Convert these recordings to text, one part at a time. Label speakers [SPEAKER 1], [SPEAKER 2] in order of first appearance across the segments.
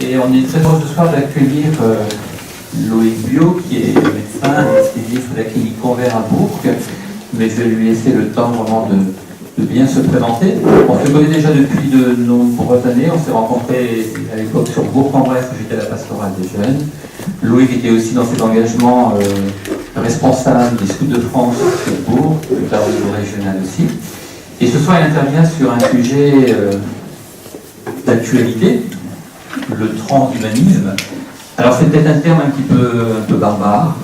[SPEAKER 1] Et on est très heureux ce soir d'accueillir Loïc Biot, qui est médecin et spécialiste de la clinique Convert à Bourg. Mais je vais lui laisser le temps vraiment de bien se présenter. On se connaît déjà depuis de nombreuses années. On s'est rencontrés à l'époque sur Bourg-en-Bresse, où j'étais à la pastorale des jeunes. Loïc était aussi dans cet engagement responsable des Scouts de France sur Bourg, plus tard au niveau régional aussi. Et ce soir, il intervient sur un sujet d'actualité, le transhumanisme. Alors c'est peut-être un terme un peu barbare,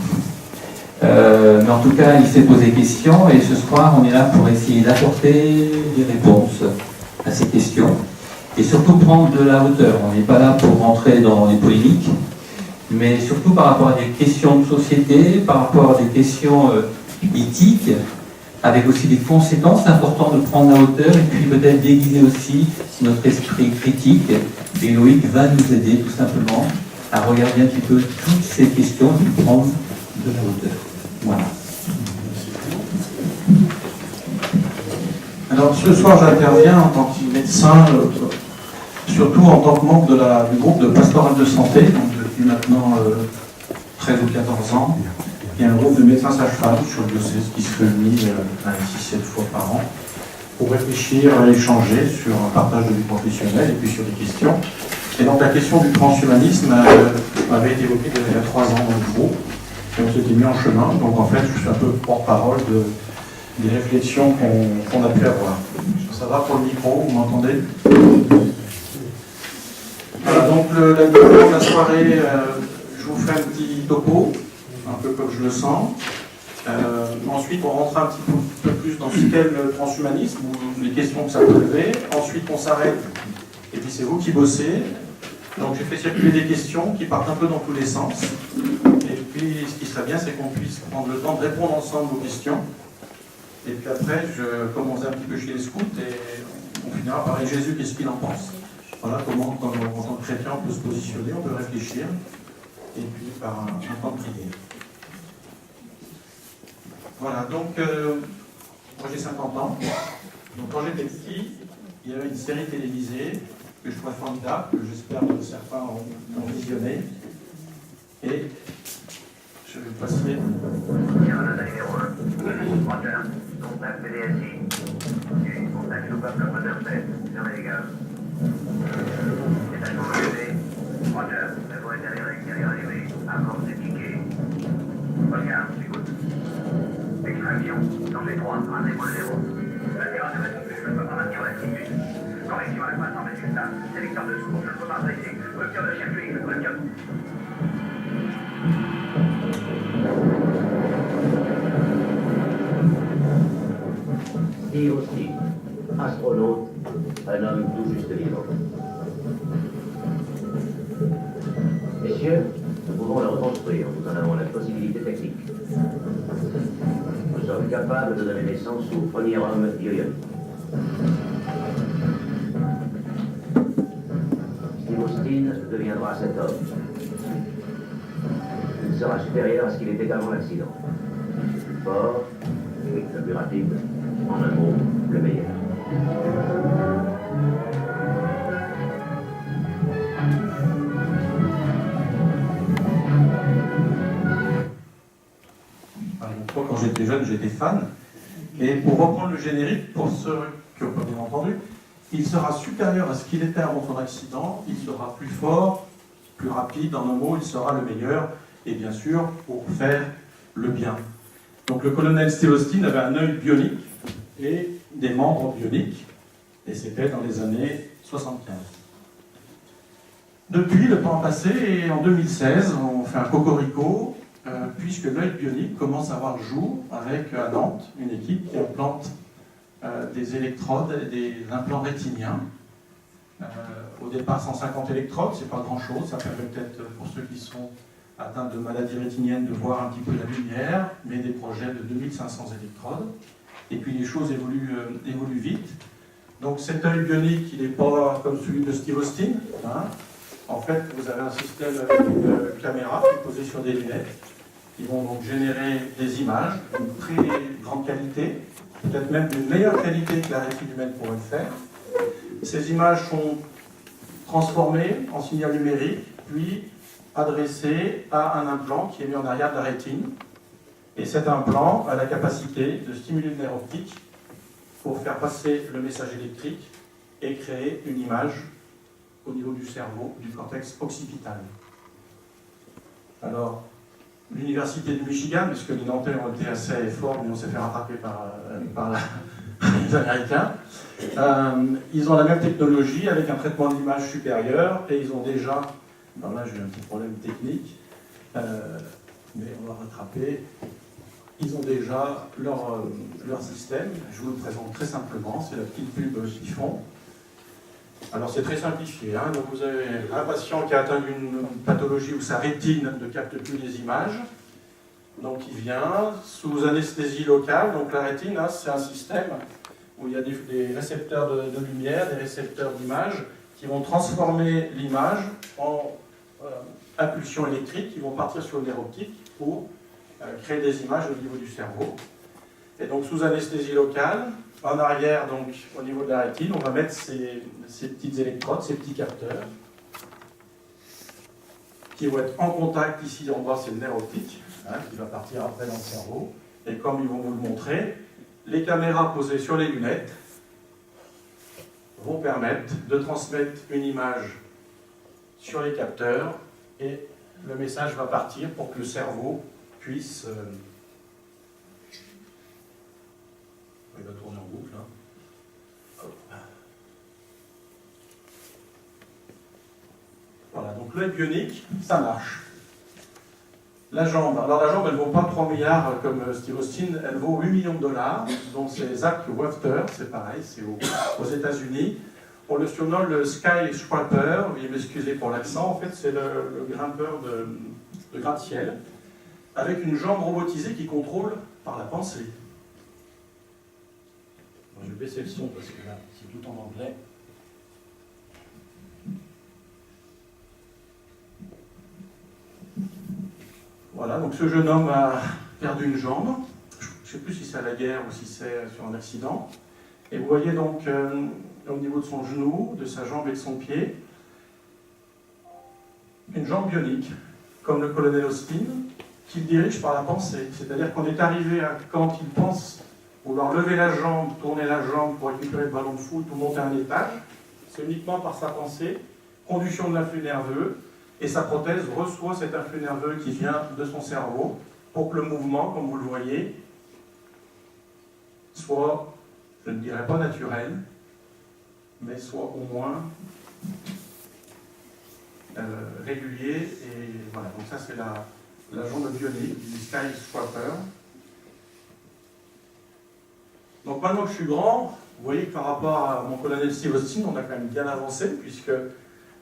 [SPEAKER 1] mais en tout cas il s'est posé questions et ce soir on est là pour essayer d'apporter des réponses à ces questions et surtout prendre de la hauteur. On n'est pas là pour rentrer dans les polémiques, mais surtout par rapport à des questions de société, par rapport à des questions éthiques, avec aussi des conséquences. C'est important de prendre la hauteur et puis peut-être déguiser aussi notre esprit critique. Et Loïc va nous aider tout simplement à regarder un petit peu toutes ces questions et puis prendre de la hauteur. Voilà.
[SPEAKER 2] Alors ce soir j'interviens en tant que médecin, surtout en tant que membre du groupe de pastoral de santé, donc depuis maintenant 13 ou 14 ans. Il y a un groupe de médecins sages-femmes sur le diocèse qui se réunit 6-7 fois par an pour réfléchir, échanger sur un partage de vie professionnelle et puis sur des questions. Et donc la question du transhumanisme avait été évoquée il y a 3 ans dans le groupe et on s'était mis en chemin. Donc en fait je suis un peu porte-parole des réflexions qu'on a pu avoir. Ça va pour le micro, vous m'entendez? Voilà, donc la vidéo de la soirée, je vous fais un petit topo, un peu comme je le sens. Ensuite, on rentre un petit peu plus dans ce qu'est le transhumanisme, ou les questions que ça peut lever. Ensuite, on s'arrête, et puis c'est vous qui bossez. Donc j'ai fait circuler des questions qui partent un peu dans tous les sens. Et puis, ce qui serait bien, c'est qu'on puisse prendre le temps de répondre ensemble aux questions. Et puis après, je commencerai un petit peu chez les scouts, et on finira par Jésus, qu'est-ce qu'il en pense. Voilà comment, en tant que chrétien, on peut se positionner, on peut réfléchir, et puis par un temps de prière. Voilà, donc, moi j'ai 50 ans. Donc quand j'étais petit, il y avait une série télévisée que je trouvais formidable, que j'espère que certains ont visionné. Et je vais passer.
[SPEAKER 3] Aéronauta numéro 1, moteur, contact PDSI. Contact sous-peuple, moteur 7, sur les gaz. Détachement levé, moteur, la voie intérieure extérieure allumée, amorce des tickets. Oscar, j'écoute. Extraction, danger 3, rendez-vous le 0. Latéral de bascule, je ne peux pas maintenir l'attitude. Correction à la passe en résultat. Sélecteur de secours, je ne peux pas dresser. Rupture de circuit, rupture.
[SPEAKER 4] Steve Austin, astronaute, un homme tout juste vivant. Messieurs, nous pouvons le reconstruire, nous en avons la possibilité technique. Nous sommes capables de donner naissance au premier homme bionique. Steve Austin deviendra cet homme. Il sera supérieur à ce qu'il était avant l'accident. Le plus fort, le plus rapide, en un mot, le meilleur.
[SPEAKER 2] Moi, quand j'étais jeune, j'étais fan. Et pour reprendre le générique, pour ceux qui n'ont pas bien entendu, il sera supérieur à ce qu'il était avant son accident, il sera plus fort, plus rapide, en un mot, il sera le meilleur, et bien sûr, pour faire le bien. Donc le colonel Steve Austin avait un œil bionique et des membres bioniques, et c'était dans les années 75. Depuis, le temps a passé, et en 2016, on fait un cocorico, puisque l'œil bionique commence à voir le jour avec à Nantes une équipe qui implante des électrodes et des implants rétiniens. Au départ 150 électrodes, c'est pas grand chose, ça permet peut-être pour ceux qui sont atteints de maladies rétiniennes de voir un petit peu la lumière, mais des projets de 2500 électrodes. Et puis les choses évoluent vite. Donc cet œil bionique, il n'est pas comme celui de Steve Austin. Hein. En fait, vous avez un système avec une caméra qui est posée sur des lunettes, qui vont donc générer des images d'une très grande qualité, peut-être même d'une meilleure qualité que la rétine humaine pourrait le faire. Ces images sont transformé en signal numérique, puis adressé à un implant qui est mis en arrière de la rétine. Et cet implant a la capacité de stimuler le nerf optique pour faire passer le message électrique et créer une image au niveau du cerveau, du cortex occipital. Alors, l'université de Michigan, puisque les Nantais ont été assez forts, mais on s'est fait rattraper par les Américains, ils ont la même technologie avec un traitement d'image supérieur et ils ont déjà, alors là j'ai eu un petit problème technique, mais on va rattraper, ils ont déjà leur système, je vous le présente très simplement, c'est la petite pub qu'ils font. Alors c'est très simplifié, hein. Donc vous avez un patient qui a atteint d'une pathologie où sa rétine ne capte plus les images, donc il vient sous anesthésie locale, donc la rétine, hein, c'est un système où il y a des récepteurs de lumière, des récepteurs d'image qui vont transformer l'image en impulsions électriques qui vont partir sur le nerf optique pour créer des images au niveau du cerveau. Et donc sous anesthésie locale, en arrière, donc au niveau de la rétine, on va mettre ces petites électrodes, ces petits capteurs, qui vont être en contact ici en bas, c'est le nerf optique, hein, qui va partir après dans le cerveau. Et comme ils vont vous le montrer, les caméras posées sur les lunettes vont permettre de transmettre une image sur les capteurs et le message va partir pour que le cerveau puisse... il va tourner en boucle. Hein. Voilà, donc l'œil bionique, ça marche. La jambe, alors la jambe, elle ne vaut pas 3 milliards comme Steve Austin, elle vaut 8 millions de dollars. Donc c'est Zach Wafter, c'est pareil, c'est aux États-Unis. On le surnomme le Sky Scraper, veuillez m'excuser pour l'accent, en fait c'est le grimpeur de gratte-ciel, avec une jambe robotisée qui contrôle par la pensée. Bon, je vais baisser le son parce que là, c'est tout en anglais. Voilà, donc ce jeune homme a perdu une jambe. Je ne sais plus si c'est à la guerre ou si c'est sur un accident. Et vous voyez donc au niveau de son genou, de sa jambe et de son pied, une jambe bionique, comme le colonel Austin, qu'il dirige par la pensée. C'est-à-dire qu'on est arrivé à, quand il pense vouloir lever la jambe, tourner la jambe pour récupérer le ballon de foot ou monter un étage, c'est uniquement par sa pensée, conduction de l'influx nerveux, et sa prothèse reçoit cet influx nerveux qui vient de son cerveau pour que le mouvement, comme vous le voyez, soit, je ne dirais pas naturel, mais soit au moins régulier. Et voilà, donc ça c'est la jambe bionique du Sky Scraper. Donc maintenant que je suis grand, vous voyez que par rapport à mon colonel Steve Austin, on a quand même bien avancé, puisque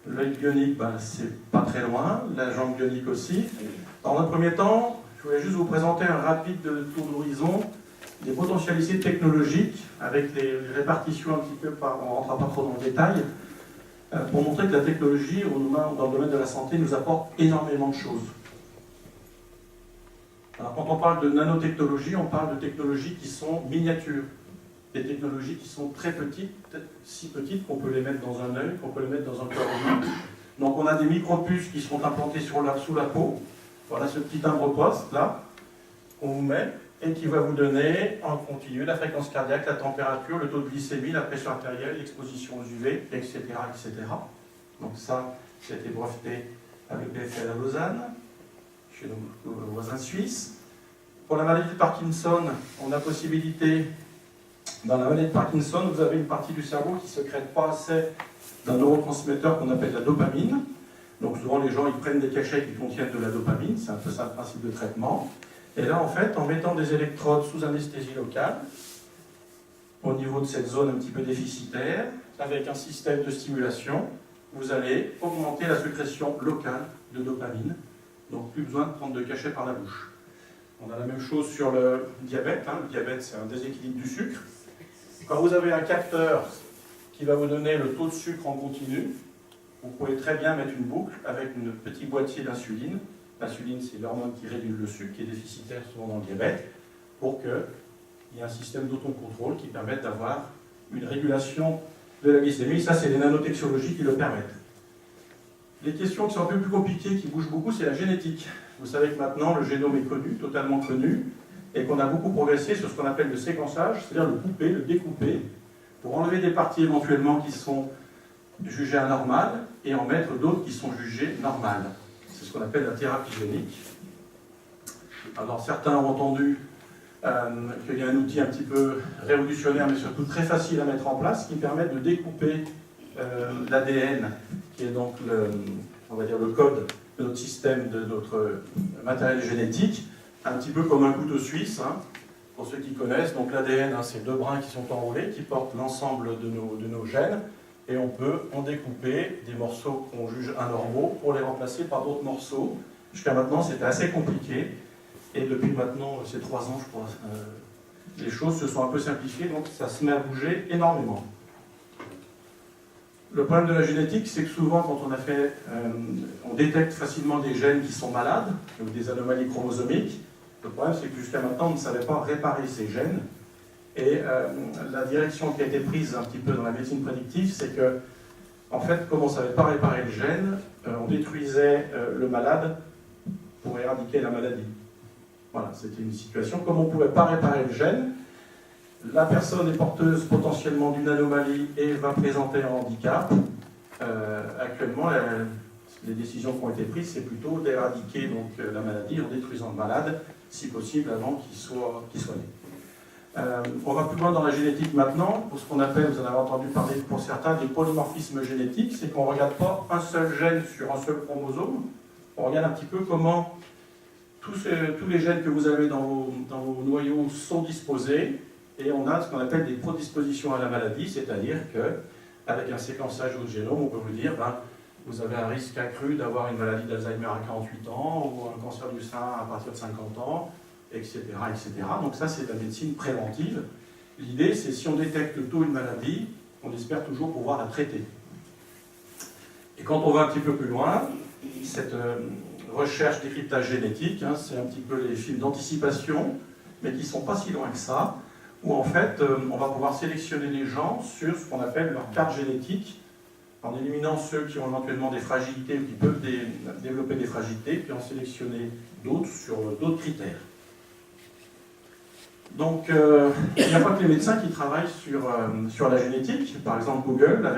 [SPEAKER 2] l'œil bionique, c'est pas très loin, la jambe bionique aussi. Dans un premier temps, je voulais juste vous présenter un rapide tour d'horizon des potentialités technologiques, avec les répartitions un petit peu, on ne rentrera pas trop dans le détail, pour montrer que la technologie, dans le domaine de la santé, nous apporte énormément de choses. Alors, quand on parle de nanotechnologie, on parle de technologies qui sont miniatures. Des technologies qui sont très petites, si petites qu'on peut les mettre dans un œil, qu'on peut les mettre dans un corps humain. Donc on a des micropuces qui sont implantées sous la peau. Voilà ce petit timbre-poste là, qu'on vous met, et qui va vous donner en continu la fréquence cardiaque, la température, le taux de glycémie, la pression artérielle, l'exposition aux UV, etc., etc. Donc ça a été breveté à l'EPFL à Lausanne, chez nos voisins suisses. Pour la maladie de Parkinson, on a possibilité, dans la maladie de Parkinson, vous avez une partie du cerveau qui ne sécrète pas assez d'un neurotransmetteur qu'on appelle la dopamine. Donc souvent les gens ils prennent des cachets qui contiennent de la dopamine, c'est un peu ça le principe de traitement. Et là en fait, en mettant des électrodes sous anesthésie locale, au niveau de cette zone un petit peu déficitaire, avec un système de stimulation, vous allez augmenter la sécrétion locale de dopamine. Donc plus besoin de prendre de cachets par la bouche. On a la même chose sur le diabète. Le diabète, c'est un déséquilibre du sucre. Quand vous avez un capteur qui va vous donner le taux de sucre en continu, vous pouvez très bien mettre une boucle avec un petit boîtier d'insuline. L'insuline, c'est l'hormone qui réduit le sucre, qui est déficitaire souvent dans le diabète, pour qu'il y ait un système d'autocontrôle qui permette d'avoir une régulation de la glycémie. Ça, c'est les nanotechnologies qui le permettent. Les questions qui sont un peu plus compliquées, qui bougent beaucoup, c'est la génétique. Vous savez que maintenant, le génome est connu, totalement connu, et qu'on a beaucoup progressé sur ce qu'on appelle le séquençage, c'est-à-dire le couper, le découper, pour enlever des parties éventuellement qui sont jugées anormales, et en mettre d'autres qui sont jugées normales. C'est ce qu'on appelle la thérapie génique. Alors certains ont entendu qu'il y a un outil un petit peu révolutionnaire, mais surtout très facile à mettre en place, qui permet de découper l'ADN, qui est donc on va dire le code de notre système, de notre matériel génétique, un petit peu comme un couteau suisse, hein, pour ceux qui connaissent. Donc l'ADN, hein, c'est deux brins qui sont enroulés, qui portent l'ensemble de nos gènes, et on peut en découper des morceaux qu'on juge anormaux pour les remplacer par d'autres morceaux. Jusqu'à maintenant, c'était assez compliqué, et depuis maintenant, ces 3 ans, je crois, les choses se sont un peu simplifiées, donc ça se met à bouger énormément. Le problème de la génétique, c'est que souvent, quand on détecte facilement des gènes qui sont malades, ou des anomalies chromosomiques. Le problème, c'est que jusqu'à maintenant, on ne savait pas réparer ces gènes. Et la direction qui a été prise un petit peu dans la médecine prédictive, c'est que, en fait, comme on ne savait pas réparer le gène, on détruisait le malade pour éradiquer la maladie. Voilà, c'était une situation. Comme on ne pouvait pas réparer le gène, la personne est porteuse potentiellement d'une anomalie et va présenter un handicap. Actuellement, les décisions qui ont été prises, c'est plutôt d'éradiquer donc la maladie en détruisant le malade, si possible, avant qu'il soit né. On va plus loin dans la génétique maintenant, pour ce qu'on appelle, vous en avez entendu parler pour certains, des polymorphismes génétiques. C'est qu'on ne regarde pas un seul gène sur un seul chromosome, on regarde un petit peu comment tous les gènes que vous avez dans vos noyaux sont disposés. Et on a ce qu'on appelle des prédispositions à la maladie, c'est-à-dire qu'avec un séquençage de votre génome, on peut vous dire vous avez un risque accru d'avoir une maladie d'Alzheimer à 48 ans, ou un cancer du sein à partir de 50 ans, etc. etc. Donc ça, c'est la médecine préventive. L'idée, c'est si on détecte tôt une maladie, on espère toujours pouvoir la traiter. Et quand on va un petit peu plus loin, cette recherche décryptage génétique, hein, c'est un petit peu les films d'anticipation, mais qui ne sont pas si loin que ça, où en fait, on va pouvoir sélectionner les gens sur ce qu'on appelle leur carte génétique, en éliminant ceux qui ont éventuellement des fragilités ou qui peuvent développer des fragilités, puis en sélectionner d'autres sur d'autres critères. Donc, il n'y a pas que les médecins qui travaillent sur la génétique. Par exemple, Google,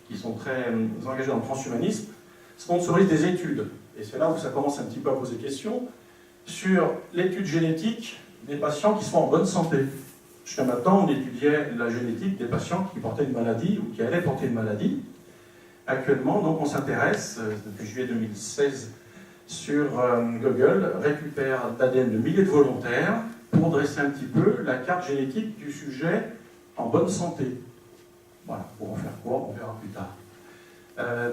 [SPEAKER 2] qui sont très engagés dans le transhumanisme, sponsorise des études. Et c'est là où ça commence un petit peu à poser question, sur l'étude génétique des patients qui sont en bonne santé. Jusqu'à maintenant, on étudiait la génétique des patients qui portaient une maladie ou qui allaient porter une maladie. Actuellement, donc, on s'intéresse, depuis juillet 2016, sur Google, récupère l'ADN de milliers de volontaires pour dresser un petit peu la carte génétique du sujet en bonne santé. Voilà, pour en faire quoi, on verra plus tard.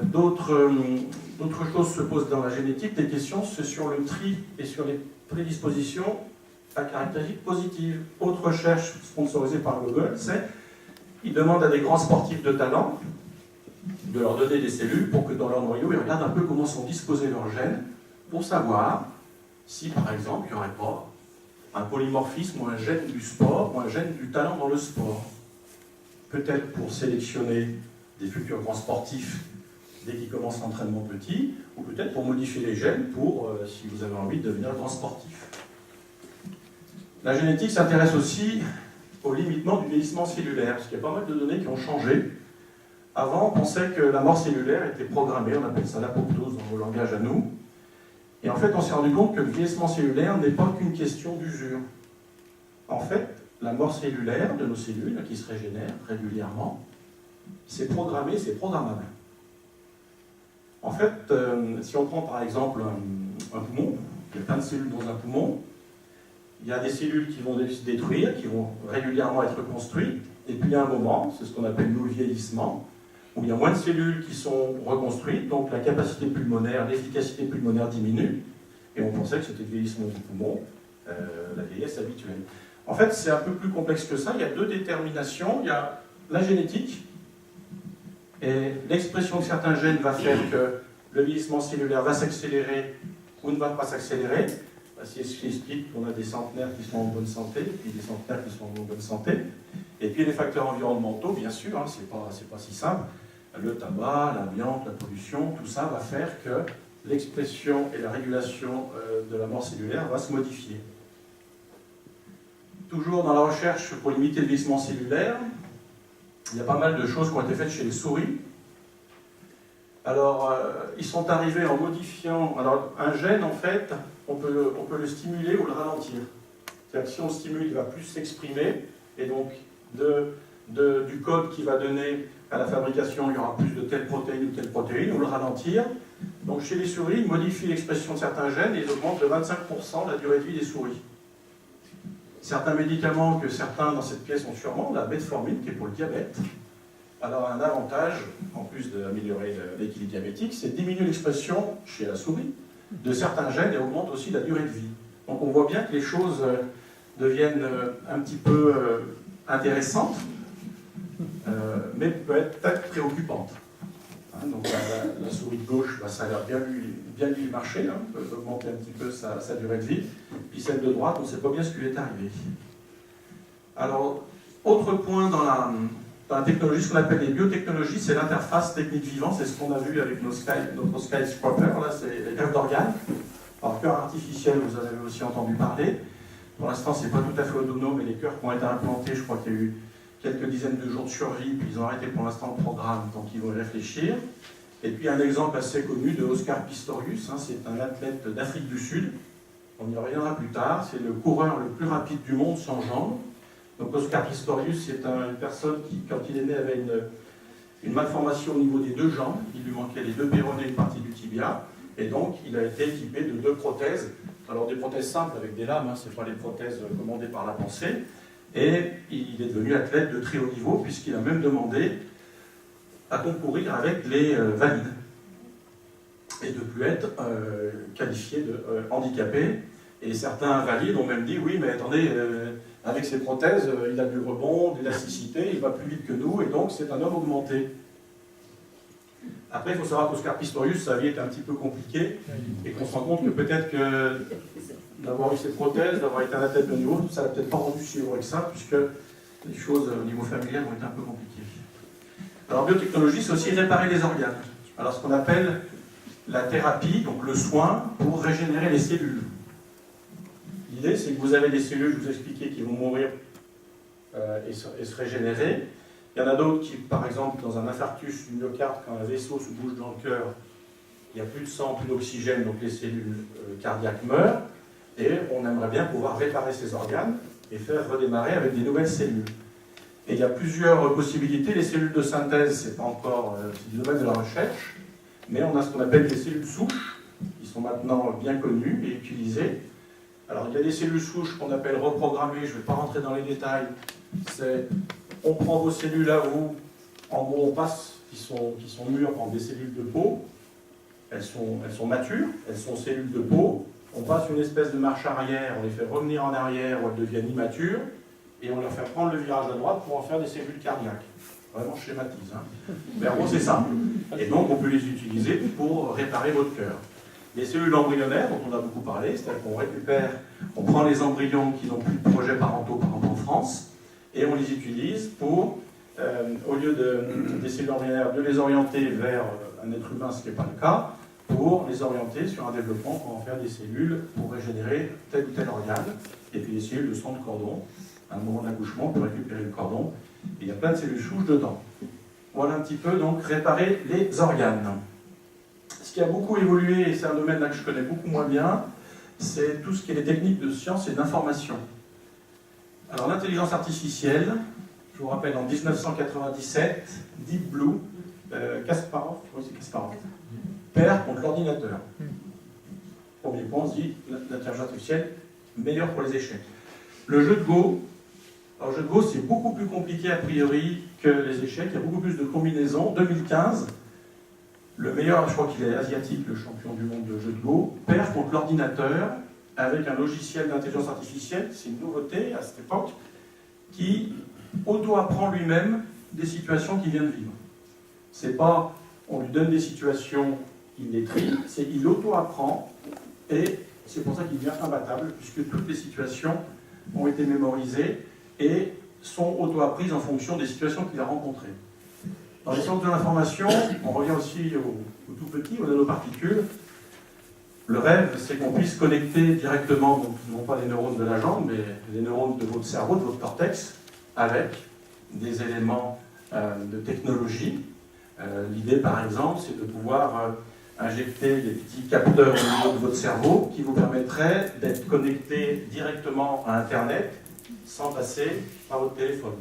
[SPEAKER 2] D'autres choses se posent dans la génétique, des questions, c'est sur le tri et sur les prédispositions à caractéristiques positives. Autre recherche sponsorisée par Google, c'est qu'ils demandent à des grands sportifs de talent de leur donner des cellules pour que dans leur noyau, ils regardent un peu comment sont disposés leurs gènes pour savoir si, par exemple, il n'y aurait pas un polymorphisme ou un gène du sport ou un gène du talent dans le sport. Peut-être pour sélectionner des futurs grands sportifs dès qu'ils commencent l'entraînement petit, ou peut-être pour modifier les gènes pour, si vous avez envie de devenir grand sportif. La génétique s'intéresse aussi au limitement du vieillissement cellulaire, parce qu'il y a pas mal de données qui ont changé. Avant, on pensait que la mort cellulaire était programmée, on appelle ça l'apoptose dans vos langages à nous. Et en fait, on s'est rendu compte que le vieillissement cellulaire n'est pas qu'une question d'usure. En fait, la mort cellulaire de nos cellules, qui se régénèrent régulièrement, c'est programmé, c'est programmable. En fait, si on prend par exemple un poumon, il y a plein de cellules dans un poumon, il y a des cellules qui vont se détruire, qui vont régulièrement être reconstruites, et puis il y a un moment, c'est ce qu'on appelle nous le vieillissement, où il y a moins de cellules qui sont reconstruites, donc la capacité pulmonaire, l'efficacité pulmonaire diminue, et on pensait que c'était le vieillissement du poumon, la vieillesse habituelle. En fait, c'est un peu plus complexe que ça, il y a deux déterminations, il y a la génétique, et l'expression de certains gènes va faire que le vieillissement cellulaire va s'accélérer ou ne va pas s'accélérer. C'est ce qui explique qu'on a des centenaires qui sont en bonne santé, puis des centenaires qui sont en bonne santé. Et puis les facteurs environnementaux, bien sûr, hein, c'est pas si simple. le tabac, l'amiante, la pollution, tout ça va faire que l'expression et la régulation de la mort cellulaire va se modifier. Toujours dans la recherche pour limiter le vieillissement cellulaire, il y a pas mal de choses qui ont été faites chez les souris. Alors, ils sont arrivés en modifiant... Alors, un gène, en fait, on peut le stimuler ou le ralentir. C'est-à-dire que si on le stimule, il va plus s'exprimer, et donc du code qui va donner à la fabrication, il y aura plus de telle protéine, ou le ralentir. Donc, chez les souris, ils modifient l'expression de certains gènes et ils augmentent de 25% la durée de vie des souris. Certains médicaments que certains dans cette pièce ont sûrement, la metformine, qui est pour le diabète, alors un avantage, en plus d'améliorer l'équilibre diabétique, c'est diminuer l'expression chez la souris de certains gènes et augmente aussi la durée de vie. Donc on voit bien que les choses deviennent un petit peu intéressantes, mais peut-être préoccupantes. Hein, donc la souris de gauche, ça a l'air bien lui marcher, hein, peut augmenter un petit peu sa durée de vie. Puis celle de droite, on ne sait pas bien ce qui lui est arrivé. Alors, autre point dans la technologie, ce qu'on appelle les biotechnologies, c'est l'interface technique-vivant, c'est ce qu'on a vu avec notre skyscraper, là c'est les greffes d'organes. Alors, cœur artificiel, vous en avez aussi entendu parler. Pour l'instant, ce n'est pas tout à fait autonome, mais les cœurs qui ont été implantés, je crois qu'il y a eu quelques dizaines de jours de survie, puis ils ont arrêté pour l'instant le programme, donc ils vont y réfléchir. Et puis un exemple assez connu de Oscar Pistorius, hein, c'est un athlète d'Afrique du Sud, on y reviendra plus tard, c'est le coureur le plus rapide du monde sans jambes. Donc Oscar Pistorius, c'est une personne qui, quand il est né, avait une malformation au niveau des deux jambes, il lui manquait les deux péronées et une partie du tibia, et donc il a été équipé de 2 prothèses, alors des prothèses simples avec des lames, hein, ce ne sont pas les prothèses commandées par la pensée, et il est devenu athlète de très haut niveau, puisqu'il a même demandé à concourir avec les valides, et de plus être qualifié de handicapé. Et certains valides ont même dit, oui, mais attendez, avec ses prothèses, il a du rebond, de l'élasticité, il va plus vite que nous, et donc c'est un homme augmenté. Après, il faut savoir qu'Oscar Pistorius, sa vie était un petit peu compliquée, et qu'on se rend compte que peut-être que d'avoir eu ces prothèses, d'avoir été un athlète de niveau, ça l'a peut-être pas rendu si heureux que ça, puisque les choses au niveau familial ont été un peu compliquées. Alors, biotechnologie, c'est aussi réparer les organes. Alors, ce qu'on appelle la thérapie, donc le soin, pour régénérer les cellules. L'idée, c'est que vous avez des cellules, je vous ai expliqué, qui vont mourir et se régénérer. Il y en a d'autres qui, par exemple, dans un infarctus du myocarde, quand un vaisseau se bouge dans le cœur, il n'y a plus de sang, plus d'oxygène, donc les cellules cardiaques meurent, et on aimerait bien pouvoir réparer ces organes et faire redémarrer avec des nouvelles cellules. Et il y a plusieurs possibilités. Les cellules de synthèse, c'est pas encore c'est du domaine de la recherche, mais on a ce qu'on appelle des cellules souches, qui sont maintenant bien connues et utilisées. Alors, il y a des cellules souches qu'on appelle reprogrammées, je ne vais pas rentrer dans les détails. C'est, on prend vos cellules à vous, en gros, on passe, qui sont mûres en des cellules de peau, elles sont matures, elles sont cellules de peau, on passe une espèce de marche arrière, on les fait revenir en arrière où elles deviennent immatures, et on leur fait prendre le virage à droite pour en faire des cellules cardiaques. Vraiment, je schématise. Hein. Mais en gros, c'est ça. Et donc, on peut les utiliser pour réparer votre cœur. Les cellules embryonnaires, dont on a beaucoup parlé, c'est-à-dire qu'on récupère, on prend les embryons qui n'ont plus de projets parentaux, par exemple en France, et on les utilise pour, au lieu des cellules embryonnaires, de les orienter vers un être humain, ce qui n'est pas le cas, pour les orienter sur un développement pour en faire des cellules pour régénérer tel ou tel organe, et puis les cellules de sang de cordon, à un moment d'accouchement, pour récupérer le cordon, et il y a plein de cellules souches dedans. Voilà un petit peu, donc, réparer les organes. Ce qui a beaucoup évolué, et c'est un domaine là que je connais beaucoup moins bien, c'est tout ce qui est les techniques de science et d'information. Alors l'intelligence artificielle, je vous rappelle en 1997, Deep Blue, Kasparov, perd contre l'ordinateur. Premier point, on se dit, l'intelligence artificielle, meilleure pour les échecs. Le jeu de Go, alors le jeu de Go c'est beaucoup plus compliqué a priori que les échecs, il y a beaucoup plus de combinaisons. 2015, le meilleur, je crois qu'il est asiatique, le champion du monde de jeu de Go, perd contre l'ordinateur avec un logiciel d'intelligence artificielle, c'est une nouveauté à cette époque, qui auto-apprend lui-même des situations qu'il vient de vivre. C'est pas, on lui donne des situations qu'il maîtrise, c'est il auto-apprend, et c'est pour ça qu'il devient imbattable, puisque toutes les situations ont été mémorisées et sont auto-apprises en fonction des situations qu'il a rencontrées. Dans les sciences de l'information, on revient aussi au tout petit, aux nanoparticules. Le rêve, c'est qu'on puisse connecter directement, donc, non pas les neurones de la jambe, mais les neurones de votre cerveau, de votre cortex, avec des éléments de technologie. L'idée, par exemple, c'est de pouvoir injecter des petits capteurs au niveau de votre cerveau qui vous permettraient d'être connecté directement à Internet sans passer par votre téléphone.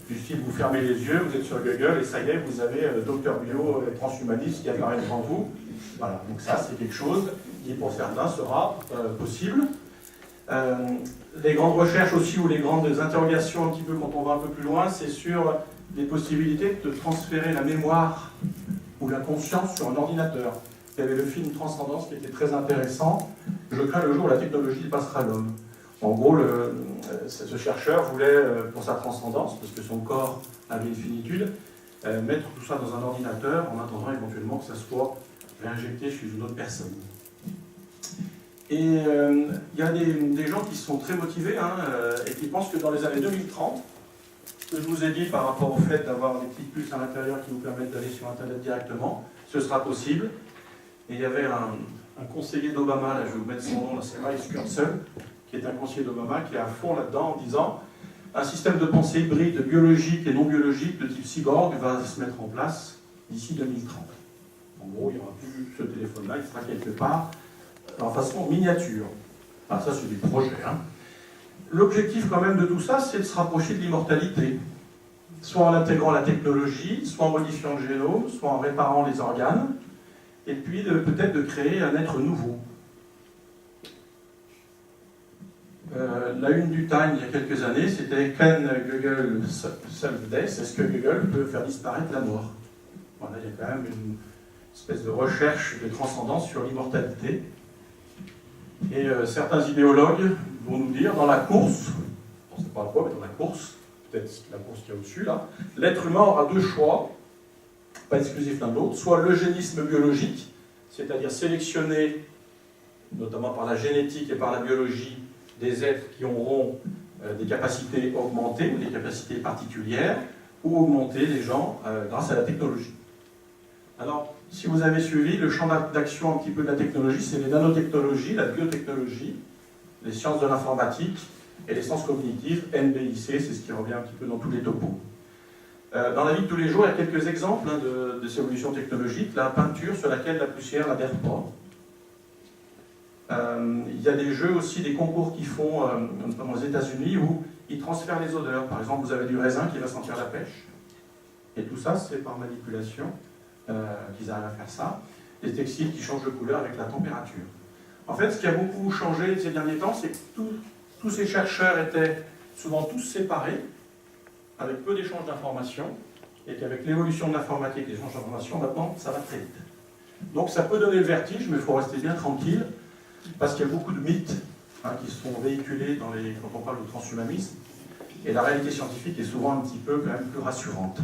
[SPEAKER 2] Du style, vous fermez les yeux, vous êtes sur Google et ça y est, vous avez Dr Bio, transhumaniste qui apparaît devant vous. Voilà, donc ça c'est quelque chose qui pour certains sera possible. Les grandes recherches aussi ou les grandes interrogations un petit peu quand on va un peu plus loin, c'est sur les possibilités de transférer la mémoire ou la conscience sur un ordinateur. Il y avait le film Transcendance qui était très intéressant. Je crains le jour où la technologie passera à l'homme. En gros, ce chercheur voulait, pour sa transcendance, parce que son corps avait une finitude, mettre tout ça dans un ordinateur en attendant éventuellement que ça soit réinjecté chez une autre personne. Et il y a des gens qui sont très motivés et qui pensent que dans les années 2030, ce que je vous ai dit par rapport au fait d'avoir des petites puces à l'intérieur qui nous permettent d'aller sur Internet directement, ce sera possible. Et il y avait un conseiller d'Obama, là je vais vous mettre son nom, là, c'est Miles Kurzweil, qui est un conseiller d'Obama, qui est à fond là-dedans en disant un système de pensée hybride biologique et non biologique de type cyborg va se mettre en place d'ici 2030. En gros, il n'y aura plus ce téléphone-là, il sera quelque part en façon miniature. Ah, ça, c'est du projet. L'objectif, quand même, de tout ça, c'est de se rapprocher de l'immortalité. Soit en intégrant la technologie, soit en modifiant le génome, soit en réparant les organes, et puis peut-être de créer un être nouveau. La une du Time, il y a quelques années, c'était « Can Google solve death ?» Est-ce que Google peut faire disparaître la mort? Voilà, il y a quand même une espèce de recherche de transcendance sur l'immortalité. Et certains idéologues vont nous dire, dans la course, on ne sait pas quoi, mais dans la course, peut-être la course qu'il y a au-dessus, là, l'être humain aura deux choix, pas exclusifs l'un de l'autre, soit l'eugénisme biologique, c'est-à-dire sélectionner, notamment par la génétique et par la biologie, des êtres qui auront des capacités augmentées ou des capacités particulières, ou augmenter les gens grâce à la technologie. Alors, si vous avez suivi, le champ d'action un petit peu de la technologie, c'est les nanotechnologies, la biotechnologie, les sciences de l'informatique et les sciences cognitives, NBIC, c'est ce qui revient un petit peu dans tous les topos. Dans la vie de tous les jours, il y a quelques exemples de ces évolutions technologiques. La peinture sur laquelle la poussière n'adhère pas. Il y a des jeux aussi, des concours qu'ils font, notamment aux États-Unis, où ils transfèrent les odeurs. Par exemple, vous avez du raisin qui va sentir la pêche. Et tout ça, c'est par manipulation qu'ils arrivent à faire ça. Les textiles qui changent de couleur avec la température. En fait, ce qui a beaucoup changé ces derniers temps, c'est que tous ces chercheurs étaient souvent tous séparés, avec peu d'échanges d'informations, et qu'avec l'évolution de l'informatique et des échanges d'informations, maintenant, ça va très vite. Donc ça peut donner le vertige, mais il faut rester bien tranquille, parce qu'il y a beaucoup de mythes qui sont véhiculés quand on parle de transhumanisme, et la réalité scientifique est souvent un petit peu quand même plus rassurante.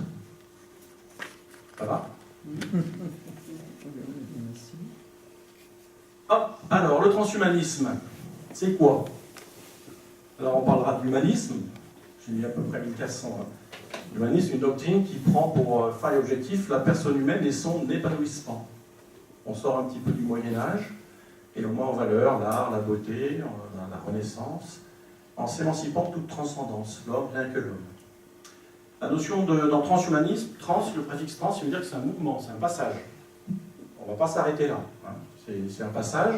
[SPEAKER 2] Ça va? Ah, alors, le transhumanisme, c'est quoi? Alors, on parlera de l'humanisme, j'ai mis à peu près 1400. L'humanisme, une doctrine qui prend pour faille objectif la personne humaine et son épanouissement. On sort un petit peu du Moyen-Âge, et on met en valeur l'art, la beauté, la Renaissance, en s'émancipant de toute transcendance, l'homme rien que l'homme. La notion dans transhumanisme, le préfixe trans, ça veut dire que c'est un mouvement, c'est un passage. On ne va pas s'arrêter là. C'est un passage,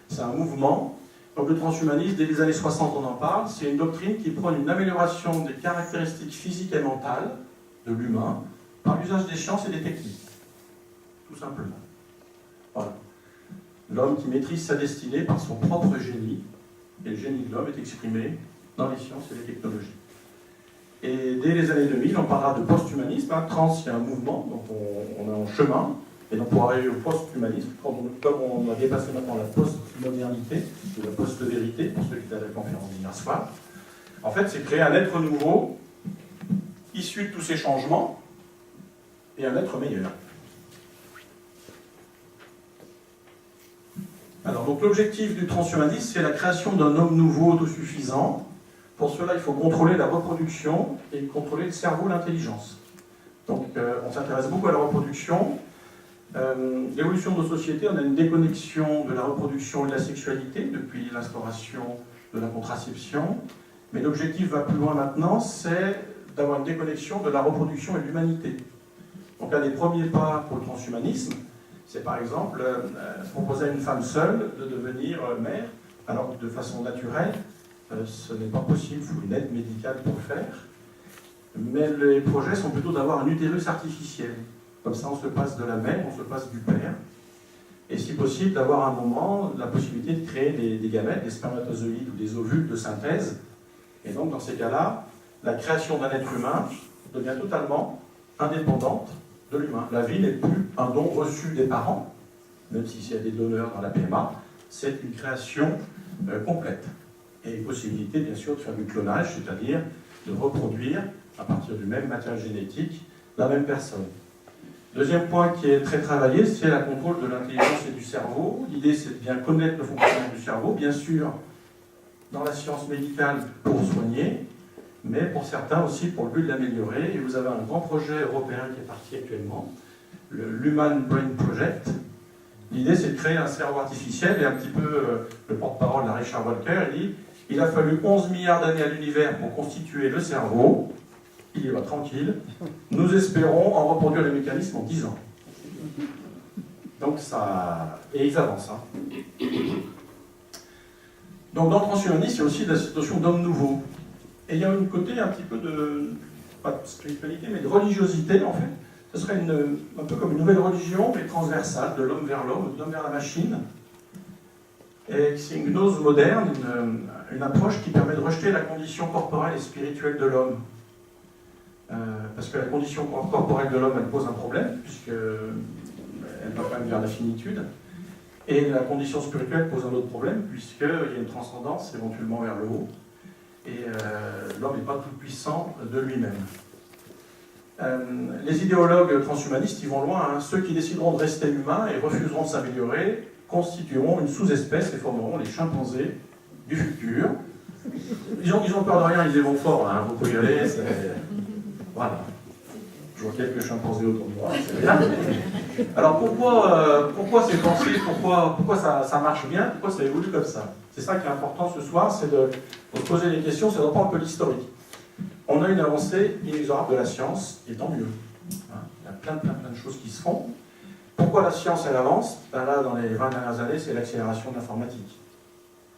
[SPEAKER 2] c'est un mouvement. Donc le transhumanisme, dès les années 60 on en parle, c'est une doctrine qui prône une amélioration des caractéristiques physiques et mentales de l'humain par l'usage des sciences et des techniques. Tout simplement. Voilà. L'homme qui maîtrise sa destinée par son propre génie, et le génie de l'homme est exprimé dans les sciences et les technologies. Et dès les années 2000, on parlera de post-humanisme. Trans, il y a un mouvement, donc on est en chemin. Et donc pour arriver au post-humanisme, comme on a dépassé maintenant la post-modernité, ou la post-vérité, pour ceux qui étaient à la conférence d'hier soir, en fait, c'est créer un être nouveau, issu de tous ces changements, et un être meilleur. Alors, donc l'objectif du transhumanisme, c'est la création d'un homme nouveau autosuffisant. Pour cela, il faut contrôler la reproduction et contrôler le cerveau, l'intelligence. Donc on s'intéresse beaucoup à la reproduction. L'évolution de nos sociétés, on a une déconnexion de la reproduction et de la sexualité depuis l'instauration de la contraception. Mais l'objectif va plus loin maintenant, c'est d'avoir une déconnexion de la reproduction et de l'humanité. Donc un des premiers pas pour le transhumanisme, c'est par exemple proposer à une femme seule de devenir mère, alors que de façon naturelle, ce n'est pas possible, il faut une aide médicale pour le faire. Mais les projets sont plutôt d'avoir un utérus artificiel. Comme ça, on se passe de la mère, on se passe du père. Et si possible, d'avoir un moment la possibilité de créer des gamètes, des spermatozoïdes ou des ovules de synthèse. Et donc, dans ces cas-là, la création d'un être humain devient totalement indépendante de l'humain. La vie n'est plus un don reçu des parents, même s'il y a des donneurs dans la PMA, c'est une création complète. Et possibilité, bien sûr, de faire du clonage, c'est-à-dire de reproduire, à partir du même matériel génétique, la même personne. Deuxième point qui est très travaillé, c'est la contrôle de l'intelligence et du cerveau. L'idée, c'est de bien connaître le fonctionnement du cerveau, bien sûr, dans la science médicale pour soigner, mais pour certains aussi pour le but de l'améliorer. Et vous avez un grand projet européen qui est parti actuellement, l'Human Brain Project. L'idée, c'est de créer un cerveau artificiel, et un petit peu le porte-parole de Richard Walker, il dit « Il a fallu 11 milliards d'années à l'univers pour constituer le cerveau, il y va tranquille, nous espérons en reproduire les mécanismes en 10 ans. » Donc ça... Et ils avancent. Hein. Donc dans le transhumanisme, il y a aussi la notion d'homme nouveau. Et il y a un côté un petit peu de, pas de spiritualité, mais de religiosité en fait. Ce serait un peu comme une nouvelle religion, mais transversale, de l'homme vers l'homme, de l'homme vers la machine. Et c'est une gnose moderne, une approche qui permet de rejeter la condition corporelle et spirituelle de l'homme. Parce que la condition corporelle de l'homme, elle pose un problème, puisqu'elle va quand même vers la finitude. Et la condition spirituelle pose un autre problème, puisqu'il y a une transcendance éventuellement vers le haut. Et l'homme n'est pas tout puissant de lui-même. Les idéologues transhumanistes, ils vont loin. Hein. Ceux qui décideront de rester humains et refuseront de s'améliorer constitueront une sous-espèce et formeront les chimpanzés du futur. Ils ont peur de rien, ils y vont fort. Hein. Vous pouvez y aller. Voilà. Je vois quelques chimpanzés autour de moi, c'est bien. Alors pourquoi c'est pensé, pourquoi ça marche bien, pourquoi ça évolue comme ça? C'est ça qui est important ce soir, c'est de se poser des questions, c'est de reprendre un peu l'historique. On a une avancée inexorable de la science, et tant mieux. Hein, il y a plein de choses qui se font. Pourquoi la science elle avance? Ben là, dans les 20 dernières années, c'est l'accélération de l'informatique.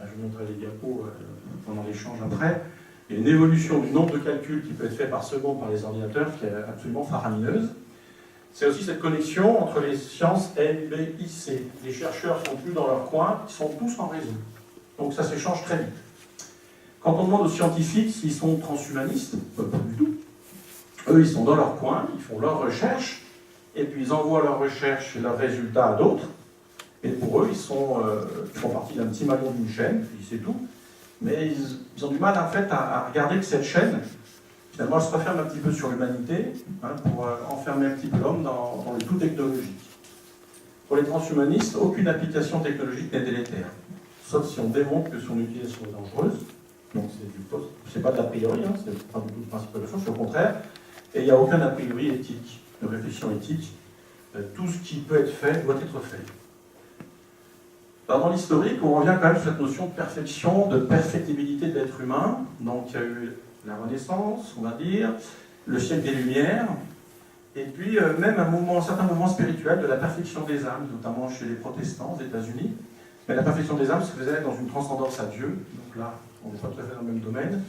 [SPEAKER 2] Je vous montrerai les diapos pendant l'échange après. Il y a une évolution du nombre de calculs qui peut être fait par seconde par les ordinateurs qui est absolument faramineuse. C'est aussi cette connexion entre les sciences N, B, I, C. Les chercheurs ne sont plus dans leur coin, ils sont tous en réseau. Donc ça s'échange très vite. Quand on demande aux scientifiques s'ils sont transhumanistes, pas du tout. Eux, ils sont dans leur coin, ils font leurs recherches, et puis ils envoient leurs recherches et leurs résultats à d'autres. Et pour eux, ils font partie d'un petit maillon d'une chaîne, puis c'est tout. Mais ils ont du mal en fait à regarder que cette chaîne, finalement, elle se referme un petit peu sur l'humanité, hein, pour enfermer un petit peu l'homme dans le tout technologique. Pour les transhumanistes, aucune application technologique n'est délétère, sauf si on démontre que son utilisation est dangereuse. Donc c'est pas de l'a priori, hein, c'est pas du tout le principe de la chose, c'est au contraire. Et il n'y a aucun a priori éthique, de réflexion éthique. Tout ce qui peut être fait doit être fait. Alors, dans l'historique, on revient quand même sur cette notion de perfection, de perfectibilité de l'être humain. Donc il y a eu la Renaissance, on va dire, le siècle des Lumières, et puis même un certain mouvement spirituel de la perfection des âmes, notamment chez les protestants aux États-Unis. Mais la perfection des âmes se faisait dans une transcendance à Dieu, donc là, on n'est pas tout à fait dans le même domaine.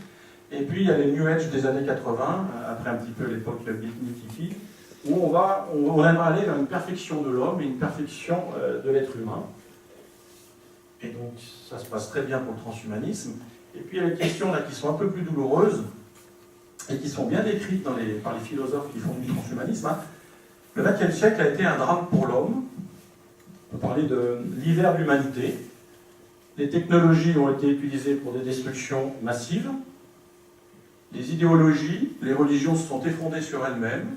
[SPEAKER 2] Et puis il y a les New Age des années 80, après un petit peu l'époque hippie, où on aimerait aller vers une perfection de l'homme et une perfection de l'être humain. Et donc ça se passe très bien pour le transhumanisme. Et puis il y a des questions là qui sont un peu plus douloureuses et qui sont bien décrites par les philosophes qui font du transhumanisme. Hein. Le XXe siècle a été un drame pour l'homme. On peut parler de l'hiver de l'humanité. Les technologies ont été utilisées pour des destructions massives. Les idéologies, les religions se sont effondrées sur elles-mêmes.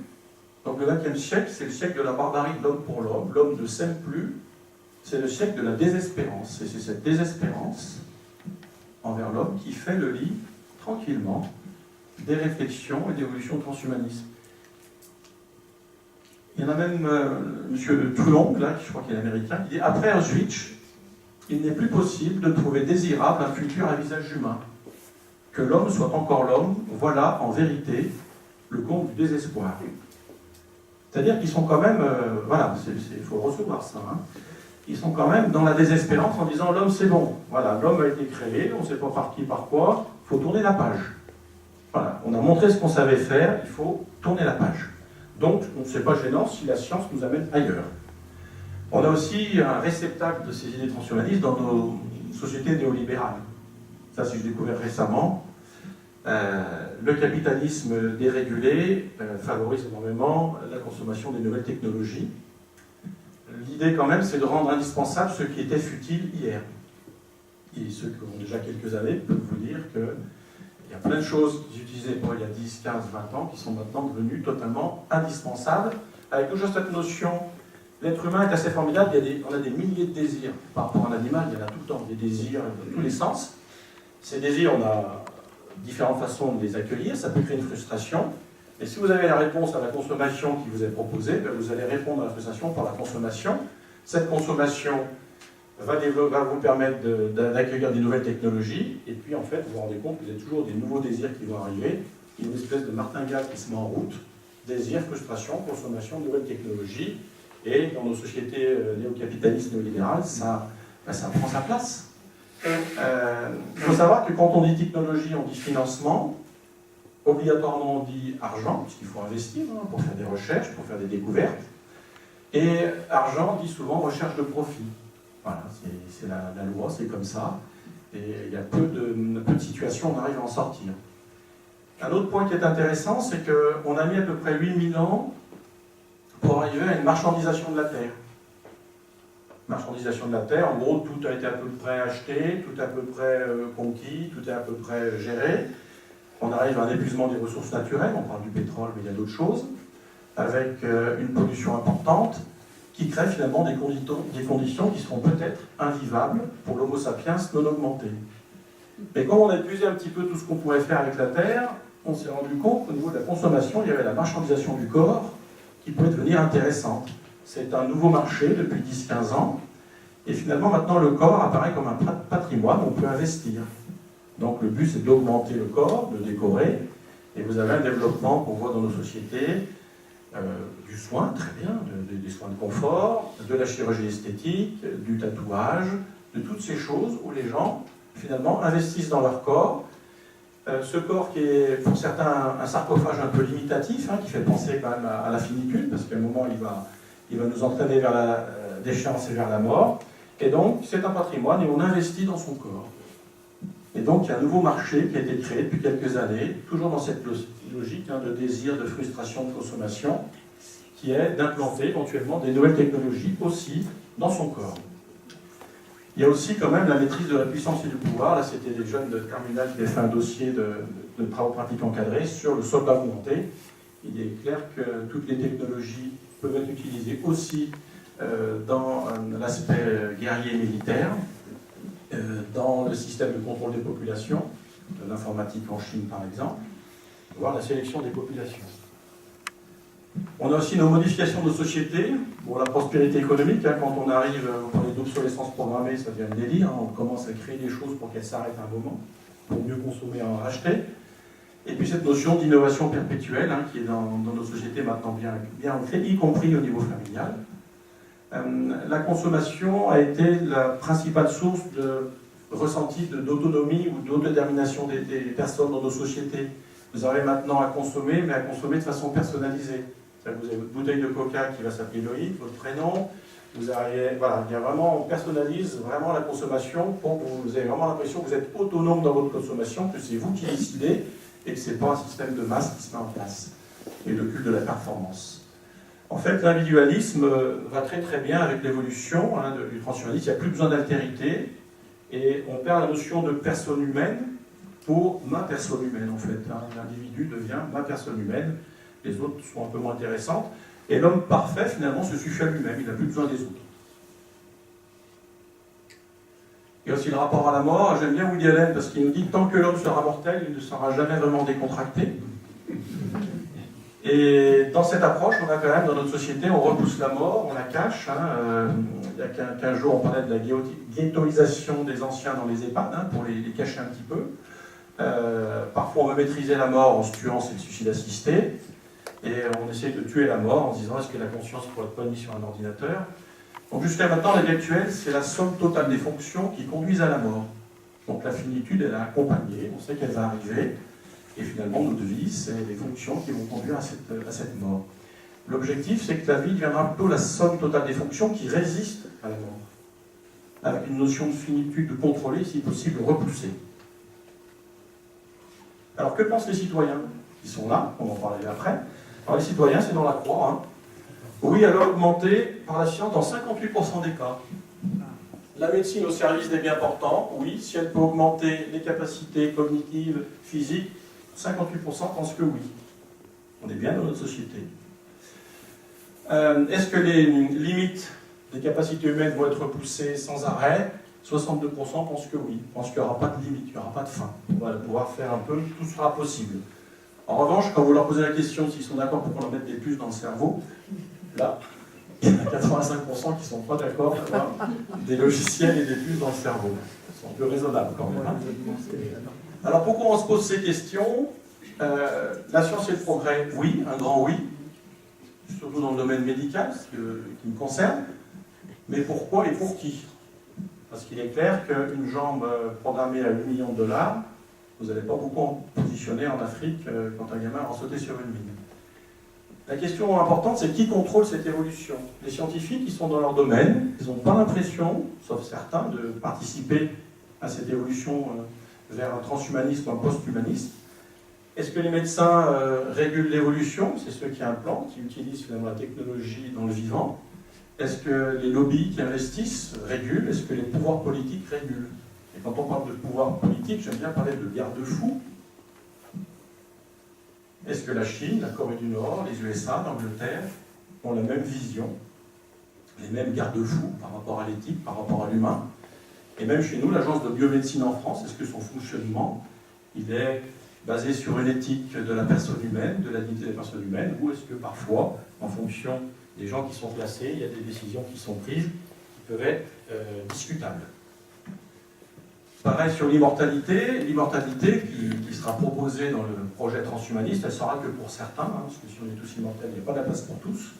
[SPEAKER 2] Donc le XXe siècle, c'est le siècle de la barbarie de l'homme pour l'homme. L'homme ne s'aime plus. C'est le siècle de la désespérance. Et c'est cette désespérance envers l'homme qui fait le lit, tranquillement, des réflexions et d'évolution transhumanisme. Il y en a même M. Truong, là, je crois qu'il est américain, qui dit « Après Auschwitz, il n'est plus possible de trouver désirable un futur à visage humain. Que l'homme soit encore l'homme, voilà, en vérité, le comble du désespoir. » C'est-à-dire qu'ils sont quand même, voilà, il faut recevoir ça, hein. Ils sont quand même dans la désespérance en disant l'homme c'est bon, voilà, l'homme a été créé, on ne sait pas par qui, par quoi, il faut tourner la page. Voilà, on a montré ce qu'on savait faire, il faut tourner la page. Donc, ce n'est pas gênant si la science nous amène ailleurs. On a aussi un réceptacle de ces idées transhumanistes dans nos sociétés néolibérales. Ça, c'est découvert récemment. Le capitalisme dérégulé favorise énormément la consommation des nouvelles technologies. L'idée, quand même, c'est de rendre indispensable ce qui était futile hier. Et ceux qui ont déjà quelques années peuvent vous dire qu'il y a plein de choses qu'ils utilisaient il y a 10, 15, 20 ans qui sont maintenant devenues totalement indispensables. Avec toujours cette notion, l'être humain est assez formidable, on a des milliers de désirs. Par rapport à un animal, il y en a tout le temps, des désirs dans tous les sens. Ces désirs, on a différentes façons de les accueillir, ça peut créer une frustration. Et si vous avez la réponse à la consommation qui vous est proposée, vous allez répondre à la frustration par la consommation. Cette consommation va vous permettre d'accueillir des nouvelles technologies, et puis en fait, vous vous rendez compte que vous avez toujours des nouveaux désirs qui vont arriver, une espèce de martingale qui se met en route, désir, frustration, consommation, nouvelles technologies, et dans nos sociétés néo-capitalistes, néolibérales, ça prend sa place. Il faut savoir que quand on dit technologie, on dit financement. Obligatoirement, on dit argent, puisqu'il faut investir pour faire des recherches, pour faire des découvertes. Et argent dit souvent recherche de profit. Voilà, c'est la loi, c'est comme ça. Et il y a peu de situations où on arrive à en sortir. Un autre point qui est intéressant, c'est qu'on a mis à peu près 8000 ans pour arriver à une marchandisation de la Terre. Marchandisation de la Terre, en gros, tout a été à peu près acheté, tout à peu près conquis, tout est à peu près géré. On arrive à un épuisement des ressources naturelles, on parle du pétrole, mais il y a d'autres choses, avec une pollution importante, qui crée finalement des conditions qui seront peut-être invivables pour l'Homo sapiens non augmenté. Mais quand on a épuisé un petit peu tout ce qu'on pouvait faire avec la Terre, on s'est rendu compte qu'au niveau de la consommation, il y avait la marchandisation du corps qui pouvait devenir intéressante. C'est un nouveau marché depuis 10-15 ans, et finalement maintenant le corps apparaît comme un patrimoine où on peut investir. Donc le but c'est d'augmenter le corps, de le décorer, et vous avez un développement qu'on voit dans nos sociétés, du soin, très bien, des soins de confort, de la chirurgie esthétique, du tatouage, de toutes ces choses où les gens finalement investissent dans leur corps. Ce corps qui est pour certains un sarcophage un peu limitatif, qui fait penser quand même à la finitude, parce qu'à un moment il va nous entraîner vers la déchéance et vers la mort, et donc c'est un patrimoine et on investit dans son corps. Et donc, il y a un nouveau marché qui a été créé depuis quelques années, toujours dans cette logique de désir, de frustration, de consommation, qui est d'implanter éventuellement des nouvelles technologies aussi dans son corps. Il y a aussi quand même la maîtrise de la puissance et du pouvoir. Là, c'était des jeunes de terminale qui avaient fait un dossier de travaux pratiques encadrés sur le soldat augmenté. Il est clair que toutes les technologies peuvent être utilisées aussi dans l'aspect guerrier et militaire, dans le système de contrôle des populations, de l'informatique en Chine par exemple, voire la sélection des populations. On a aussi nos modifications de société, pour la prospérité économique, quand on arrive, on parle d'obsolescence programmée, ça devient un délire, on commence à créer des choses pour qu'elles s'arrêtent un moment, pour mieux consommer et en racheter. Et puis cette notion d'innovation perpétuelle, qui est dans nos sociétés maintenant bien ancrée, y compris au niveau familial. La consommation a été la principale source de ressenti d'autonomie ou d'autodétermination des personnes dans nos sociétés. Vous avez maintenant à consommer, mais à consommer de façon personnalisée. C'est-à-dire que vous avez votre bouteille de coca qui va s'appeler Loïc, votre prénom. Vous avez, voilà, il y a vraiment, on personnalise vraiment la consommation pour que vous ayez vraiment l'impression que vous êtes autonome dans votre consommation, que c'est vous qui décidez et que ce n'est pas un système de masse qui se met en place. Et le culte de la performance. En fait, l'individualisme va très très bien avec l'évolution du transhumanisme. Il n'y a plus besoin d'altérité et on perd la notion de personne humaine pour ma personne humaine en fait. L'individu devient ma personne humaine, les autres sont un peu moins intéressantes. Et l'homme parfait finalement se suffit à lui-même, il n'a plus besoin des autres. Il y a aussi le rapport à la mort. J'aime bien Woody Allen parce qu'il nous dit tant que l'homme sera mortel, il ne sera jamais vraiment décontracté. Et dans cette approche, on a quand même, dans notre société, on repousse la mort, on la cache. Il y a 15 jours, on parlait de la ghettoisation des anciens dans les EHPAD, pour les cacher un petit peu. Parfois, on veut maîtriser la mort en se tuant, c'est le suicide assisté. Et on essaie de tuer la mort en se disant, est-ce que la conscience pourrait être mise sur un ordinateur? Donc jusqu'à maintenant, la vie actuelle, c'est la somme totale des fonctions qui conduisent à la mort. Donc la finitude, elle est accompagnée, on sait qu'elle va arriver. Et finalement, notre vie, c'est les fonctions qui vont conduire à cette mort. L'objectif, c'est que la vie deviendra plutôt la somme totale des fonctions qui résistent à la mort. Avec une notion de finitude contrôlée, si possible, repoussée. Alors, que pensent les citoyens qui sont là? On en parlera après. Alors, les citoyens, c'est dans la croix. Oui, elle a augmenté par la science dans 58% des cas. La médecine au service des bien portants, oui, si elle peut augmenter les capacités cognitives, physiques, 58% pensent que oui. On est bien dans notre société. Est-ce que les limites des capacités humaines vont être repoussées sans arrêt? 62% pensent que oui. Pensent qu'il n'y aura pas de limite, il n'y aura pas de fin. On va pouvoir faire un peu, tout sera possible. En revanche, quand vous leur posez la question s'ils sont d'accord pour qu'on leur mette des puces dans le cerveau, là, il y en a 85% qui ne sont pas d'accord pour avoir des logiciels et des puces dans le cerveau. Ils sont un peu raisonnables quand même. Alors pourquoi on se pose ces questions? La science et le progrès, oui, un grand oui, surtout dans le domaine médical, ce qui me concerne. Mais pourquoi et pour qui? Parce qu'il est clair qu'une jambe programmée à 8 millions de dollars, vous n'allez pas beaucoup en positionner en Afrique quand un gamin va sauter sur une mine. La question importante, c'est qui contrôle cette évolution? Les scientifiques, ils sont dans leur domaine, ils n'ont pas l'impression, sauf certains, de participer à cette évolution vers un transhumanisme ou un post-humanisme. Est-ce que les médecins régulent l'évolution? C'est ceux qui implantent, qui utilisent finalement la technologie dans le vivant. Est-ce que les lobbies qui investissent régulent? Est-ce que les pouvoirs politiques régulent? Et quand on parle de pouvoir politique, j'aime bien parler de garde-fous. Est-ce que la Chine, la Corée du Nord, les USA, l'Angleterre ont la même vision, les mêmes garde-fous par rapport à l'éthique, par rapport à l'humain? Et même chez nous, l'agence de biomédecine en France, est-ce que son fonctionnement, il est basé sur une éthique de la personne humaine, de la dignité des personnes humaines, ou est-ce que parfois, en fonction des gens qui sont placés, il y a des décisions qui sont prises qui peuvent être discutables? Pareil sur l'immortalité. L'immortalité qui sera proposée dans le projet transhumaniste, elle sera que pour certains, parce que si on est tous immortels, il n'y a pas de la place pour tous.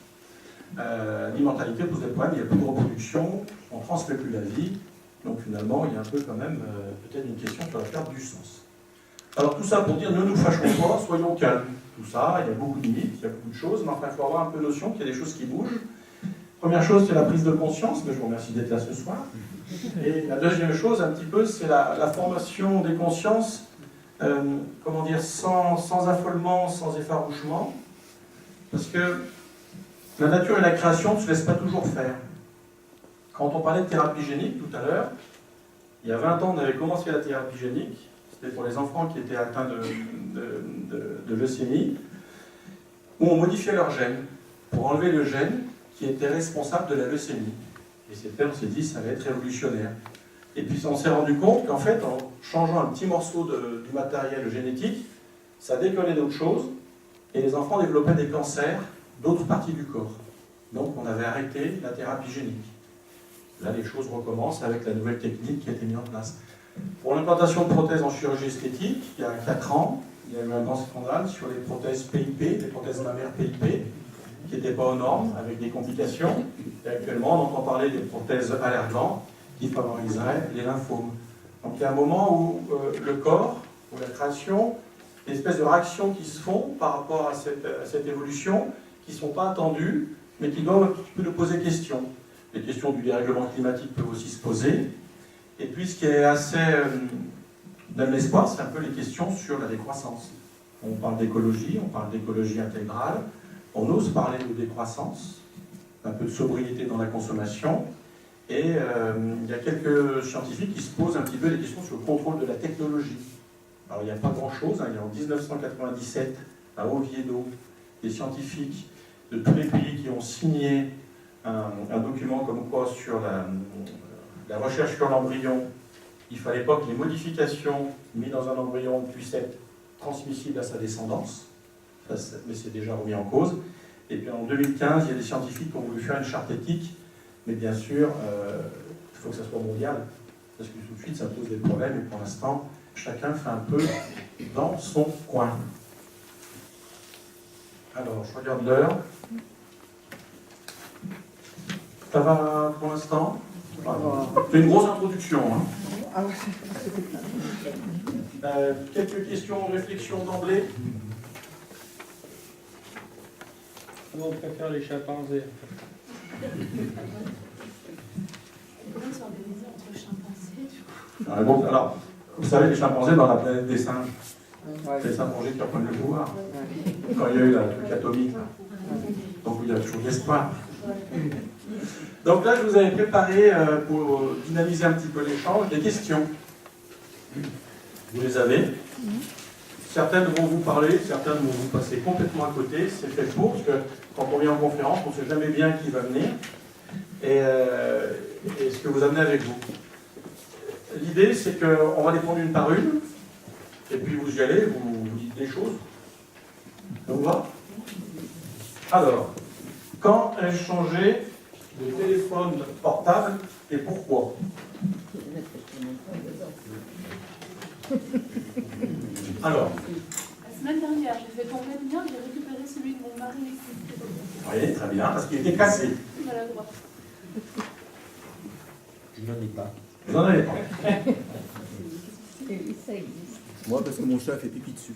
[SPEAKER 2] L'immortalité pose des problèmes, il n'y a plus de reproduction, on ne transmet plus la vie, donc finalement il y a un peu quand même peut-être une question sur la perte du sens. Alors tout ça pour dire ne nous fâchons pas, soyons calmes. Tout ça, il y a beaucoup de limites, il y a beaucoup de choses, mais enfin il faut avoir un peu notion qu'il y a des choses qui bougent. Première chose, c'est la prise de conscience, mais je vous remercie d'être là ce soir. Et la deuxième chose, un petit peu, c'est la formation des consciences, comment dire, sans affolement, sans effarouchement, parce que la nature et la création ne se laissent pas toujours faire. Quand on parlait de thérapie génique tout à l'heure, il y a 20 ans, on avait commencé la thérapie génique, c'était pour les enfants qui étaient atteints de leucémie, où on modifiait leur gène, pour enlever le gène qui était responsable de la leucémie. Et on s'est dit, ça va être révolutionnaire. Et puis on s'est rendu compte qu'en fait, en changeant un petit morceau du matériel génétique, ça décollait d'autres choses, et les enfants développaient des cancers d'autres parties du corps. Donc on avait arrêté la thérapie génique. Là, les choses recommencent avec la nouvelle technique qui a été mise en place. Pour l'implantation de prothèses en chirurgie esthétique, il y a 4 ans, il y a eu un grand scandale sur les prothèses PIP, les prothèses mammaires PIP, qui n'étaient pas aux normes, avec des complications. Et actuellement, on entend parler des prothèses allergantes qui favoriseraient les lymphomes. Donc il y a un moment où le corps, ou la création, des espèces de réactions qui se font par rapport à cette évolution, qui ne sont pas attendues, mais qui doivent un petit peu nous poser question. Les questions du dérèglement climatique peuvent aussi se poser. Et puis ce qui est assez donne l'espoir, c'est un peu les questions sur la décroissance. On parle d'écologie, on parle d'écologie intégrale, on ose parler de décroissance, un peu de sobriété dans la consommation, et il y a quelques scientifiques qui se posent un petit peu des questions sur le contrôle de la technologie. Alors il n'y a pas grand-chose, il y a en 1997, à Oviedo, des scientifiques de tous les pays qui ont signé un document comme quoi sur la recherche sur l'embryon, il ne fallait pas que les modifications mises dans un embryon puissent être transmissibles à sa descendance. mais c'est déjà remis en cause. Et puis en 2015, il y a des scientifiques qui ont voulu faire une charte éthique, mais bien sûr, il faut que ça soit mondial, parce que tout de suite, ça pose des problèmes, et pour l'instant, chacun fait un peu dans son coin. Alors, je regarde l'heure. Ça va pour l'instant? C'est une grosse introduction. Hein. Quelques questions, réflexions d'emblée?
[SPEAKER 5] On préfère les chimpanzés.
[SPEAKER 6] Comment s'organiser entre chimpanzés du coup?
[SPEAKER 2] Bon, alors, vous savez, les chimpanzés dans la planète des singes, c'est les singes mangés qui reprennent le pouvoir. Quand il y a eu la truc atomique, là. Donc il y a toujours de l'espoir. Donc là, je vous avais préparé, pour dynamiser un petit peu l'échange, des questions. Vous les avez. Certaines vont vous parler, certaines vont vous passer complètement à côté. C'est fait pour, parce que quand on vient en conférence, on ne sait jamais bien qui va venir et ce que vous amenez avec vous. L'idée, c'est qu'on va les prendre une par une, et puis vous y allez, vous dites des choses. Ça vous va? Alors, quand ai-je changé de téléphone portable et pourquoi? Alors,
[SPEAKER 6] La semaine dernière, j'ai fait tomber le mien, j'ai récupéré celui de mon mari.
[SPEAKER 2] oui, très bien, parce qu'il était cassé.
[SPEAKER 6] Maladroit.
[SPEAKER 5] Je n'en ai pas.
[SPEAKER 2] Vous n'en avez pas.
[SPEAKER 7] Moi, parce que mon chat fait pipi dessus.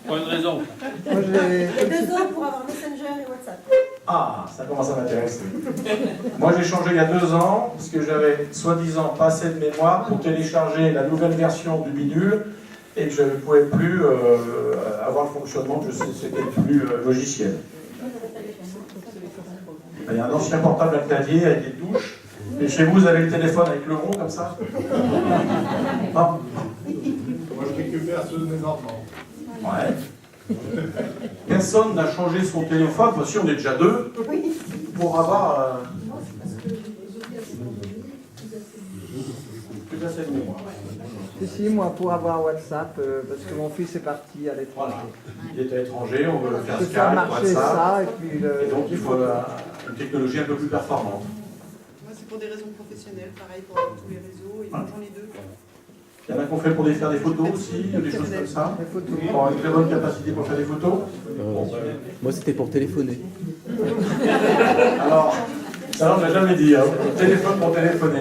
[SPEAKER 5] Pour une raison.
[SPEAKER 8] J'ai 2 ans pour avoir Messenger et WhatsApp.
[SPEAKER 2] Ah, ça commence à m'intéresser. Moi, j'ai changé il y a 2 ans, parce que j'avais soi-disant pas assez de mémoire pour télécharger la nouvelle version du bidule, et que je ne pouvais plus avoir le fonctionnement de c'était plus logiciel. Il y a un ancien portable à clavier avec des touches, et chez vous, vous avez le téléphone avec le rond comme ça? Ah.
[SPEAKER 9] Moi, je récupère ceux de mes enfants.
[SPEAKER 2] Ouais. Personne n'a changé son téléphone, enfin, si on est déjà 2, pour avoir plus assez de mémoire.
[SPEAKER 10] Si, moi, pour avoir WhatsApp, parce que mon fils est parti à l'étranger.
[SPEAKER 2] Voilà. Il est à l'étranger, on veut faire
[SPEAKER 10] Je peux
[SPEAKER 2] Skype,
[SPEAKER 10] faire marcher
[SPEAKER 2] WhatsApp,
[SPEAKER 10] ça, et puis...
[SPEAKER 2] et donc il faut une technologie un peu plus performante.
[SPEAKER 8] Moi, c'est pour des raisons professionnelles, pareil pour tous les réseaux, et j'en ai 2.
[SPEAKER 2] Il y en a qu'on fait pour faire des photos aussi, des choses comme ça.
[SPEAKER 10] Les photos.
[SPEAKER 2] Pour avoir une très bonne capacité pour faire des photos.
[SPEAKER 7] Moi, c'était pour téléphoner.
[SPEAKER 2] Alors, ça on ne l'a jamais dit, hein. Téléphone pour téléphoner.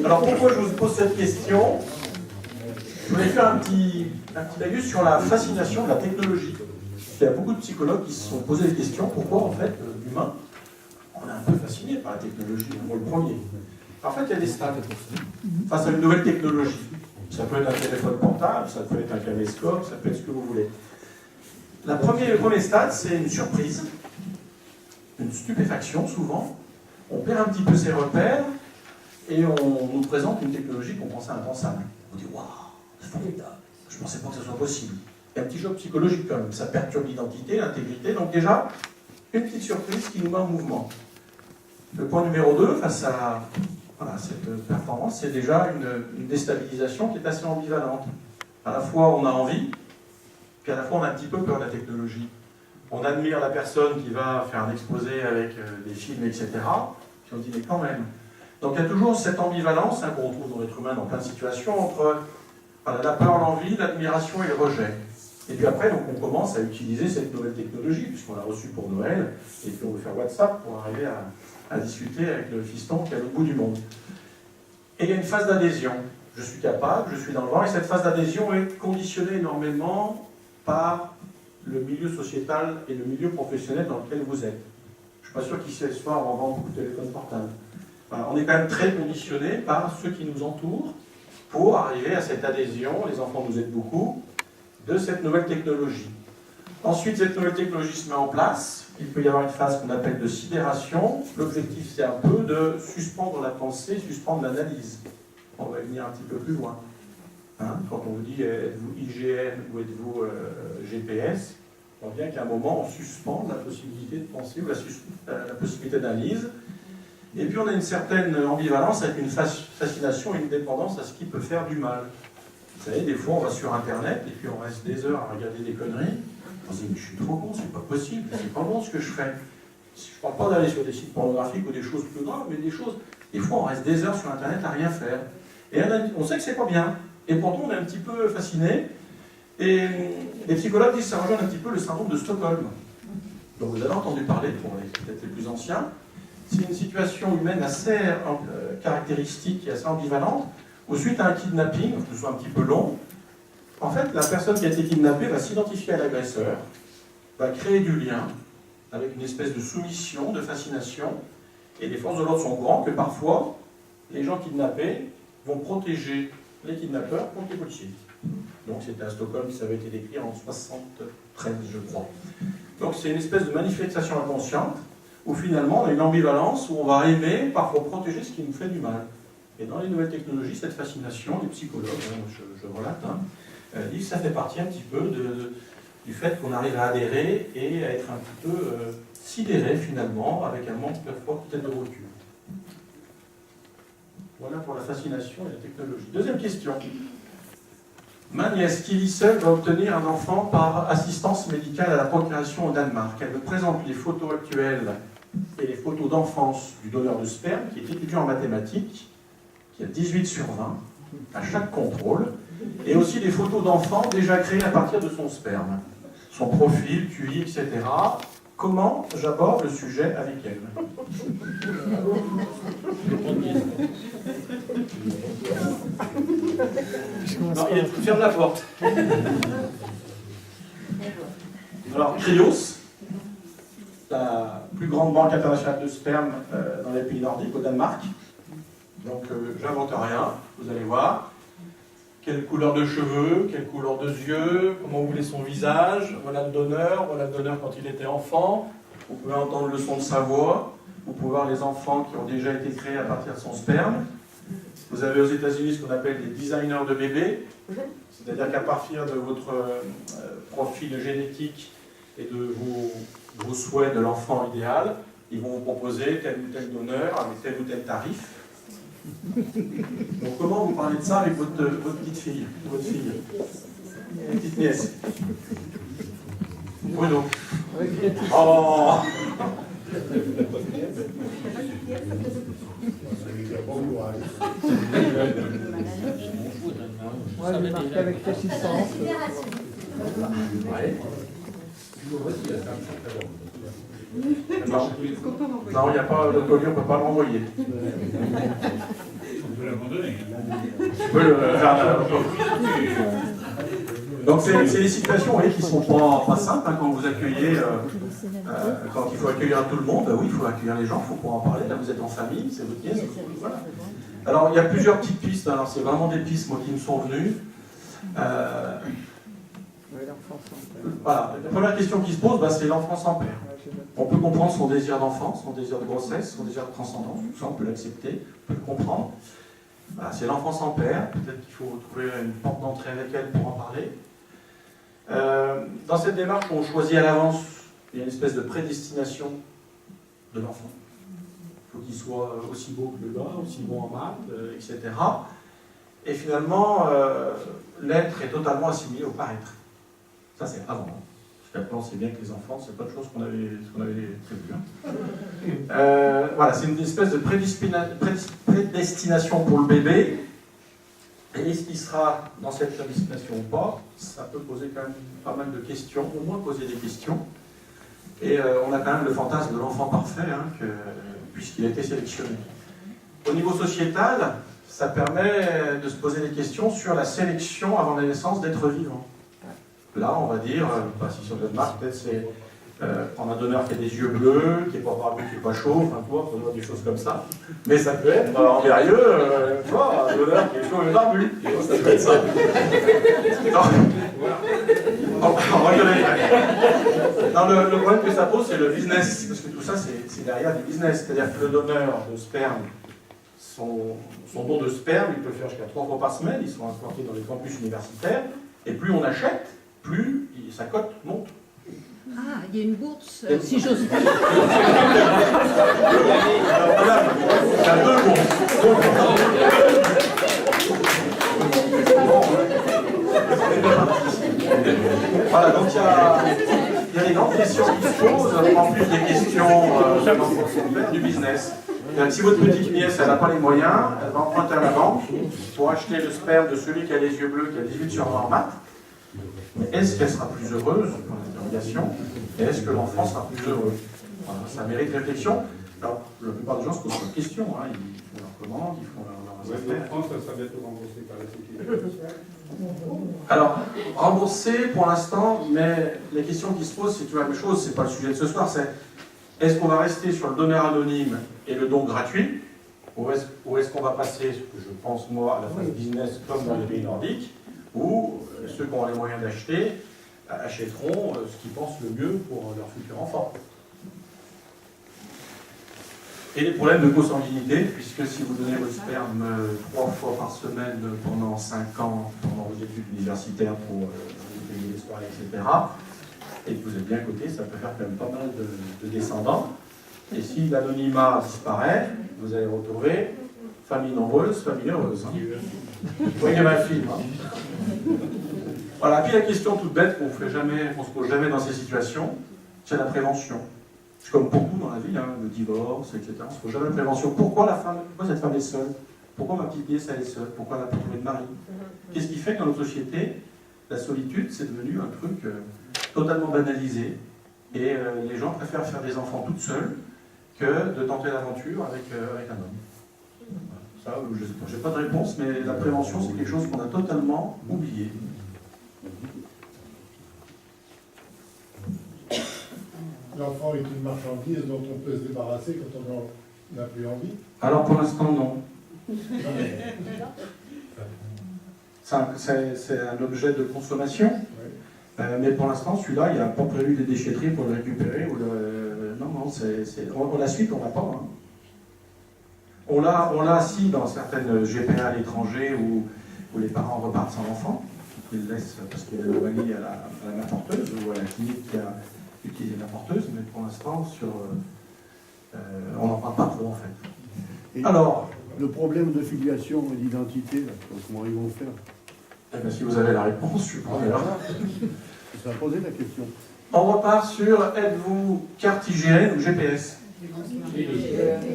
[SPEAKER 2] Alors pourquoi je vous pose cette question? Je voulais faire un petit laïus sur la fascination de la technologie. Il y a beaucoup de psychologues qui se sont posé des questions. Pourquoi, en fait, l'humain, on est un peu fasciné par la technologie, moi le premier. En fait, il y a des stades face à une nouvelle technologie. Ça peut être un téléphone portable, ça peut être un caméscope, ça peut être ce que vous voulez. Le premier stade, c'est une surprise, une stupéfaction souvent. On perd un petit peu ses repères et on nous présente une technologie qu'on pensait impensable. On dit waouh, c'est formidable, je ne pensais pas que ce soit possible. Il y a un petit choc psychologique quand même, ça perturbe l'identité, l'intégrité. Donc déjà, une petite surprise qui nous met en mouvement. Le point numéro 2, face à cette performance, c'est déjà une déstabilisation qui est assez ambivalente. À la fois, on a envie, puis à la fois, on a un petit peu peur de la technologie. On admire la personne qui va faire un exposé avec des films, etc. Puis on dit, mais quand même. Donc il y a toujours cette ambivalence qu'on retrouve dans l'être humain dans plein de situations entre la peur, l'envie, l'admiration et le rejet. Et puis après, donc, on commence à utiliser cette nouvelle technologie, puisqu'on l'a reçue pour Noël, et puis on veut faire WhatsApp pour arriver à discuter avec le fiston qui est à l'autre bout du monde. Et il y a une phase d'adhésion. Je suis capable, je suis dans le vent, et cette phase d'adhésion est conditionnée énormément par le milieu sociétal et le milieu professionnel dans lequel vous êtes. Je ne suis pas sûr qu'ici ce soir on vend beaucoup de téléphones portables. Voilà, on est quand même très conditionné par ceux qui nous entourent pour arriver à cette adhésion, les enfants nous aident beaucoup, de cette nouvelle technologie. Ensuite, cette nouvelle technologie se met en place. Il peut y avoir une phase qu'on appelle de sidération. L'objectif, c'est un peu de suspendre la pensée, suspendre l'analyse. On va venir un petit peu plus loin. Hein, quand on vous dit êtes-vous IGN ou êtes-vous GPS, on voit bien qu'à un moment, on suspend la possibilité de penser ou la possibilité d'analyse. Et puis, on a une certaine ambivalence avec une fascination et une dépendance à ce qui peut faire du mal. Vous savez, des fois, on va sur Internet et puis on reste des heures à regarder des conneries. me disais, mais je suis trop bon, c'est pas possible, c'est pas bon ce que je fais. Je ne parle pas d'aller sur des sites pornographiques ou des choses plus graves, mais des choses, des fois on reste des heures sur Internet à rien faire. Et on sait que c'est pas bien, et pourtant on est un petit peu fasciné. Et les psychologues disent que ça rejoint un petit peu le syndrome de Stockholm. Donc vous avez entendu parler, pour peut-être les plus anciens. C'est une situation humaine assez caractéristique et assez ambivalente, où suite à un kidnapping, que ce soit un petit peu long, en fait la personne qui a été kidnappée va s'identifier à l'agresseur, va créer du lien, avec une espèce de soumission, de fascination, et les forces de l'ordre sont au courant que parfois, les gens kidnappés vont protéger les kidnappeurs contre les policiers. Donc c'était à Stockholm, ça avait été décrit en 1973, je crois. Donc c'est une espèce de manifestation inconsciente, où finalement on a une ambivalence, où on va aimer, parfois protéger ce qui nous fait du mal. Et dans les nouvelles technologies, cette fascination, les psychologues, je relate, disent que ça fait partie un petit peu du fait qu'on arrive à adhérer et à être un petit peu sidéré finalement, avec un manque parfois peut-être de recul. Voilà pour la fascination et la technologie. Deuxième question. Ma nièce qui vit seule va obtenir un enfant par assistance médicale à la procréation au Danemark. Elle me présente les photos actuelles et les photos d'enfance du donneur de sperme qui est étudiant en mathématiques, qui a 18 sur 20 à chaque contrôle, et aussi des photos d'enfants déjà créés à partir de son sperme, son profil, QI, etc. Comment j'aborde le sujet avec elle? Non, ferme la porte. Alors, Krios, la plus grande banque internationale de sperme dans les pays nordiques, au Danemark. Donc, j'invente rien, vous allez voir. Quelle couleur de cheveux, quelle couleur de yeux, comment vous voulez son visage, voilà le donneur quand il était enfant. Vous pouvez entendre le son de sa voix, vous pouvez voir les enfants qui ont déjà été créés à partir de son sperme. Vous avez aux États-Unis ce qu'on appelle des designers de bébés, c'est-à-dire qu'à partir de votre profil génétique et de vos souhaits de l'enfant idéal, ils vont vous proposer tel ou tel donneur avec tel ou tel tarif. Donc comment vous parlez de ça avec votre petite fille, votre fille, petite nièce? Bruno. Oh.
[SPEAKER 10] Moi, j'ai marqué avec persistance.
[SPEAKER 2] Ouais. Non, il n'y a pas le collier, on ne peut pas le renvoyer.
[SPEAKER 9] On peut l'abandonner.
[SPEAKER 2] Tu peux le faire. Donc c'est des situations qui ne sont pas simples quand vous accueillez, quand il faut accueillir tout le monde. Oui, il faut accueillir les gens, il faut pouvoir en parler. Là, vous êtes en famille, c'est votre nièce. Voilà. Alors, il y a plusieurs petites pistes. Alors, c'est vraiment des pistes moi, qui me sont venues. Voilà. La première question qui se pose, c'est l'enfant sans père. On peut comprendre son désir d'enfant, son désir de grossesse, son désir de transcendance. Tout ça, on peut l'accepter, on peut le comprendre. Voilà, c'est l'enfant sans père. Peut-être qu'il faut trouver une porte d'entrée avec elle pour en parler. Dans cette démarche, on choisit à l'avance, il y a une espèce de prédestination de l'enfant. Il faut qu'il soit aussi beau que le gars, aussi bon en maths, etc. Et finalement, l'être est totalement assimilé au paraître. Ça, c'est avant. Parce qu'après, on sait bien que les enfants, c'est pas de chose qu'on avait prévu. Voilà, c'est une espèce de prédestination pour le bébé. Et est-ce qu'il sera dans cette prédestination ou pas? Ça peut poser quand même pas mal de questions, au moins poser des questions. Et on a quand même le fantasme de l'enfant parfait, puisqu'il a été sélectionné. Au niveau sociétal, ça permet de se poser des questions sur la sélection avant la naissance d'êtres vivants. Là, on va dire, si sur le Danemark, peut-être c'est prendre un donneur qui a des yeux bleus, qui n'est pas barbu, qui n'est pas chaud, enfin, tu vois, des choses comme ça. Mais ça peut être en sérieux, tu vois, un donneur qui est chaud et barbu. Ça peut être ça. Non, le problème que ça pose, c'est le business. Parce que tout ça, c'est derrière du business. C'est-à-dire que le donneur de sperme, son don de sperme, il peut faire jusqu'à 3 fois par semaine. Ils sont implantés dans les campus universitaires. Et plus on achète, plus sa cote monte.
[SPEAKER 6] Ah, il y a une bourse, si j'ose dire.
[SPEAKER 2] Alors, madame, il y a 2 bourses. Voilà, donc il y a... questions qui se posent, en plus des questions du business. Si votre petite nièce elle n'a pas les moyens, elle va emprunter à la banque pour acheter le sperme de celui qui a les yeux bleus, qui a 18 sur 20 en maths. Mais est-ce qu'elle sera plus heureuse, pour l'interrogation, et est-ce que l'enfant sera plus heureux? Voilà, ça mérite réflexion. Alors, la plupart des gens se posent pas de questions, hein. Ils font leurs commandes, ils font leurs affaires.
[SPEAKER 5] En France, ça sera bientôt remboursé par la sécurité.
[SPEAKER 2] Alors, remboursé pour l'instant, mais les questions qui se posent, c'est toujours la même chose, c'est pas le sujet de ce soir, c'est est-ce qu'on va rester sur le donneur anonyme et le don gratuit, ou est-ce qu'on va passer, je pense moi, à la phase business comme dans les pays nordiques, où ceux qui ont les moyens d'acheter achèteront ce qu'ils pensent le mieux pour leur futur enfant. Et les problèmes de consanguinité, puisque si vous donnez votre sperme 3 fois par semaine pendant 5 ans, pendant vos études universitaires pour vous payer les soirées, etc., et que vous êtes bien coté, ça peut faire quand même pas mal de descendants. Et si l'anonymat disparaît, vous allez retrouver famille nombreuse, famille heureuse. Hein. Vous voyez ma film. Hein. Voilà, puis la question toute bête qu'on se pose jamais dans ces situations, c'est la prévention. C'est comme beaucoup dans la vie, hein, le divorce, etc. On ne se pose jamais la prévention. Pourquoi cette femme est seule? Pourquoi ma petite nièce elle est seule? Pourquoi elle n'a pas trouvé de mari? Qu'est-ce qui fait que dans notre société, la solitude, c'est devenu un truc totalement banalisé. Et les gens préfèrent faire des enfants toutes seules que de tenter l'aventure avec un homme. Ça, je ne sais pas, j'ai pas de réponse, mais la prévention, c'est quelque chose qu'on a totalement oublié.
[SPEAKER 9] L'enfant est une marchandise dont on peut se débarrasser quand on n'a plus envie.
[SPEAKER 2] Alors pour l'instant, non. C'est un objet de consommation, mais pour l'instant, celui-là, il n'y a pas prévu des déchetteries pour le récupérer. Non, la suite, on l'a pas. Hein. On l'a assis dans certaines GPA à l'étranger où les parents repartent sans enfant, ils le laissent parce qu'il y a le wali à la main porteuse ou à la clinique qui a utilisé la porteuse, mais pour l'instant, on n'en parle pas trop en fait.
[SPEAKER 11] Et
[SPEAKER 2] alors,
[SPEAKER 11] le problème de filiation et d'identité, comment ils vont faire?
[SPEAKER 2] Eh bien, si vous avez la réponse, je suis pas là.
[SPEAKER 11] Ça a posé la question.
[SPEAKER 2] On repart sur êtes-vous carte IGN ou GPS?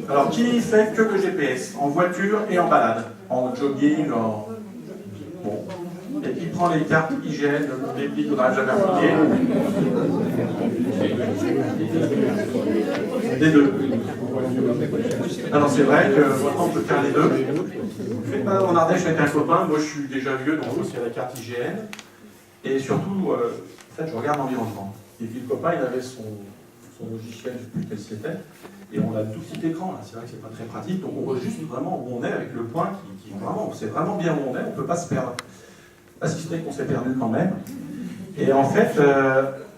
[SPEAKER 2] Alors, qui fait que le GPS? En voiture et en balade? En jogging, en... Bon. Et qui prend les cartes IGN, les petits qu'on n'arrive jamais à fouiller? Des deux. Alors c'est vrai que maintenant on peut faire les deux. Faites pas en Ardèche avec un copain, moi je suis déjà vieux, donc il y a la carte IGN. Et surtout, en fait, je regarde l'environnement. Et puis le copain, il avait son logiciel, je ne sais plus quel c'était, et on a tout petit écran là. C'est vrai que c'est pas très pratique, donc on voit juste vraiment où on est avec le point qui vraiment, c'est vraiment bien où on est, on ne peut pas se perdre. Pas si c'était qu'on s'est perdu quand même. Et en fait,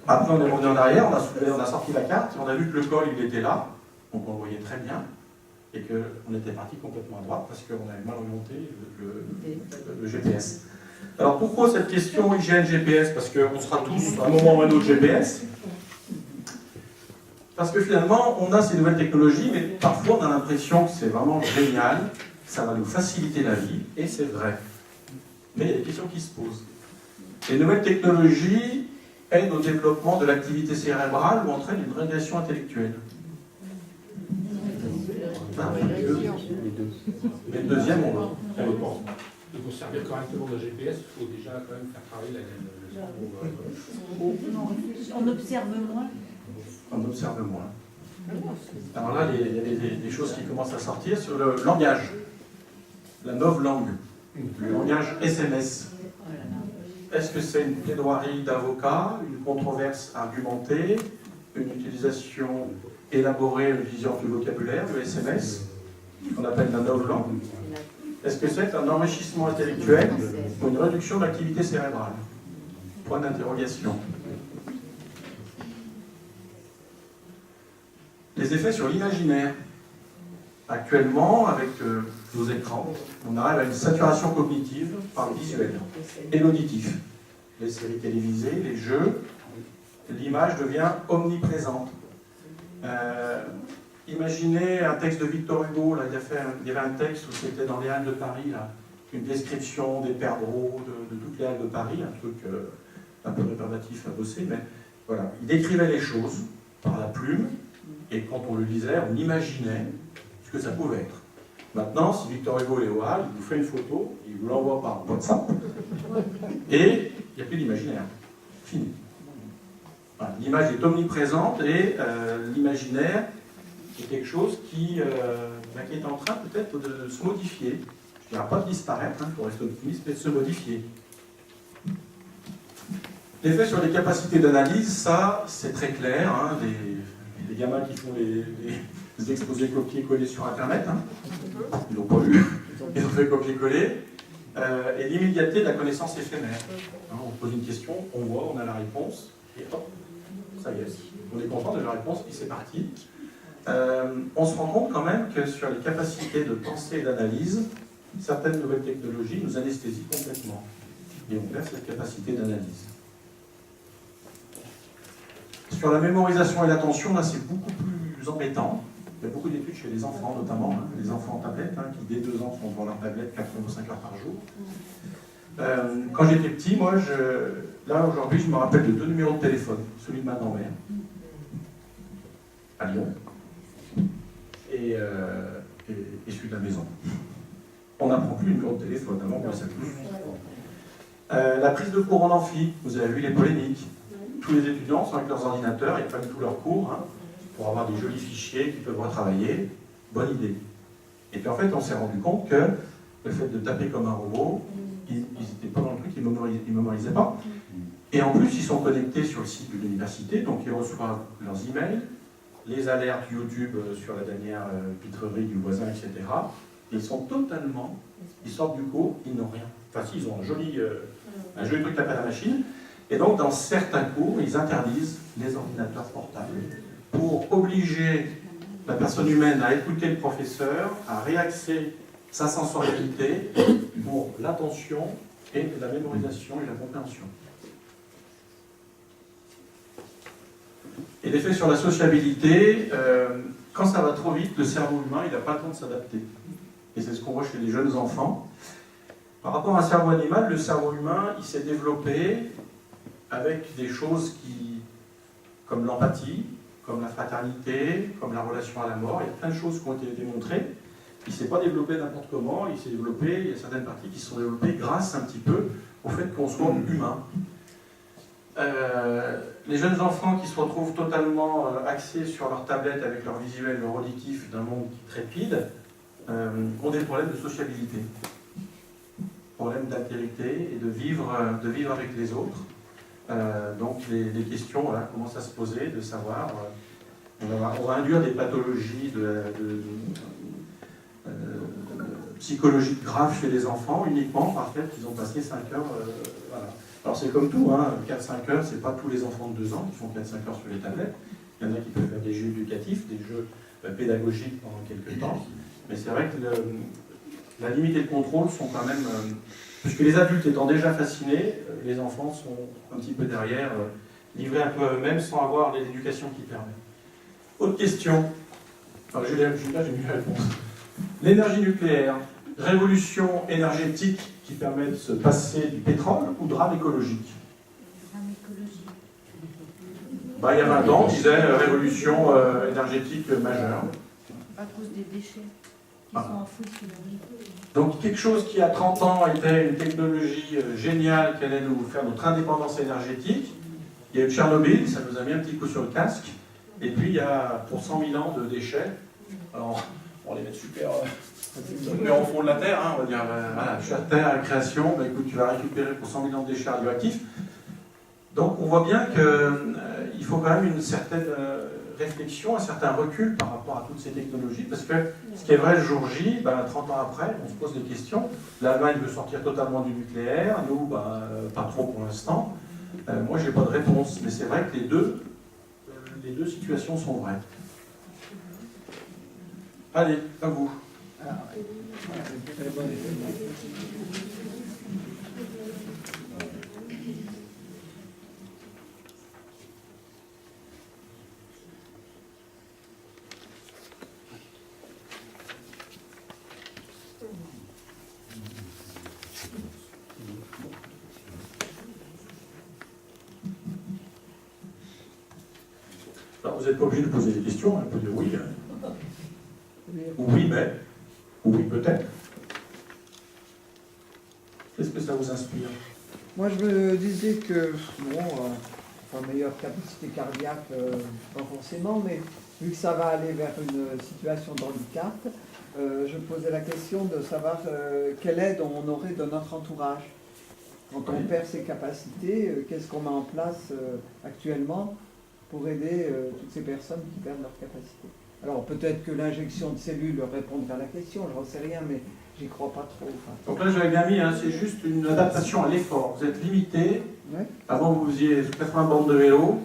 [SPEAKER 2] après on est revenu en arrière, on a sorti la carte, et on a vu que le col il était là, donc on le voyait très bien, et qu'on était parti complètement à droite parce qu'on avait mal orienté le GPS. Alors pourquoi cette question IGN GPS? Parce qu'on sera tous à un moment ou à un autre GPS. Parce que finalement, on a ces nouvelles technologies, mais parfois on a l'impression que c'est vraiment génial, ça va nous faciliter la vie, et c'est vrai. Mais il y a des questions qui se posent. Les nouvelles technologies aident au développement de l'activité cérébrale ou entraînent une régression intellectuelle. Mais le deuxième, on le pense.
[SPEAKER 5] Pour servir correctement de GPS, il faut déjà quand même faire travailler la
[SPEAKER 6] On observe moins.
[SPEAKER 2] On observe moins. Alors là, il y a des choses qui commencent à sortir sur le langage. La nouvelle langue. Le langage SMS. Est-ce que c'est une plaidoirie d'avocat, une controverse argumentée, une utilisation élaborée, une vision du vocabulaire, le SMS, qu'on appelle la nouvelle langue? Est-ce que c'est un enrichissement intellectuel ou une réduction de l'activité cérébrale? Point d'interrogation. Les effets sur l'imaginaire. Actuellement, avec nos écrans, on arrive à une saturation cognitive par le visuel et l'auditif. Les séries télévisées, les jeux, l'image devient omniprésente. Imaginez un texte de Victor Hugo, là, il y avait un texte où c'était dans les Halles de Paris, là, une description des perdreaux de toutes les Halles de Paris, un truc un peu rébarbatif à bosser, mais Voilà, il décrivait les choses par la plume, et quand on le lisait, on imaginait ce que ça pouvait être. Maintenant, si Victor Hugo est au Havre, il vous fait une photo, il vous l'envoie par WhatsApp, et il n'y a plus d'imaginaire. Fini. Voilà, l'image est omniprésente, et l'imaginaire est quelque chose qui est en train peut-être de se modifier. Je ne dirais pas de disparaître, il faut rester optimiste, mais de se modifier. L'effet sur les capacités d'analyse, ça, c'est très clair. Hein, les gamins qui font les exposés copier-coller sur Internet, hein, ils n'ont pas lu, ils ont fait copier-coller. Et l'immédiateté de la connaissance éphémère. Hein, on pose une question, on voit, on a la réponse, et hop, ça y est, on est content de la réponse, et c'est parti. On se rend compte quand même que sur les capacités de pensée et d'analyse, certaines nouvelles technologies nous anesthésient complètement. Et on perd cette capacité d'analyse. Sur la mémorisation et l'attention, là c'est beaucoup plus embêtant. Il y a beaucoup d'études chez les enfants notamment, hein, les enfants en tablette, hein, qui dès 2 ans sont devant leur tablette 4 ou 5 heures par jour. Quand j'étais petit, moi, là aujourd'hui, je me rappelle de 2 numéros de téléphone, celui de ma grand-mère, à Lyon, et celui de la maison. On n'apprend plus le numéro de téléphone, avant on ça touche. La prise de cours en amphi, vous avez vu les polémiques. Tous les étudiants sont avec leurs ordinateurs, ils prennent tous leurs cours hein, pour avoir des jolis fichiers qu'ils peuvent retravailler. Bonne idée. Et puis en fait, on s'est rendu compte que le fait de taper comme un robot, ils n'étaient pas dans le truc, ils ne mémorisaient pas. Et en plus, ils sont connectés sur le site de l'université, donc ils reçoivent leurs emails, les alertes YouTube sur la dernière pitrerie du voisin, etc. Et ils sont totalement, ils sortent du cours, ils n'ont rien. Enfin si, ils ont un joli truc tapé à la machine. Et donc, dans certains cours, ils interdisent les ordinateurs portables pour obliger la personne humaine à écouter le professeur, à réaxer sa sensorialité pour l'attention et la mémorisation et la compréhension. Et l'effet sur la sociabilité, quand ça va trop vite, le cerveau humain, il n'a pas le temps de s'adapter. Et c'est ce qu'on voit chez les jeunes enfants. Par rapport à un cerveau animal, le cerveau humain, il s'est développé avec des choses comme l'empathie, comme la fraternité, comme la relation à la mort. Il y a plein de choses qui ont été démontrées. Il ne s'est pas développé n'importe comment, il s'est développé, il y a certaines parties qui se sont développées grâce un petit peu au fait qu'on soit humain. Les jeunes enfants qui se retrouvent totalement axés sur leur tablette avec leur visuel, leur auditif d'un monde qui trépide, ont des problèmes de sociabilité, problèmes d'altérité et de vivre avec les autres. Donc les questions voilà, commencent à se poser, de savoir, on va induire des pathologies psychologiques graves chez les enfants uniquement par le fait qu'ils ont passé 5 heures. Voilà. Alors c'est comme tout, hein, 4-5 heures, c'est pas tous les enfants de 2 ans qui font 4-5 heures sur les tablettes. Il y en a qui peuvent faire des jeux éducatifs, des jeux pédagogiques pendant quelques temps. Mais c'est vrai que la limite et le contrôle sont quand même... puisque les adultes étant déjà fascinés, les enfants sont un petit peu derrière, livrés un peu à eux-mêmes sans avoir l'éducation qui permet. Autre question. Enfin, j'ai mis la réponse. L'énergie nucléaire, révolution énergétique qui permet de se passer du pétrole ou drame écologique?
[SPEAKER 6] Drame écologique.
[SPEAKER 2] Il y a 20 ans, on disait révolution énergétique majeure.
[SPEAKER 6] À cause des déchets qui sont enfouis sous la vie.
[SPEAKER 2] Donc quelque chose qui, à 30 ans, était une technologie géniale qui allait nous faire notre indépendance énergétique. Il y a eu Tchernobyl, ça nous a mis un petit coup sur le casque. Et puis, il y a pour 100 000 ans de déchets. Alors, on va les mettre super au fond de la Terre. Hein, on va dire, voilà, chère Terre, création, écoute, tu vas récupérer pour 100 000 ans de déchets radioactifs. Donc, on voit bien qu'il faut quand même une certaine réflexion, un certain recul par rapport à toutes ces technologies, parce que ce qui est vrai le jour J, 30 ans après, on se pose des questions. L'Allemagne veut sortir totalement du nucléaire, nous, pas trop pour l'instant. Moi, j'ai pas de réponse, mais c'est vrai que les deux situations sont vraies. Allez, à vous. n'êtes pas obligé de poser des questions, on peut dire oui. Ou oui, mais. Ou oui, peut-être. Qu'est-ce que ça vous inspire?
[SPEAKER 10] Moi, je me disais que, bon, meilleure capacité cardiaque, pas forcément, mais vu que ça va aller vers une situation de handicap, je me posais la question de savoir quelle aide on aurait de notre entourage. Quand on perd ses capacités, qu'est-ce qu'on met en place actuellement pour aider toutes ces personnes qui perdent leurs capacités? Alors peut-être que l'injection de cellules répondra à la question, je n'en sais rien, mais j'y crois pas trop. Enfin.
[SPEAKER 2] Donc là, j'avais bien mis, hein, c'est juste une adaptation à l'effort. Vous êtes limité.
[SPEAKER 10] Ouais.
[SPEAKER 2] Avant, vous faisiez 80 bandes de vélo,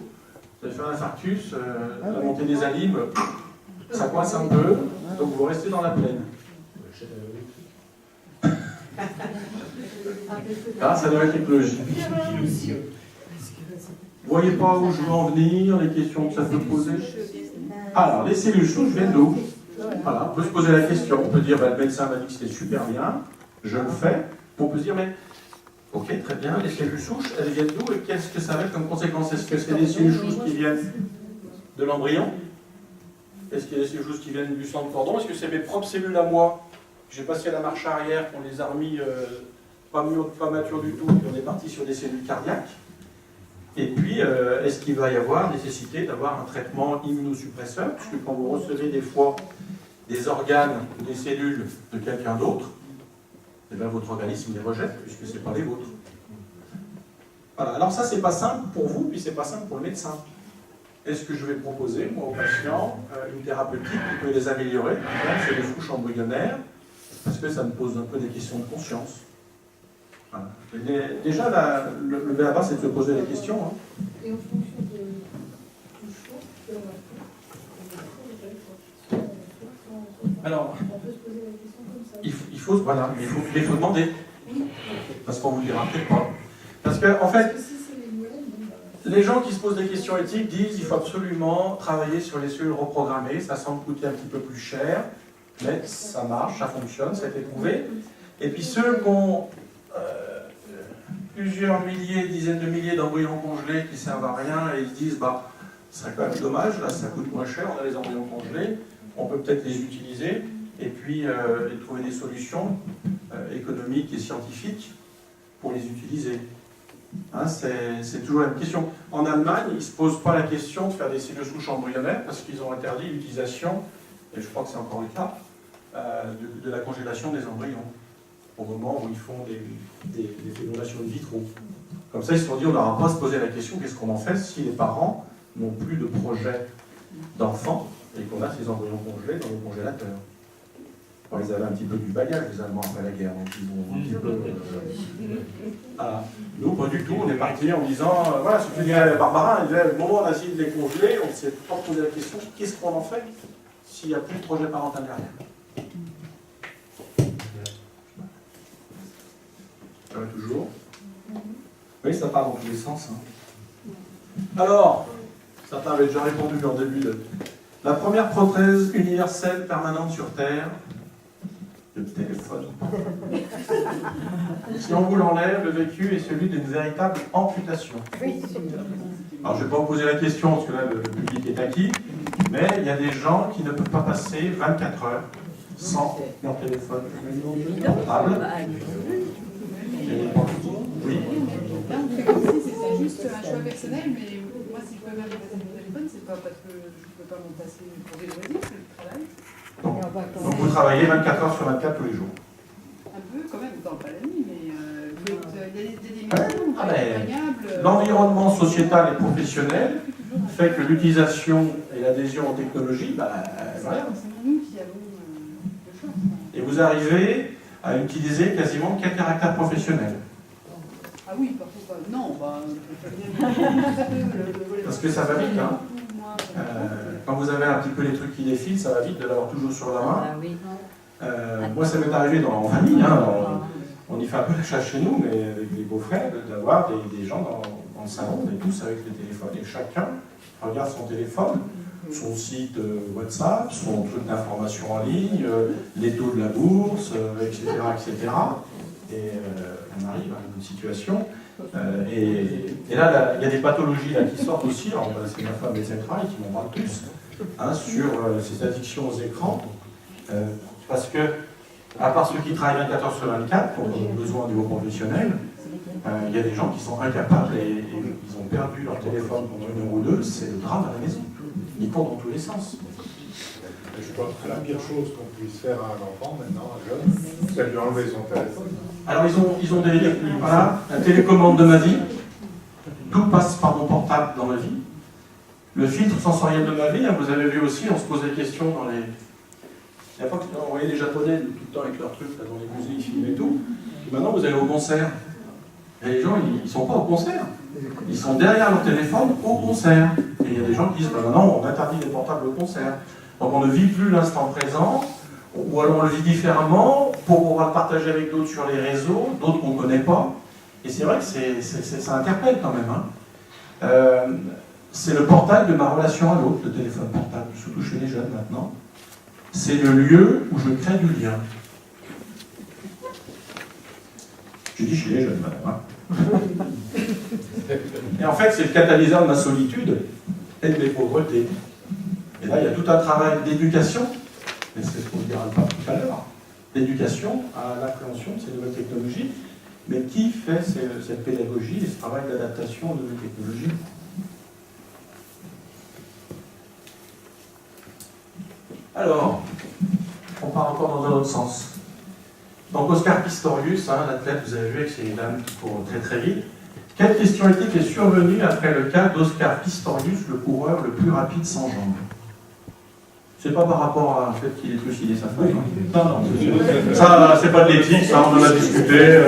[SPEAKER 2] vous avez fait un infarctus, la montée des alimes, ça coince un peu, donc vous restez dans la plaine. Ah, ça doit être écologique. Vous voyez pas où je veux en venir, les questions que ça peut poser? Alors, les cellules souches viennent d'où? Voilà, on peut se poser la question, on peut dire, le médecin m'a dit que c'était super bien, je le fais. On peut se dire, mais, ok, très bien, les cellules souches, elles viennent d'où et qu'est-ce que ça va être comme conséquence? Est-ce que c'est des cellules souches qui viennent de l'embryon? Est-ce qu'il y a des cellules souches qui viennent du sang de cordon? Est-ce que c'est mes propres cellules à moi? J'ai passé à la marche arrière, qu'on les a remis pas matures du tout, et on est parti sur des cellules cardiaques. Et puis, est-ce qu'il va y avoir nécessité d'avoir un traitement immunosuppresseur? Puisque quand vous recevez des fois des organes ou des cellules de quelqu'un d'autre, eh bien, votre organisme les rejette, puisque ce n'est pas les vôtres. Voilà. Alors ça, c'est pas simple pour vous, puis c'est pas simple pour le médecin. Est-ce que je vais proposer, moi, aux patients, une thérapeutique qui peut les améliorer, c'est des souches embryonnaires, parce que ça me pose un peu des questions de conscience. Voilà. Déjà, le BABA, c'est de se poser des questions. Hein.
[SPEAKER 6] Et en fonction du choix que l'on va faire,
[SPEAKER 2] Alors,
[SPEAKER 6] on peut se poser la question comme ça.
[SPEAKER 2] il faut demander. Parce qu'on vous le dira peut-être pas. Parce que, en fait, les gens qui se posent des questions éthiques disent qu'il faut absolument travailler sur les cellules reprogrammées, ça semble coûter un petit peu plus cher, mais ça marche, ça fonctionne, ça a été prouvé. Et puis ceux qui ont plusieurs milliers, dizaines de milliers d'embryons congelés qui ne servent à rien et ils se disent, bah, ce serait quand même dommage, là ça coûte moins cher, on a les embryons congelés, on peut peut-être les utiliser et puis trouver des solutions économiques et scientifiques pour les utiliser. Hein, c'est toujours la même question. En Allemagne, ils ne se posent pas la question de faire des cellules souches embryonnaires parce qu'ils ont interdit l'utilisation, et je crois que c'est encore le cas, de la congélation des embryons, au moment où ils font des fécondations in vitro. Comme ça, ils se sont dit, on n'aura pas à se poser la question, qu'est-ce qu'on en fait si les parents n'ont plus de projet d'enfants et qu'on a ces embryons congelés dans le congélateur. Bon, ils avaient un petit peu du bagage, les Allemands, après la guerre, donc ils ont un petit peu... Nous, pas du tout, on est parti en disant, voilà, ce que disait Barbara, il disait, au moment où on a essayé de les congeler, on ne s'est pas posé la question, qu'est-ce qu'on en fait s'il n'y a plus de projet parental derrière? Ça va toujours? Oui, ça part dans tous les sens. Hein. Alors, certains avaient déjà répondu en début de... La première prothèse universelle permanente sur Terre, le téléphone. Si on vous l'enlève, le vécu est celui d'une véritable amputation. Alors, je ne vais pas vous poser la question, parce que là, le public est acquis, mais il y a des gens qui ne peuvent pas passer 24 heures sans leur téléphone portable. Oui.
[SPEAKER 8] Là, on fait comme si c'était juste un choix personnel, mais moi, si je peux même passer mon téléphone, c'est pas parce que je ne peux pas m'en passer pour des loisirs, c'est le travail.
[SPEAKER 2] Donc vous travaillez 24 heures sur 24 tous les jours?
[SPEAKER 8] Un peu, quand même, pas la nuit, mais il y a des missions incroyables.
[SPEAKER 2] L'environnement sociétal et professionnel fait que l'utilisation et l'adhésion aux technologies, voilà.
[SPEAKER 8] C'est nous qui avons le choix.
[SPEAKER 2] Et vous arrivez à utiliser quasiment quel caractère professionnel?
[SPEAKER 8] Ah oui, parfois pas. Non, très peu.
[SPEAKER 2] Parce que ça va vite, hein. Quand vous avez un petit peu les trucs qui défilent, ça va vite de l'avoir toujours sur la main. Moi, ça m'est arrivé en famille, hein, on y fait un peu la chasse chez nous, mais avec les beaux-frères, d'avoir des gens dans le salon, et tous avec les téléphones, et chacun regarde son téléphone, son site WhatsApp, son truc d'information en ligne, les taux de la bourse, etc., etc. et on arrive à une situation. Et là, il y a des pathologies là, qui sortent aussi. Alors, c'est ma femme et ses travail qui m'en parlent plus sur ces addictions aux écrans. Parce que, à part ceux qui travaillent 24 heures sur 24 pour ont besoin du haut professionnel, il y a des gens qui sont incapables et ils ont perdu leur téléphone pendant 1 heure ou 2. C'est le drame à la maison. Ils courent dans tous les sens.
[SPEAKER 9] Je pense que la pire chose qu'on puisse faire à un enfant maintenant, un jeune, c'est de lui enlever son téléphone.
[SPEAKER 2] Alors ils ont voilà, la télécommande de ma vie, tout passe par mon portable dans ma vie. Le filtre sensoriel de ma vie, vous avez vu aussi, on se pose des questions dans les... Il y a pas que on voyait les Japonais tout le temps avec leurs trucs là, dans les musées, ils filment et tout. Et maintenant vous allez au concert. Et les gens, ils ne sont pas au concert. Ils sont derrière leur téléphone au concert. Et il y a des gens qui disent, maintenant on interdit les portables au concert. Donc on ne vit plus l'instant présent, ou alors on le vit différemment pour pouvoir le partager avec d'autres sur les réseaux, d'autres qu'on ne connaît pas. Et c'est vrai que ça interpelle quand même. C'est le portail de ma relation à l'autre, le téléphone portable, surtout chez les jeunes maintenant. C'est le lieu où je crée du lien. Je dis chez les jeunes, madame. Et en fait, c'est le catalyseur de ma solitude et de mes pauvretés. Et là, il y a tout un travail d'éducation, et c'est ce qu'on dira pas tout à l'heure, d'éducation à l'appréhension de ces nouvelles technologies, mais qui fait cette pédagogie et ce travail d'adaptation aux nouvelles technologies? Alors, on part encore dans un autre sens. Donc Oscar Pistorius, l'athlète, vous avez vu que c'est une dame qui court très très vite. Quelle question éthique est survenue après le cas d'Oscar Pistorius, le coureur le plus rapide sans jambes? C'est pas par rapport au fait qu'il ait trucidé sa femme. Non, ça, c'est pas de l'éthique, ça, on en a discuté.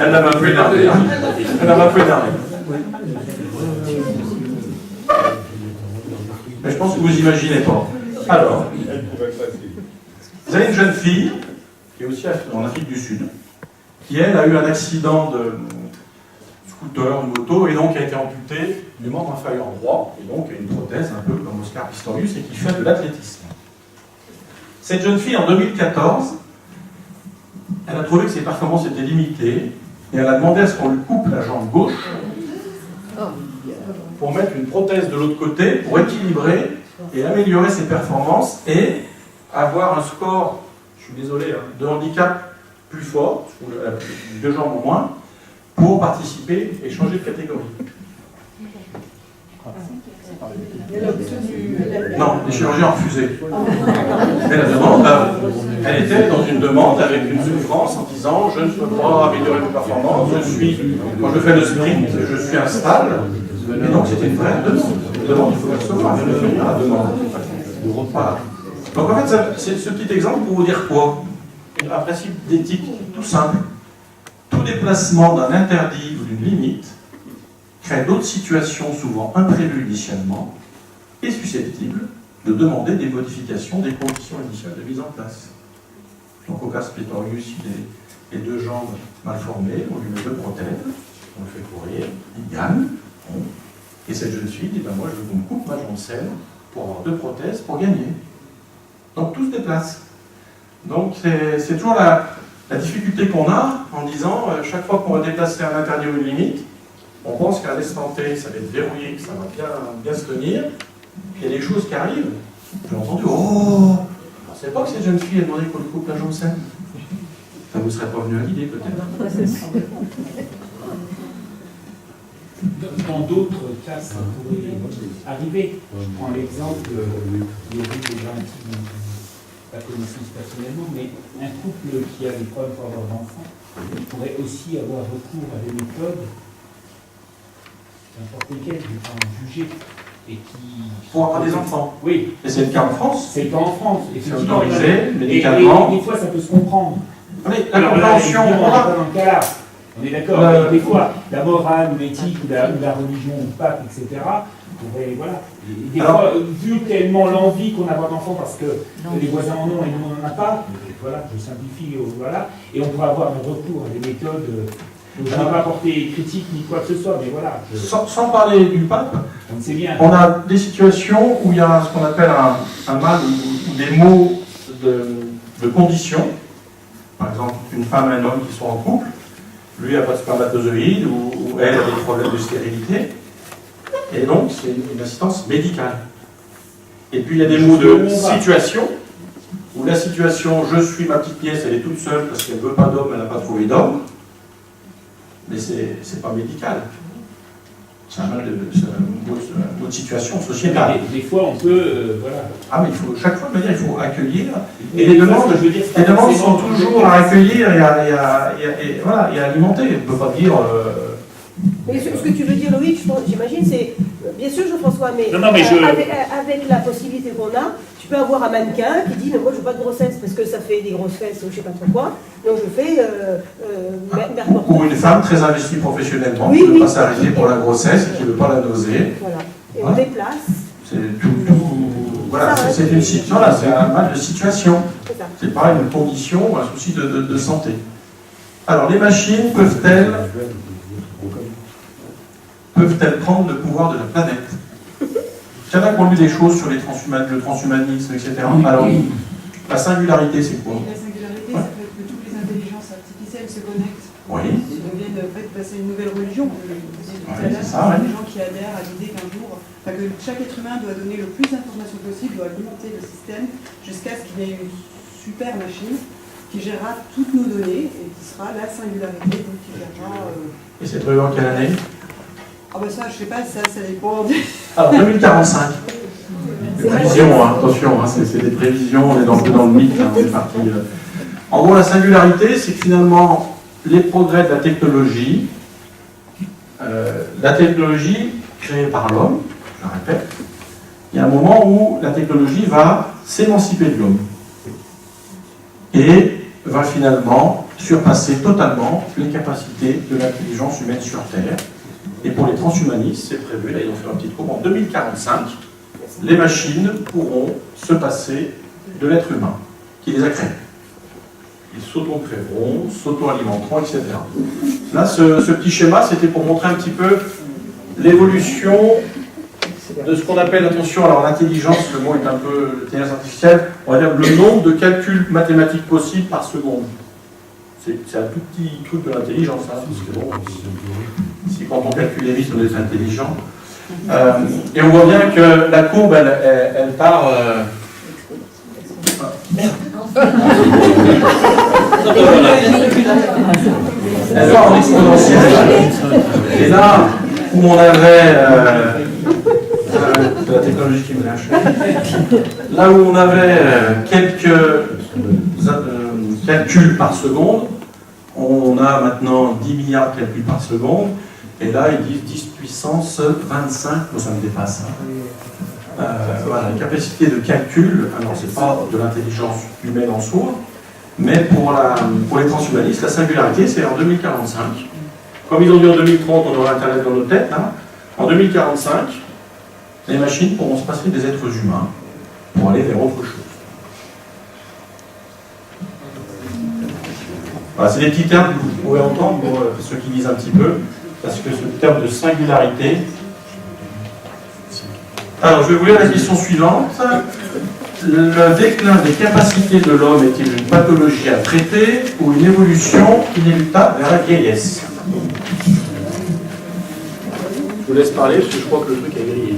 [SPEAKER 2] Elle n'a même pas énervé. Elle n'a même pas énervé. Mais je pense que vous imaginez pas. Alors, vous avez une jeune fille, qui est aussi en Afrique du Sud, qui, elle, a eu un accident de scooter, de moto, et donc a été amputée du membre inférieur droit, et donc a une prothèse un peu comme Oscar Pistorius, et qui fait de l'athlétisme. Cette jeune fille, en 2014, elle a trouvé que ses performances étaient limitées, et elle a demandé à ce qu'on lui coupe la jambe gauche pour mettre une prothèse de l'autre côté, pour équilibrer et améliorer ses performances, et avoir un score, je suis désolé, de handicap plus fort, 2 jambes au moins, pour participer et changer de catégorie. Non, les chirurgiens ont refusé. Mais la demande, elle était dans une demande avec une souffrance en disant je ne peux pas améliorer mes performances, quand je fais le sprint, je suis instable. Et donc c'était une vraie demande. Une demande, il faut la recevoir, il faut venir à la demande. Voilà. Donc en fait, c'est ce petit exemple pour vous dire quoi? Un principe d'éthique tout simple. Tout déplacement d'un interdit ou d'une limite crée d'autres situations souvent imprévues initialement et susceptibles de demander des modifications des conditions initiales de mise en place. Donc au cas Pistorius, il a les 2 jambes mal formées, on lui met 2 prothèses, on le fait courir, il gagne, et cette jeune fille dit moi je veux qu'on me coupe ma jambe saine pour avoir 2 prothèses pour gagner. Donc tout se déplace. Donc c'est toujours la difficulté qu'on a en disant chaque fois qu'on va déplacer un interdit ou une limite, on pense qu'à l'instant T, ça va être verrouillé, que ça va bien se tenir, puis il y a des choses qui arrivent. J'ai entendu, oh, je ne savais pas que cette jeune fille a demandé qu'on lui coupe la jambe saine. Ça ne vous serait pas venu à l'idée peut-être.
[SPEAKER 5] Dans d'autres cas, ça pourrait arriver. Je prends l'exemple, il y a des gens qui n'ont pas connaissance personnellement, mais un couple qui a des problèmes pour avoir d'enfants pourrait aussi avoir recours à des méthodes, n'importe lesquelles, jugées, et qui...
[SPEAKER 2] Pour avoir des enfants.
[SPEAKER 5] Oui.
[SPEAKER 2] Et c'est le cas en France.
[SPEAKER 5] C'est le cas en France.
[SPEAKER 2] C'est autorisé, médicalement.
[SPEAKER 5] Et des fois, ça peut se comprendre.
[SPEAKER 2] Mais la compréhension,
[SPEAKER 5] on est dans le cas là. On est d'accord. Des fois, la morale, l'éthique, ou la religion, ou le pape, etc., pourrait, voilà. Des fois, vu tellement l'envie qu'on a d'avoir d'enfants parce que les voisins en ont et nous on n'en a pas, voilà, je simplifie, voilà, et on pourrait avoir un recours à des méthodes. Je ne vais pas porter critique ni quoi que ce soit, mais voilà.
[SPEAKER 2] Sans parler du pape,
[SPEAKER 5] on sait bien.
[SPEAKER 2] On a des situations où il y a ce qu'on appelle un mal ou des mots de condition par exemple, une femme et un homme qui sont en couple, lui n'a pas de spermatozoïdes ou elle a des problèmes de stérilité. Et donc, c'est une assistance médicale. Et puis, il y a des mots de situation, où la situation, je suis ma petite nièce, elle est toute seule parce qu'elle ne veut pas d'homme, elle n'a pas trouvé d'homme. Mais c'est pas médical. C'est un mot de situation sociétale.
[SPEAKER 5] Des fois, on peut... voilà.
[SPEAKER 2] Ah, mais il faut, chaque fois, il faut accueillir. Et les demandes sont toujours à accueillir et à alimenter. On ne peut pas dire...
[SPEAKER 12] Mais ce que tu veux dire, Loïc, j'imagine, c'est... Bien sûr, Jean-François, mais, avec la possibilité qu'on a, tu peux avoir un mannequin qui dit « mais moi, je veux pas de grossesse parce que ça fait des grosses fesses ou je sais pas trop quoi, donc je fais mère porteuse. »
[SPEAKER 2] Ou une femme très investie professionnellement, qui ne veut pas s'arrêter pour la grossesse et qui ne veut pas la doser.
[SPEAKER 12] Voilà. Et on déplace.
[SPEAKER 2] C'est tout... Voilà, c'est une situation, là, c'est un mal de situation. C'est pas une condition ou un souci de santé. Alors, les machines peuvent-elles prendre le pouvoir de la planète? Il y en a qui ont lu des choses sur le transhumanisme, etc. Alors, la singularité, c'est quoi?
[SPEAKER 8] La singularité, ça fait que toutes les intelligences artificielles se connectent.
[SPEAKER 2] Oui.
[SPEAKER 8] Et deviennent, en fait, passer une nouvelle religion. Des gens qui adhèrent à l'idée qu'un jour, que chaque être humain doit donner le plus d'informations possible, doit alimenter le système jusqu'à ce qu'il y ait une super machine qui gérera toutes nos données et qui sera la singularité, donc qui gérera...
[SPEAKER 2] Et c'est prévu en quelle année?
[SPEAKER 8] Ah bah ça, je sais pas, ça dépend.
[SPEAKER 2] Alors, 2045. Des prévisions, attention, c'est des prévisions, on est dans le mythe, on est parti. En gros, la singularité, c'est que finalement, les progrès de la technologie créée par l'homme, je le répète, il y a un moment où la technologie va s'émanciper de l'homme et va finalement surpasser totalement les capacités de l'intelligence humaine sur Terre. Et pour les transhumanistes, c'est prévu, là ils ont fait un petit cours, en 2045, les machines pourront se passer de l'être humain qui les a créés. Ils s'auto-créeront, s'auto-alimenteront, etc. Là, ce petit schéma, c'était pour montrer un petit peu l'évolution de ce qu'on appelle, attention, alors l'intelligence, le mot est un peu l'intelligence artificielle, on va dire le nombre de calculs mathématiques possibles par seconde. C'est un tout petit truc de l'intelligence, parce que bon, si quand on calcule les risques, on est intelligent. Et on voit bien que la courbe, elle part... elle part en exponentielle. Et là, où on avait... c'est la technologie qui me lâche. Là où on avait quelques calculs par seconde, on a maintenant 10 milliards de calculs par seconde, et là ils disent 10 puissance 25, bon, ça me dépasse. Voilà, la capacité de calcul, alors c'est pas de l'intelligence humaine en soi, mais pour les transhumanistes, la singularité c'est en 2045. Comme ils ont dit en 2030, on aura Internet dans nos têtes, hein. En 2045, les machines pourront se passer des êtres humains pour aller vers autre chose. Voilà, c'est des petits termes que vous pouvez entendre pour ceux qui lisent un petit peu, parce que ce terme de singularité... Alors, je vais vous lire la question suivante. Le déclin des capacités de l'homme est-il une pathologie à traiter ou une évolution inéluctable vers la vieillesse? Je vous laisse parler, parce que je crois que le truc est grillé.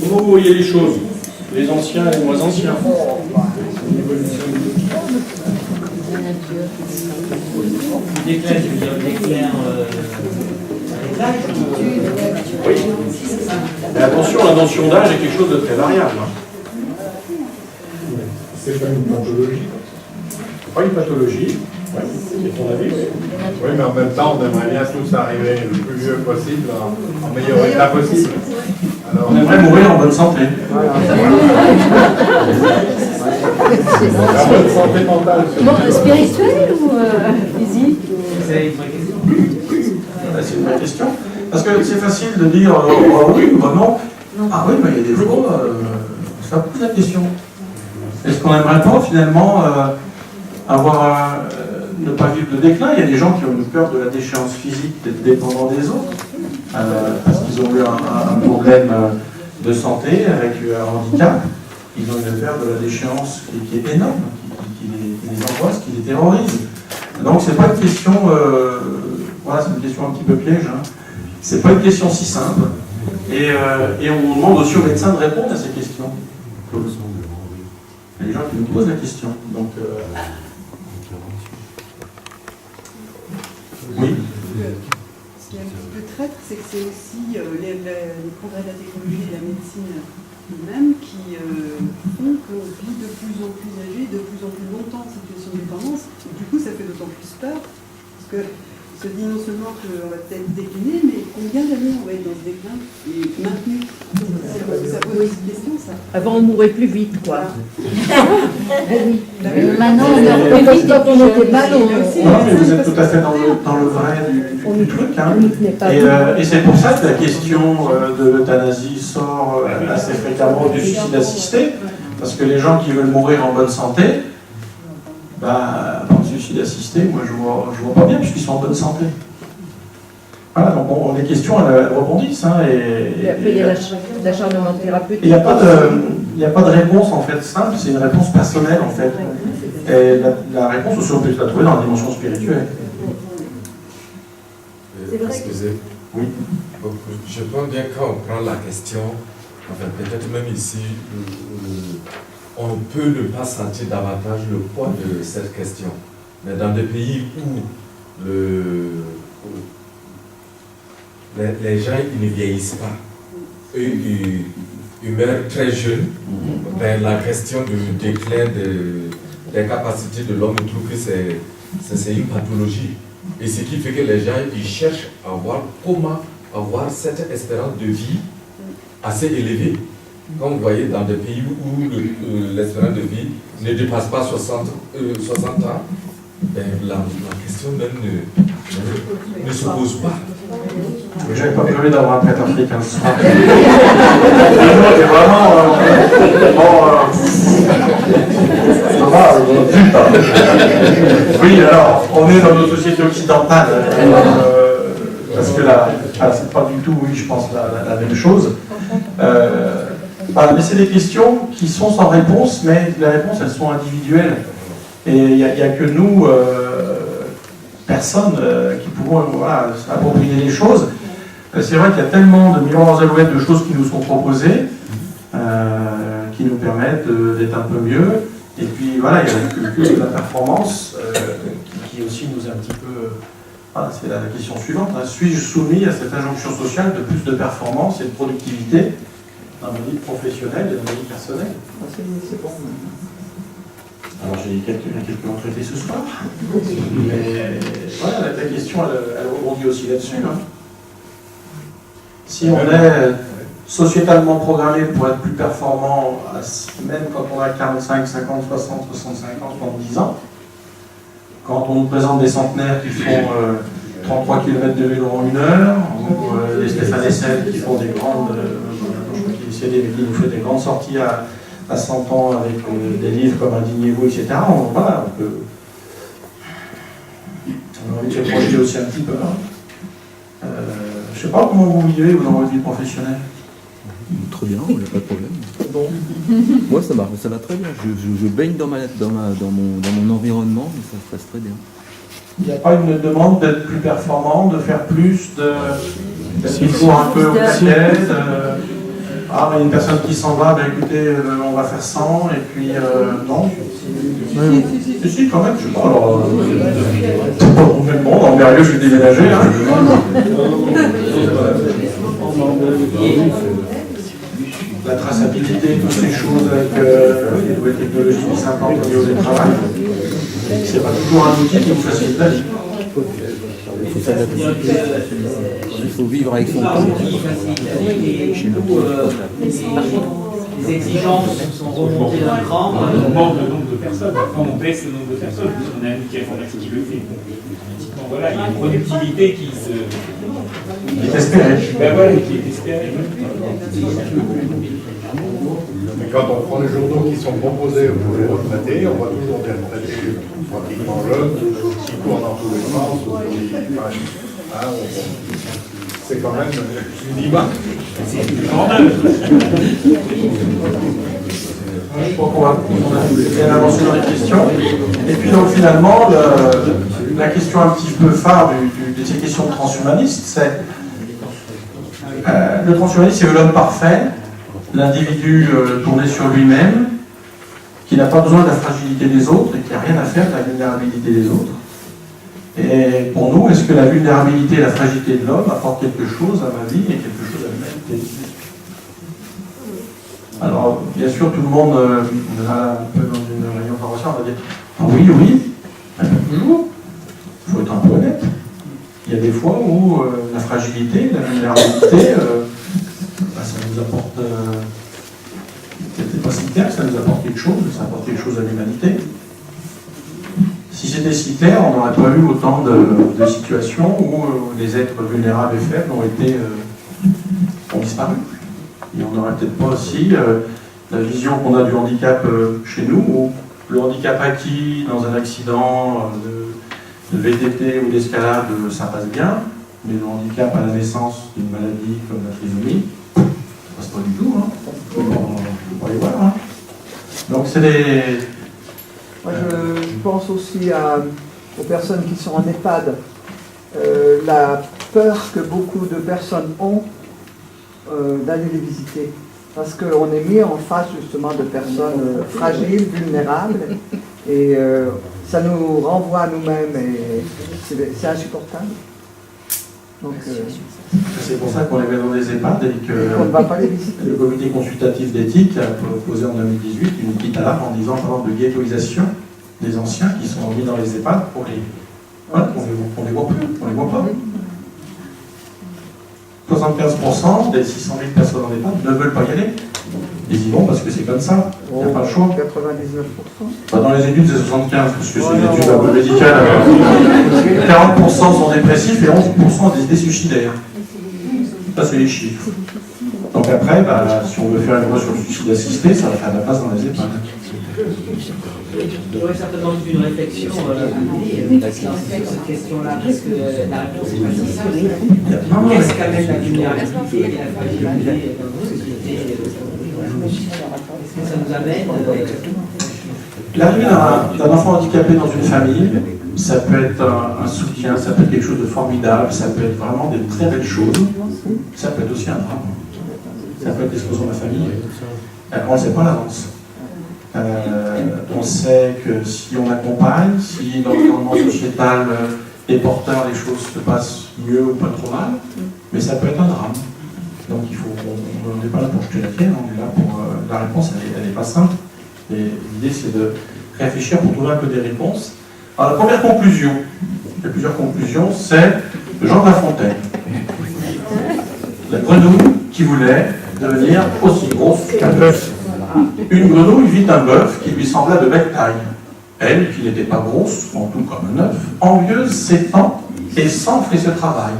[SPEAKER 2] Comment vous voyez les choses? Les anciens et les moins anciens.
[SPEAKER 13] Déclin, je veux dire, déclin avec l'âge.
[SPEAKER 2] Oui. Mais attention, la notion d'âge est quelque chose de très variable.
[SPEAKER 9] C'est pas une pathologie.
[SPEAKER 2] Pas une pathologie. Ouais, c'est ton avis.
[SPEAKER 9] Oui, mais en même temps, on aimerait bien tous arriver le plus vieux possible, en meilleur état possible. Alors,
[SPEAKER 2] on aimerait mourir en bonne santé.
[SPEAKER 9] La bonne santé mentale.
[SPEAKER 6] Bon, spirituel ou physique?
[SPEAKER 13] C'est une vraie question.
[SPEAKER 2] C'est une vraie question. Parce que c'est facile de dire oui ou non. Ah oui, mais il y a des fois, ça pose la question. Est-ce qu'on n'aimerait pas finalement ne pas vivre de déclin? Il y a des gens qui ont une peur de la déchéance physique, d'être dépendants des autres. parce qu'ils ont eu un problème de santé avec un handicap. Ils ont une perte de la déchéance qui est énorme, qui les angoisse, qui les terrorise. Donc c'est pas une question, voilà, c'est une question un petit peu piège. Hein. C'est pas une question si simple. Et on demande aussi aux médecins de répondre à ces questions. Il y a des gens qui nous posent la question. Donc, oui.
[SPEAKER 8] Ce qui est un petit peu traître, c'est que c'est aussi les progrès de la technologie et de la médecine même qui font qu'on vit de plus en plus âgé, de plus en plus longtemps en situation de dépendance. Et du coup, ça fait d'autant plus peur, parce que se dit non seulement qu'on va peut-être décliner, mais combien d'années on va être dans ce déclin et maintenu. Ça pose aussi une question, ça.
[SPEAKER 14] Avant, on mourait plus vite, quoi.
[SPEAKER 8] Oui.
[SPEAKER 14] Maintenant, on meurt plus vite quand on était mal.
[SPEAKER 2] Non, mais vous êtes tout à fait dans le vrai du truc. Hein. Et c'est pour ça que la question de l'euthanasie sort assez fréquemment du suicide assisté, parce que les gens qui veulent mourir en bonne santé, bah, dans le suicide assisté, moi je vois pas bien puisqu'ils sont en bonne santé. Voilà, donc les questions elles rebondissent. Hein,
[SPEAKER 14] et après il y a l'acharnement thérapeutique.
[SPEAKER 2] Il n'y a pas de réponse en fait simple, c'est une réponse personnelle en fait. Et la réponse aussi on peut la trouver dans la dimension spirituelle.
[SPEAKER 15] Excusez.
[SPEAKER 2] Oui.
[SPEAKER 15] Je pense bien quand on prend la question, enfin peut-être même ici, on peut ne pas sentir davantage le poids de cette question. Mais dans des pays où les gens ils ne vieillissent pas, ils meurent très jeunes, ben, la question du déclin des capacités de l'homme, je trouve que c'est une pathologie. Et ce qui fait que les gens ils cherchent à voir comment avoir cette espérance de vie assez élevée. Comme vous voyez dans des pays où l'espérance de vie ne dépasse pas 60 ans, ben, la question même ne se pose pas.
[SPEAKER 2] Je n'avais pas prévu d'avoir un prêtre africain ce soir. C'est vraiment... Oui, alors, on est dans nos sociétés occidentales. Parce que là, c'est pas du tout, oui, je pense, la même chose. Mais c'est des questions qui sont sans réponse, mais les réponses, elles sont individuelles. Et il n'y a que nous, personnes, qui pourront s'approprier les choses. C'est vrai qu'il y a tellement de millions d'alouettes de choses qui nous sont proposées, qui nous permettent d'être un peu mieux. Et puis voilà, il y a la culture de la performance, qui aussi nous est un petit peu... c'est la question suivante. Hein. Suis-je soumis à cette injonction sociale de plus de performance et de productivité dans ma vie professionnelle et dans ma vie personnelle?
[SPEAKER 10] C'est bon.
[SPEAKER 2] Alors j'ai quelques retraités ce soir, mais voilà, la question elle rebondit aussi là-dessus. Hein. Si on est sociétalement programmé pour être plus performant, même quand on a 45, 50, 60, 65 ans, 70 ans, quand on nous présente des centenaires qui font 33 km de vélo en 1 heure, ou les Stéphane Hessel qui font des grandes, je crois qu'il est décédé, mais qui nous fait des grandes sorties à 100 ans avec des livres comme Indignez-vous, etc. On a envie de se projeter aussi un petit peu. Hein. Je ne sais pas comment vous vivez dans votre vie professionnelle.
[SPEAKER 7] Très bien, il n'y a pas de problème. Bon. Moi, ça va très bien. Je baigne dans mon environnement, mais ça se passe très bien.
[SPEAKER 2] Il n'y a pas une demande d'être plus performant, de faire plus, d'être toujours un peu au taquet. Mais une personne qui s'en va, ben écoutez, on va faire 100, et puis non. Si, quand même, je sais pas. Alors, c'est pas le même monde, en Berlioz, je vais déménager. Hein. La traçabilité, toutes ces choses avec les nouvelles technologies qui s'implantent au niveau du travail, c'est pas toujours un outil qui nous facilite la vie.
[SPEAKER 7] Il faut vivre avec son temps.
[SPEAKER 13] Les exigences sont remontées d'un cran.
[SPEAKER 5] On augmente le nombre de personnes, quand on baisse le nombre de personnes, parce qu'on a un outil informatique qui le fait. Donc voilà, il y a une productivité qui est espérée. Ben voilà, qui est espérée.
[SPEAKER 9] Mais quand on prend les journaux qui sont proposés pour les retraités, on voit toujours des retraités pratiquement jeunes, qui courent dans tous les sens. c'est quand même une image.
[SPEAKER 2] Je crois qu'on a bien avancé dans les questions. Et puis donc finalement, la question un petit peu phare de ces questions transhumanistes, c'est le transhumanisme, c'est l'homme parfait, l'individu tourné sur lui-même, qui n'a pas besoin de la fragilité des autres et qui n'a rien à faire de la vulnérabilité des autres. Et pour nous, est-ce que la vulnérabilité et la fragilité de l'homme apportent quelque chose à ma vie et quelque chose à l'humanité? Alors, bien sûr, tout le monde, un peu dans une réunion de formation, on va dire ah oui, oui, pas toujours. Il faut être un peu honnête. Il y a des fois où la fragilité, la vulnérabilité, ça nous apporte. C'est pas si clair que ça nous apporte quelque chose, ça apporte quelque chose à l'humanité. Si c'était si clair, on n'aurait pas eu autant de situations où les êtres vulnérables et faibles ont disparu. Et on n'aurait peut-être pas aussi la vision qu'on a du handicap chez nous, où le handicap acquis dans un accident de VTT ou d'escalade, ça passe bien, mais le handicap à la naissance d'une maladie comme la trisomie, ça passe pas du tout. Hein. On va aller voir. Hein. Donc c'est des...
[SPEAKER 10] Moi, je pense aussi aux personnes qui sont en EHPAD. La peur que beaucoup de personnes ont d'aller les visiter. Parce qu'on est mis en face justement de personnes fragiles, vulnérables, et ça nous renvoie à nous-mêmes, et c'est insupportable. Donc,
[SPEAKER 2] c'est pour ça qu'on les met dans les EHPAD et que
[SPEAKER 10] on ne va pas les visiter.
[SPEAKER 2] Le comité consultatif d'éthique a posé en 2018 une petite alarme en disant par exemple de ghettoisation des anciens qui sont mis dans les EHPAD pour les... Voilà, on les voit plus, on les voit pas. 75% des 600 000 personnes en EHPAD ne veulent pas y aller. Ils y vont parce que c'est comme ça, il n'y a pas le choix.
[SPEAKER 10] 99%.
[SPEAKER 2] Dans les études, c'est 75, parce que c'est une étude un peu médicale. 40% sont dépressifs et 11% ont des idées suicidaires. Ça, c'est les chiffres. Donc après, si on veut faire une loi sur le suicide assisté, ça va faire de la place dans les EHPAD.
[SPEAKER 13] Il y aurait certainement une réflexion sur cette question-là, parce que la réponse est pas si simple. Qu'est-ce qu'amène la vulnérabilité et la fragilité dans nos sociétés? Est-ce que ça nous amène
[SPEAKER 2] L'arrivée d'un enfant handicapé dans une famille, ça peut être un soutien, ça peut être quelque chose de formidable, ça peut être vraiment des très belles choses, ça peut être aussi un drame. Ça peut être l'explosion de la famille. On ne sait pas à l'avance. On sait que si on accompagne, si dans l'environnement sociétal est porteur, les choses se passent mieux ou pas trop mal, mais ça peut être un drame. Donc il faut, on n'est pas là pour jeter la pierre, on est là pour... la réponse, elle n'est pas simple. Et l'idée, c'est de réfléchir pour trouver un peu des réponses. Alors la première conclusion, il y a plusieurs conclusions, c'est Jean de La Fontaine. La grenouille qui voulait devenir aussi grosse qu'un bœuf. Une grenouille vit un bœuf qui lui sembla de belle taille. Elle, qui n'était pas grosse, en tout comme un œuf, envieuse s'étend et s'enfle et se travaille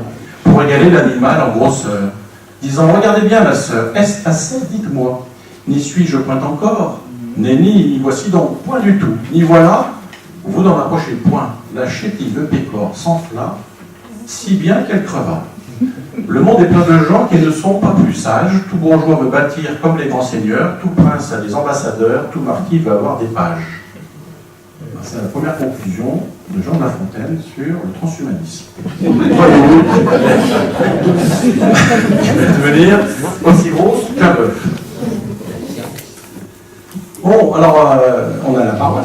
[SPEAKER 2] pour égaler l'animal en grosseur, disant « Regardez bien, ma sœur, est-ce assez? Dites-moi. N'y suis-je point encore? Nenni, voici donc point du tout. Ni voilà, vous n'en approchez point. La chétive pécore s'enfla, si bien qu'elle creva. Le monde est plein de gens qui ne sont pas plus sages. Tout bourgeois veut bâtir comme les grands seigneurs, tout prince a des ambassadeurs, tout marquis veut avoir des pages. » C'est la première conclusion de Jean de La Fontaine sur le transhumanisme. Devenir aussi grosse qu'un bœuf. Bon, alors, on a la parole.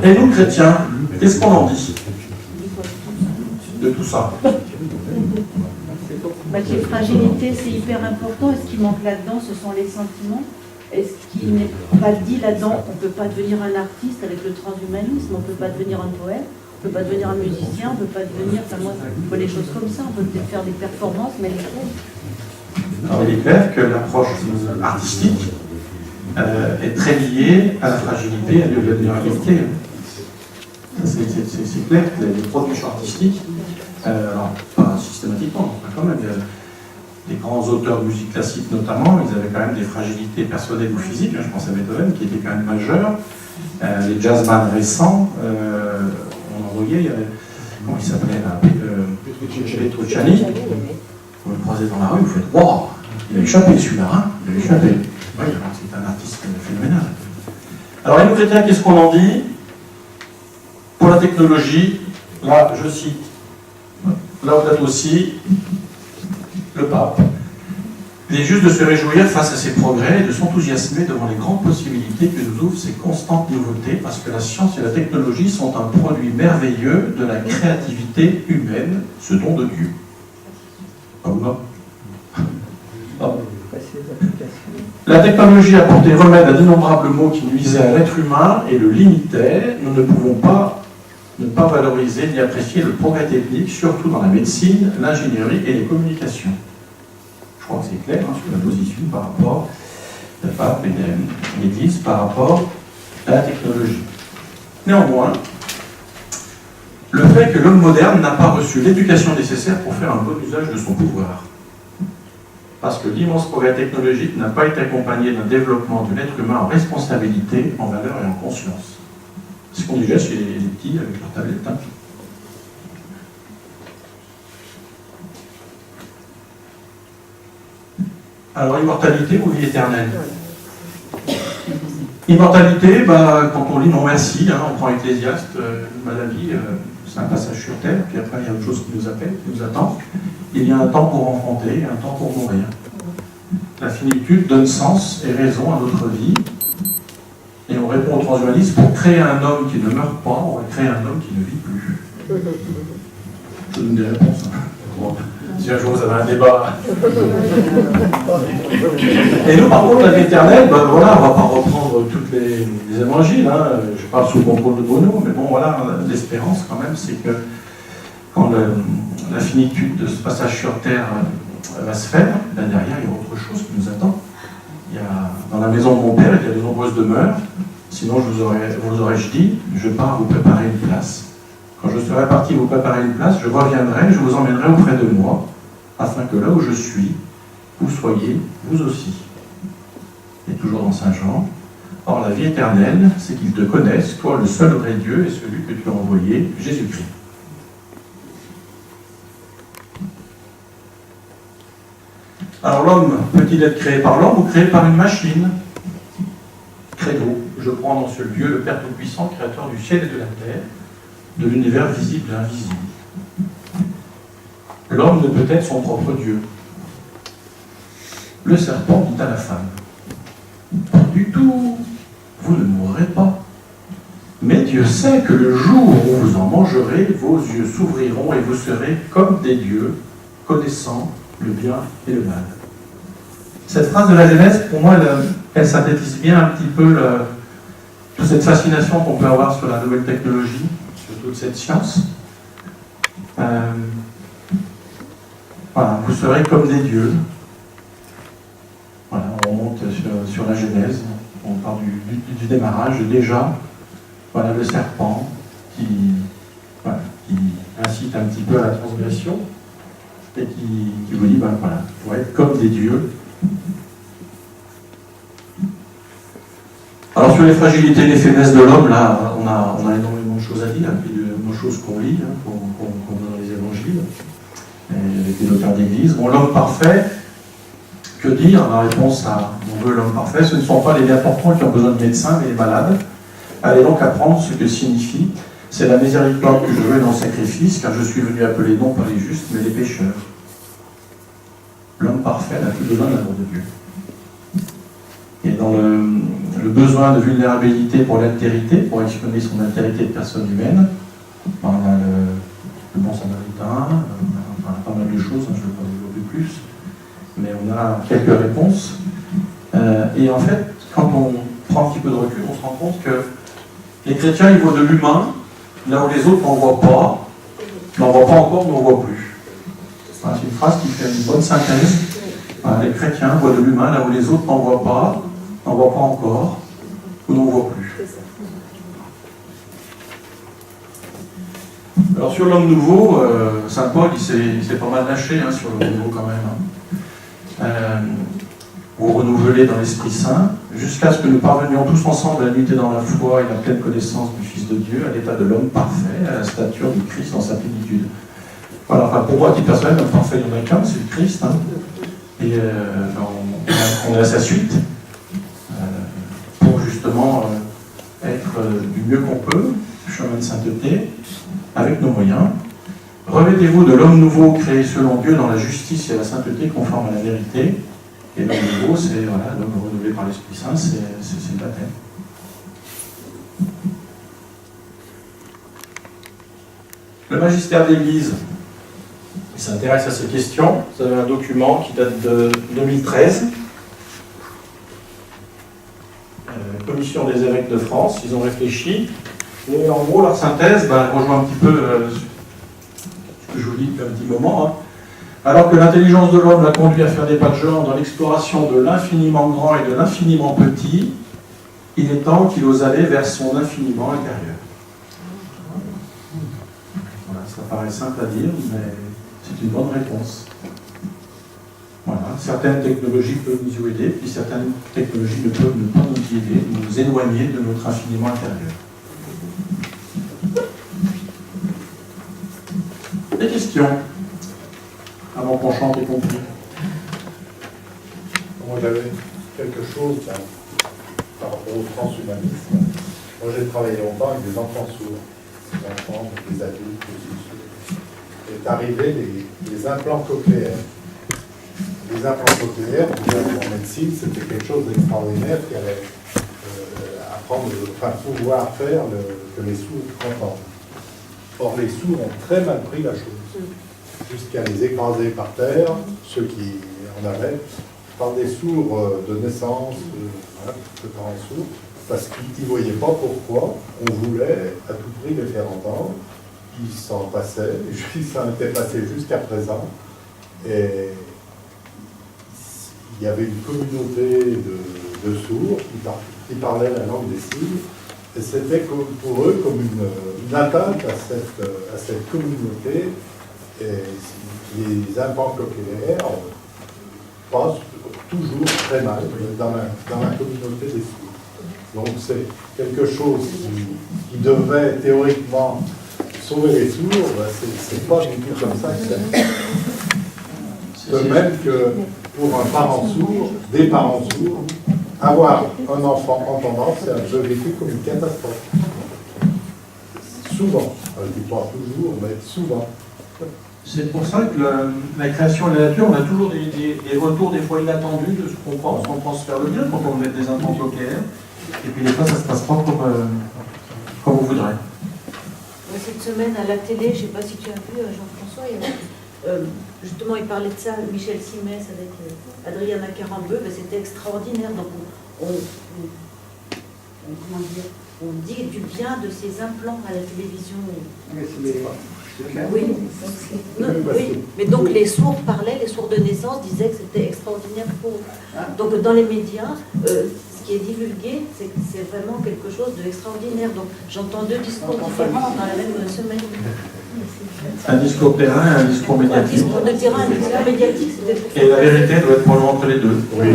[SPEAKER 2] Et nous, chrétiens, qu'est-ce qu'on en dit de tout ça?
[SPEAKER 14] Les fragilités, c'est hyper important. Et ce qui manque là-dedans, ce sont les sentiments. Et ce qui n'est pas dit là-dedans, on ne peut pas devenir un artiste avec le transhumanisme, on ne peut pas devenir un poète, on ne peut pas devenir un musicien, on ne peut pas devenir, moi, des choses comme ça, on peut peut-être faire des performances, mais les choses.
[SPEAKER 2] Alors il est clair que l'approche artistique est très liée à la fragilité et à la vulnérabilité. C'est clair que les productions artistiques, alors pas systématiquement, quand même, les grands auteurs de musique classique notamment, ils avaient quand même des fragilités personnelles ou physiques, je pense à Beethoven, qui était quand même majeur. Les jazzman récents, on en voyait, il y avait, comment il s'appelait là, Petrucciani, Vous le croisez dans la rue, vous faites « Wow, il a échappé celui-là, hein, il a échappé ». Oui, c'est un artiste phénoménal. Alors, les chrétiens, qu'est-ce qu'on en dit? Pour la technologie, là, je cite Laudato Si, le pape. Il est juste de se réjouir face à ces progrès et de s'enthousiasmer devant les grandes possibilités que nous ouvrent ces constantes nouveautés, parce que la science et la technologie sont un produit merveilleux de la créativité humaine, ce don de Dieu. Ah ou non? La technologie a apporté remède à d'innombrables maux qui nuisaient à l'être humain et le limitaient. Nous ne pouvons pas ne pas valoriser ni apprécier le progrès technique, surtout dans la médecine, l'ingénierie et les communications. Je crois que c'est clair sur la position par rapport au pape et l'Église par rapport à la technologie. Néanmoins, le fait que l'homme moderne n'a pas reçu l'éducation nécessaire pour faire un bon usage de son pouvoir. Parce que l'immense progrès technologique n'a pas été accompagné d'un développement de l'être humain en responsabilité, en valeur et en conscience. C'est ce qu'on disait chez les petits avec leur tablette. Hein. Alors, immortalité ou vie éternelle? Immortalité, quand on lit non merci, hein, on prend Ecclésiaste, la vie, c'est un passage sur terre, puis après il y a autre chose qui nous appelle, qui nous attend. Il y a un temps pour enfanter et un temps pour mourir. La finitude donne sens et raison à notre vie. Et on répond au transhumanisme, pour créer un homme qui ne meurt pas, on va créer un homme qui ne vit plus. Je donne des réponses. Hein. Bon. Si un jour vous avez un débat. Et nous, par contre, la vie éternelle, voilà, on ne va pas reprendre tous les évangiles. Hein. Je parle sous le contrôle de Bruno, mais bon, voilà, l'espérance quand même, c'est que quand la finitude de ce passage sur terre va se faire, là derrière, il y a autre chose qui nous attend. Il y a, dans la maison de mon père, il y a de nombreuses demeures. Sinon, vous aurais-je dit, je pars vous préparer une place. Quand je serai parti vous préparer une place, je reviendrai, je vous emmènerai auprès de moi, afin que là où je suis, vous soyez, vous aussi. Et toujours dans Saint Jean. Or, la vie éternelle, c'est qu'ils te connaissent, toi le seul vrai Dieu et celui que tu as envoyé, Jésus-Christ. Alors l'homme peut-il être créé par l'homme ou créé par une machine? Credo, je crois dans ce Dieu, le Père Tout-Puissant, créateur du ciel et de la terre, de l'univers visible et invisible. L'homme ne peut être son propre Dieu. Le serpent dit à la femme, pas du tout, vous ne mourrez pas. Mais Dieu sait que le jour où vous en mangerez, vos yeux s'ouvriront et vous serez comme des dieux, connaissant le bien et le mal. Cette phrase de la Genèse, pour moi, elle synthétise bien un petit peu toute cette fascination qu'on peut avoir sur la nouvelle technologie, sur toute cette science. Voilà, vous serez comme des dieux. Voilà, on remonte sur la Genèse, on parle du démarrage déjà. Voilà le serpent qui incite un petit peu à la transgression et qui vous dit, voilà, pour être comme des dieux. Alors sur les fragilités et les faiblesses de l'homme, là, on a énormément de choses à dire, et puis de choses qu'on lit, qu'on voit dans les évangiles, avec les auteurs d'église. Bon, l'homme parfait, que dire? La réponse à on veut l'homme parfait, ce ne sont pas les bien portants qui ont besoin de médecins, mais les malades. Allez donc apprendre ce que signifie c'est la miséricorde que je veux dans le sacrifice, car je suis venu appeler non pas les justes, mais les pécheurs. L'homme parfait n'a plus besoin de l'amour de Dieu. Et dans le besoin de vulnérabilité pour l'altérité, pour exprimer son altérité de personne humaine, on a le bon samaritain, on a pas mal de choses, je ne vais pas développer plus, mais on a quelques réponses. Et en fait, quand on prend un petit peu de recul, on se rend compte que les chrétiens, ils voient de l'humain, là où les autres n'en voient pas, n'en voient pas encore, mais n'en voient plus. Voilà, c'est une phrase qui fait une bonne synthèse. Voilà, les chrétiens voient de l'humain, là où les autres n'en voient pas, n'en voient pas encore, ou n'en voient plus. Alors sur l'homme nouveau, Saint Paul, il s'est pas mal lâché sur l'homme nouveau quand même. Vous renouvelez dans l'Esprit Saint, jusqu'à ce que nous parvenions tous ensemble à l'unité dans la foi et la pleine connaissance du Fils de Dieu, à l'état de l'homme parfait, à la stature du Christ dans sa plénitude. Voilà, enfin, pour moi, à titre personnel, notre parfait, il n'y en a qu'un, c'est le Christ. Hein. Et on est à sa suite pour justement être du mieux qu'on peut, chemin de sainteté, avec nos moyens. Revêtez-vous de l'homme nouveau créé selon Dieu dans la justice et la sainteté conforme à la vérité. Et l'homme nouveau, c'est voilà, l'homme renouvelé par l'Esprit Saint, c'est le baptême. Le magistère de l'Église s'intéresse à ces questions. Vous avez un document qui date de 2013. Commission des évêques de France, ils ont réfléchi. Et en gros, leur synthèse rejoint un petit peu ce que je vous dis depuis un petit moment. Hein. Alors que l'intelligence de l'homme l'a conduit à faire des pas de genre dans l'exploration de l'infiniment grand et de l'infiniment petit, il est temps qu'il ose aller vers son infiniment intérieur. Voilà, ça paraît simple à dire, mais c'est une bonne réponse. Voilà. Certaines technologies peuvent nous aider, puis certaines technologies ne peuvent pas nous aider, nous éloigner de notre infiniment intérieur. Des questions avant qu'on chante et compris.
[SPEAKER 9] Moi j'avais quelque chose par rapport au transhumanisme. Moi j'ai travaillé longtemps avec des enfants sourds, des enfants, des adultes aussi sourds. Est arrivé les implants cochléaires. Les implants cochléaires, en médecine, c'était quelque chose d'extraordinaire qui allait pouvoir faire que les sourds entendent. Or, les sourds ont très mal pris la chose, jusqu'à les écraser par terre, ceux qui en avaient, par des sourds de naissance, de parents sourds, parce qu'ils ne voyaient pas pourquoi on voulait à tout prix les faire entendre. Ils s'en passaient, ils s'en étaient passés jusqu'à présent, et il y avait une communauté de sourds qui parlaient la langue des signes, et c'était pour eux comme une atteinte à cette communauté. Et les implants cochléaires passent toujours très mal dans la communauté des sourds. Donc c'est quelque chose qui devait théoriquement sauver les sourds, c'est pas du tout comme ça que c'est. De même que pour un parent sourd, des parents sourds, avoir un enfant entendant, c'est un peu vécu comme une catastrophe. Souvent, je ne dis pas toujours, mais souvent.
[SPEAKER 2] C'est pour ça que la création et la nature, on a toujours des retours des fois inattendus de ce qu'on pense. On pense faire le bien quand on met des implants cochléaires. Et puis des fois, ça ne se passe pas comme on voudrait.
[SPEAKER 14] Cette semaine, à la télé, je ne sais pas si tu as vu, Jean-François, justement, il parlait de ça, Michel Simès avec Adriana Carambeu, c'était extraordinaire. Donc, on dit du bien de ces implants à la télévision. Oui. Oui, mais donc les sourds parlaient, les sourds de naissance disaient que c'était extraordinaire pour eux. Donc dans les médias, ce qui est divulgué, c'est vraiment quelque chose d'extraordinaire. Donc j'entends deux discours différents dans la même semaine.
[SPEAKER 2] Un discours terrain et un discours médiatique.
[SPEAKER 14] Un discours de terrain, un discours médiatique, c'était pour ça.
[SPEAKER 2] Et la vérité doit être probablement entre les deux. Oui.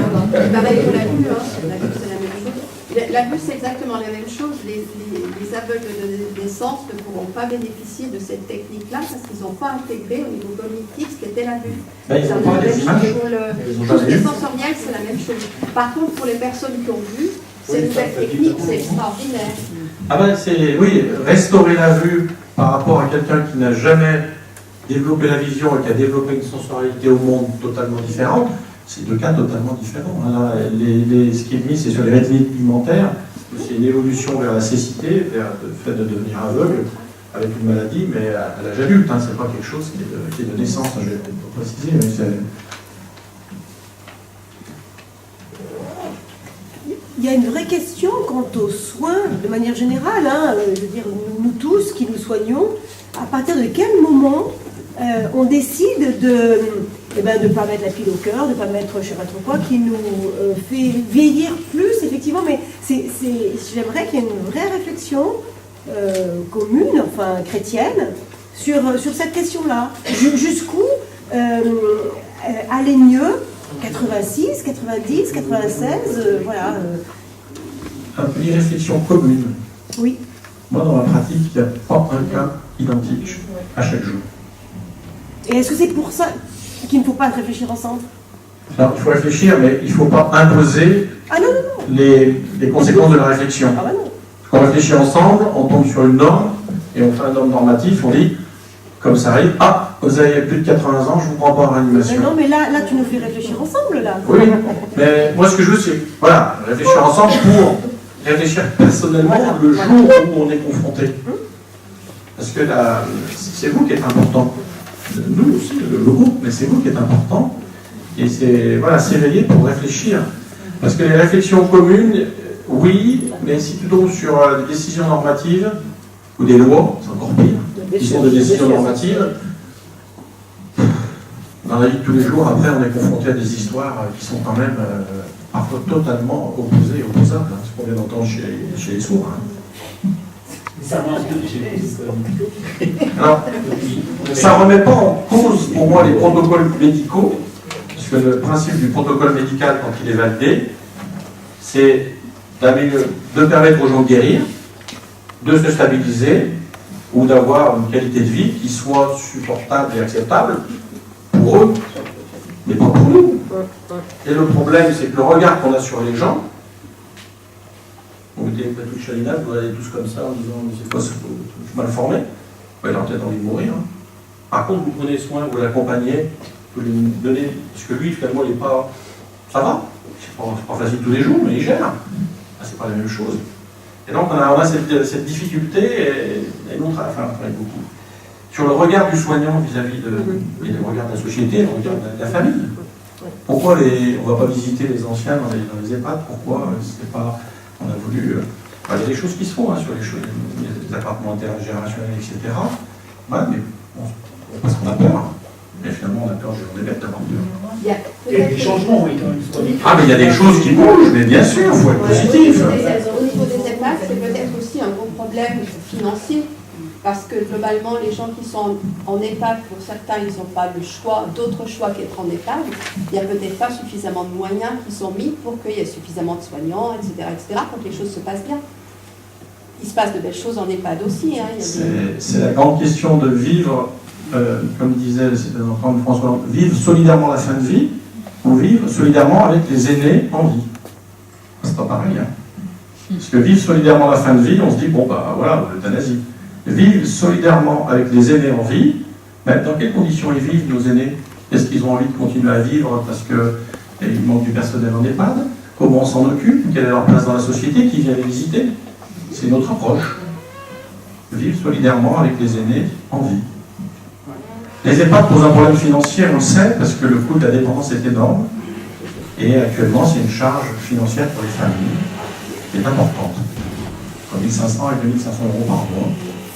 [SPEAKER 16] Pareil que la vue, la vue c'est la même chose. La vue c'est exactement la même chose. Les aveugles de naissance ne pourront pas bénéficier de cette technique-là parce qu'ils n'ont pas intégré au niveau cognitif ce qu'était la vue.
[SPEAKER 2] Ils n'ont pas des images.
[SPEAKER 16] Pour les sensoriels, c'est la même chose. Par contre, pour les personnes qui ont vu, cette nouvelle technique, c'est extraordinaire.
[SPEAKER 2] Ah ben oui, restaurer la vue par rapport à quelqu'un qui n'a jamais développé la vision et qui a développé une sensorialité au monde totalement différent, c'est deux cas totalement différents. Là, ce qui est mis, c'est sur les rétinites pigmentaires, c'est une évolution vers la cécité, vers le fait de devenir aveugle avec une maladie, mais à l'âge adulte, c'est pas quelque chose qui est de naissance, je vais peut-être pas préciser, mais c'est...
[SPEAKER 12] Il y a une vraie question quant aux soins, de manière générale, je veux dire, nous tous qui nous soignons, à partir de quel moment on décide de ne pas mettre la pile au cœur, de ne pas mettre je ne sais pas trop quoi, qui nous fait vieillir plus, effectivement, mais j'aimerais qu'il y ait une vraie réflexion commune, enfin chrétienne, sur cette question-là. Jusqu'où aller mieux 86, 90, 96, voilà.
[SPEAKER 2] Une réflexion commune.
[SPEAKER 12] Oui.
[SPEAKER 2] Moi, dans ma pratique, il n'y a pas un cas identique à chaque jour.
[SPEAKER 12] Et est-ce que c'est pour ça qu'il ne faut pas réfléchir ensemble?
[SPEAKER 2] Non, il faut réfléchir, mais il ne faut pas imposer les conséquences de la réflexion.
[SPEAKER 12] Ah bah non.
[SPEAKER 2] Quand on réfléchit ensemble, on tombe sur une norme, et on fait un norme normatif, on dit, comme ça arrive, ah, vous avez plus de 80 ans, je ne vous prends pas en réanimation.
[SPEAKER 12] Mais non, mais là, tu nous fais réfléchir ensemble, là.
[SPEAKER 2] Oui, mais moi ce que je veux, c'est, voilà, réfléchir ensemble pour réfléchir personnellement le jour où on est confronté. Parce que là, c'est vous qui êtes important. Nous aussi, le groupe, mais c'est vous qui êtes important. Et c'est, voilà, s'éveiller pour réfléchir. Parce que les réflexions communes, oui, mais si tu tombes sur des décisions normatives, ou des lois, c'est encore pire, qui sont des décisions normatives, dans la vie de tous les jours, après, on est confronté à des histoires qui sont quand même parfois totalement opposées, opposables, hein, ce qu'on vient d'entendre chez les sourds. Hein. Alors, ça ne remet pas en cause, pour moi, les protocoles médicaux, parce que le principe du protocole médical, quand il est validé, c'est de permettre aux gens de guérir, de se stabiliser, ou d'avoir une qualité de vie qui soit supportable et acceptable pour eux, mais pas pour nous. Et le problème, c'est que le regard qu'on a sur les gens, vous mettez pas tout chalinade, vous allez tous comme ça en disant c'est quoi, je suis mal formé, il a peut-être envie de mourir. Hein. Par contre, vous prenez soin, vous l'accompagnez, vous lui donnez, parce que lui, finalement, il n'est pas. Ça va, c'est pas facile tous les jours, mais il gère. Ah, c'est pas la même chose. Et donc, on a cette difficulté, et nous, travaille beaucoup. Sur le regard du soignant vis-à-vis et le regard de la société, le regard de la famille. Pourquoi on ne va pas visiter les anciens dans les EHPAD? Pourquoi c'est pas. On a voulu. Il y a des choses qui se font hein, sur les appartements intergénérationnels, etc. Ouais, mais parce qu'on a peur. Mais finalement, on a peur, on est bête d'avoir peur.
[SPEAKER 5] Il y a des changements, oui, quand même.
[SPEAKER 2] Ah, mais il y a des choses qui bougent, mais bien sûr, il faut être positif.
[SPEAKER 16] Au niveau des EHPAD, c'est peut-être aussi un gros problème financier. Parce que globalement, les gens qui sont en EHPAD, pour certains, ils n'ont pas d'autre choix qu'être en EHPAD. Il n'y a peut-être pas suffisamment de moyens qui sont mis pour qu'il y ait suffisamment de soignants, etc., pour que les choses se passent bien. Il se passe de belles choses en EHPAD aussi. Hein.
[SPEAKER 2] C'est la grande question de vivre, comme disait François, vivre solidairement la fin de vie, ou vivre solidairement avec les aînés en vie. C'est pas pareil. Hein. Parce que vivre solidairement la fin de vie, on se dit, bon, bah voilà, l'euthanasie. Vivre solidairement avec les aînés en vie, mais dans quelles conditions ils vivent, nos aînés? Est-ce qu'ils ont envie de continuer à vivre parce qu'il manque du personnel en EHPAD? Comment on s'en occupe? Quelle est leur place dans la société? Qui vient les visiter? C'est notre approche. Vivre solidairement avec les aînés en vie. Les EHPAD posent un problème financier, on le sait, parce que le coût de la dépendance est énorme. Et actuellement, c'est une charge financière pour les familles qui est importante. Entre 1 500 et 2 500 € par mois.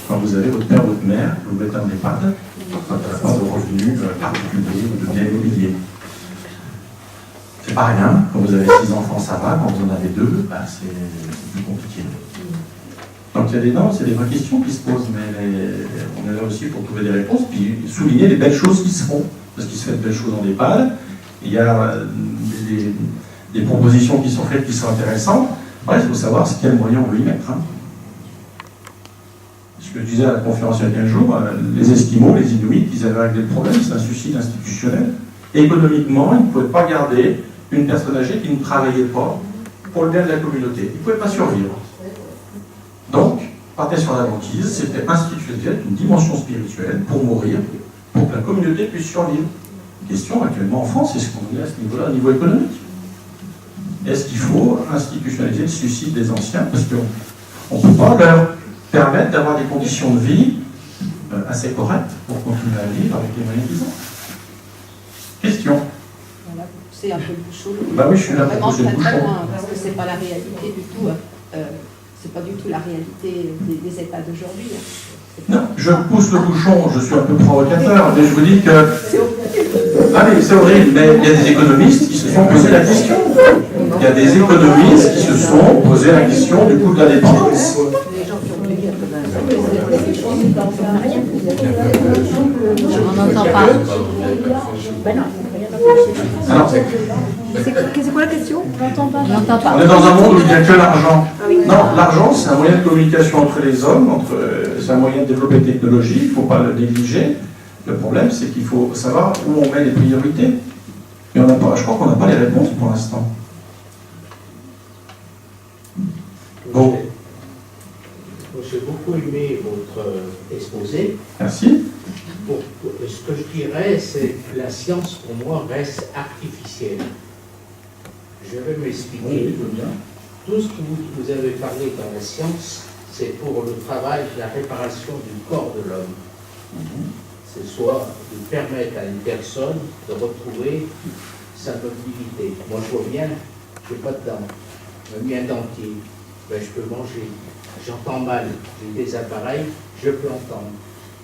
[SPEAKER 2] Quand vous avez votre père ou votre mère, vous mettez en EHPAD, quand il n'y a pas de revenus particuliers ou de biens immobiliers. C'est pas rien. Quand vous avez 6 enfants, ça va. Quand vous en avez 2, bah, c'est plus compliqué. Donc il y a c'est des vraies questions qui se posent, mais on est là aussi pour trouver des réponses, puis souligner les belles choses qui se font. Parce qu'il se fait de belles choses en EHPAD. Il y a des propositions qui sont faites qui sont intéressantes. Ouais, il faut savoir quels moyens on veut y mettre. Hein. Ce que je disais à la conférence il y a 15 jours, les Esquimaux, les Inuits, ils avaient réglé le problème, c'est un suicide institutionnel. Économiquement, ils ne pouvaient pas garder une personne âgée qui ne travaillait pas pour le bien de la communauté. Ils ne pouvaient pas survivre. Donc, partait sur la banquise, c'était institutionnel, une dimension spirituelle pour mourir, pour que la communauté puisse survivre. Question actuellement en France, est-ce qu'on est à ce niveau-là, au niveau économique? Est-ce qu'il faut institutionnaliser le suicide des anciens? Parce qu'on ne peut pas leur permettre d'avoir des conditions de vie assez correctes pour continuer à vivre avec les moyens qu'ils ont. Question.
[SPEAKER 16] Voilà, c'est un peu le bouchon.
[SPEAKER 2] Bah oui, je suis là pour pousser le bouchon.
[SPEAKER 16] Très loin, parce que c'est pas la réalité du tout. C'est pas du tout la réalité des EHPAD d'aujourd'hui.
[SPEAKER 2] Non, je pousse le bouchon, je suis un peu provocateur, mais je vous dis que. Ah mais c'est horrible, mais il y a des économistes qui se sont posé la question. Il y a des économistes qui se sont posé la question du coût de la dépendance.
[SPEAKER 14] On n'entend pas.
[SPEAKER 2] Alors,
[SPEAKER 12] c'est quoi la question?
[SPEAKER 14] On n'entend pas.
[SPEAKER 2] On est dans un monde où il n'y a que l'argent. Non, l'argent, c'est un moyen de communication entre les hommes, c'est un moyen de développer des technologies, il ne faut pas le négliger, Le problème, c'est qu'il faut savoir où on met les priorités. Et on n'a pas, je crois qu'on n'a pas les réponses pour l'instant. Bon.
[SPEAKER 17] J'ai beaucoup aimé votre exposé.
[SPEAKER 2] Merci.
[SPEAKER 17] Ce que je dirais, c'est que la science, pour moi, reste artificielle. Je vais m'expliquer.
[SPEAKER 2] Oui, je veux bien.
[SPEAKER 17] Tout ce que vous avez parlé dans la science, c'est pour le travail de la réparation du corps de l'homme. C'est soit de permettre à une personne de retrouver sa mobilité. Moi, je vois bien, je n'ai pas de dents, je mis un dentier, ben, je peux manger. J'entends mal, j'ai des appareils, je peux entendre.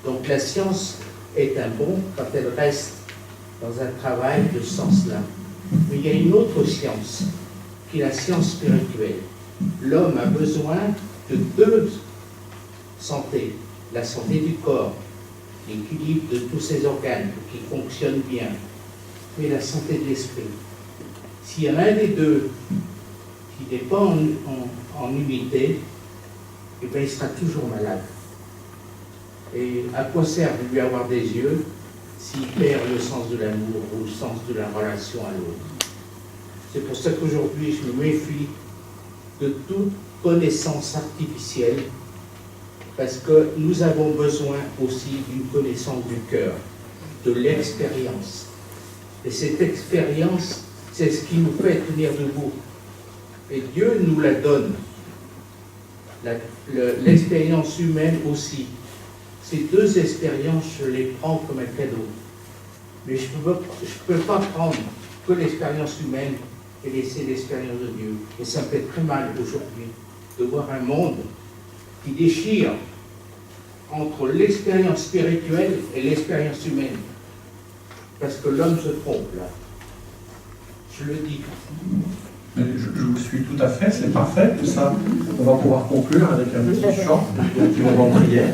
[SPEAKER 17] Donc la science est un bon quand elle reste dans un travail de ce sens-là. Mais il y a une autre science, qui est la science spirituelle. L'homme a besoin de deux santés. La santé du corps, l'équilibre de tous ses organes qui fonctionnent bien, mais la santé de l'esprit. S'il y en a un des deux qui n'est pas en unité, eh bien, il sera toujours malade. Et à quoi sert de lui avoir des yeux s'il perd le sens de l'amour ou le sens de la relation à l'autre? C'est pour ça qu'aujourd'hui, je me méfie de toute connaissance artificielle, parce que nous avons besoin aussi d'une connaissance du cœur, de l'expérience. Et cette expérience, c'est ce qui nous fait tenir debout. Et Dieu nous la donne. L'expérience humaine aussi. Ces deux expériences, je les prends comme un cadeau. Mais je ne peux pas prendre que l'expérience humaine et laisser l'expérience de Dieu. Et ça me fait très mal aujourd'hui de voir un monde qui déchire entre l'expérience spirituelle et l'expérience humaine. Parce que l'homme se trompe là. Je le dis.
[SPEAKER 2] Je vous suis tout à fait, c'est parfait. Tout ça, on va pouvoir conclure avec un petit chant, qui va en prier.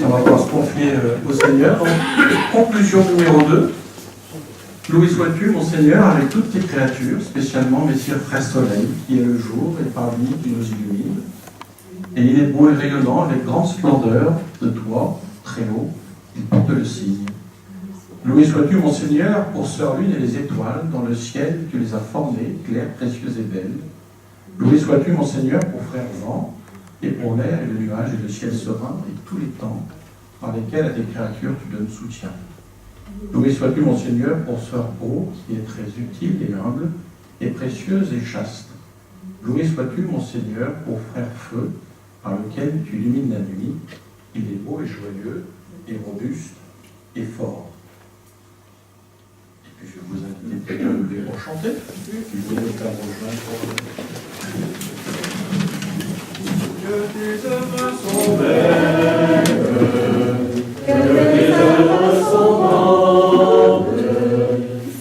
[SPEAKER 2] On va pouvoir se confier au Seigneur. Donc, conclusion numéro 2. Louis sois-tu, mon Seigneur, avec toutes tes créatures, spécialement Messire Frère Soleil, qui est le jour et parmi qui nous illumine. Et il est beau et rayonnant avec grande splendeur de toi, très haut, il porte le signe. Loué sois-tu, mon Seigneur, pour Sœur Lune et les étoiles, dans le ciel, tu les as formées, claires, précieuses et belles. Loué sois-tu, mon Seigneur, pour Frère Jean, et pour l'air et le nuage et le ciel serein, et tous les temps, par lesquels à tes créatures tu donnes soutien. Loué sois-tu, mon Seigneur, pour Sœur Eau, qui est très utile et humble, et précieuse et chaste. Loué sois-tu, mon Seigneur, pour Frère Feu, par lequel tu illumines la nuit. Il est beau et joyeux, et robuste, et fort. Et puis je vous invite peut-être à lever pour chanter. Vous pouvez me rejoindre. Que tes œuvres sont belles, que tes œuvres sont grandes,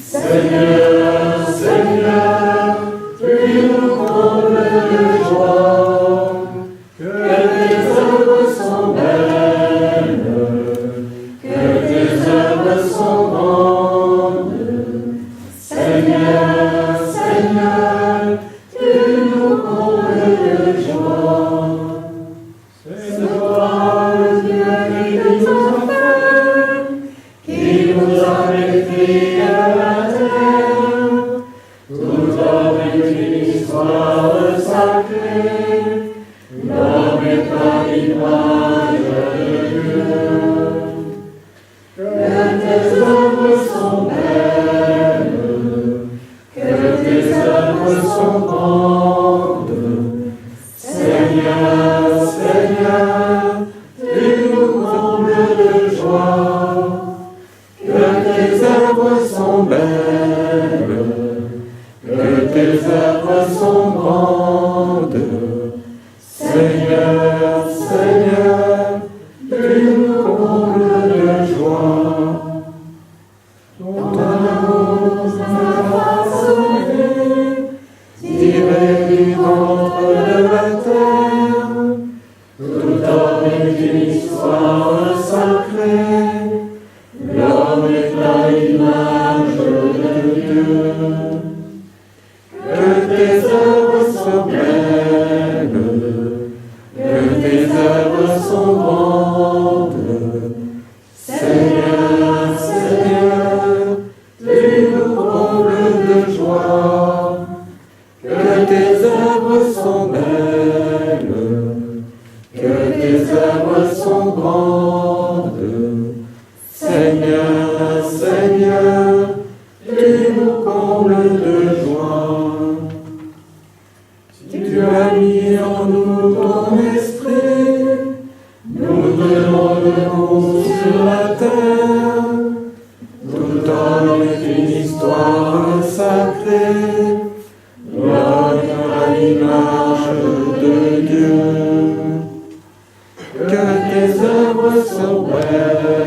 [SPEAKER 2] Seigneur, Seigneur, tu nous combles de joie. Que tes œuvres sont belles, que tes œuvres sont grandes, Seigneur, Seigneur, tu nous combles de joie. C'est toi le Dieu qui nous a fait, qui nous a méfiés à la terre, tout homme est une histoire sacrée, l'homme est à l'image de Dieu. Que tes œuvres sont belles, que tes œuvres sont grandes, Seigneur, Seigneur, tu nous combles de joie. Que tes œuvres sont belles, que tes œuvres sont grandes, Seigneur, Seigneur, tu nous combles de joie. Ton amour nous a façonnés, tirés du ventre de la terre. Tout homme est une histoire sacrée, l'homme est à l'image de Dieu. Que tes œuvres sont belles, que tes œuvres sont grandes, Seigneur,
[SPEAKER 18] comble de joie. Tu as mis en nous ton esprit, nous donnons le goût sur la terre, nous donne une histoire sacrée, l'homme à l'image de Dieu. Que tes œuvres sont belles,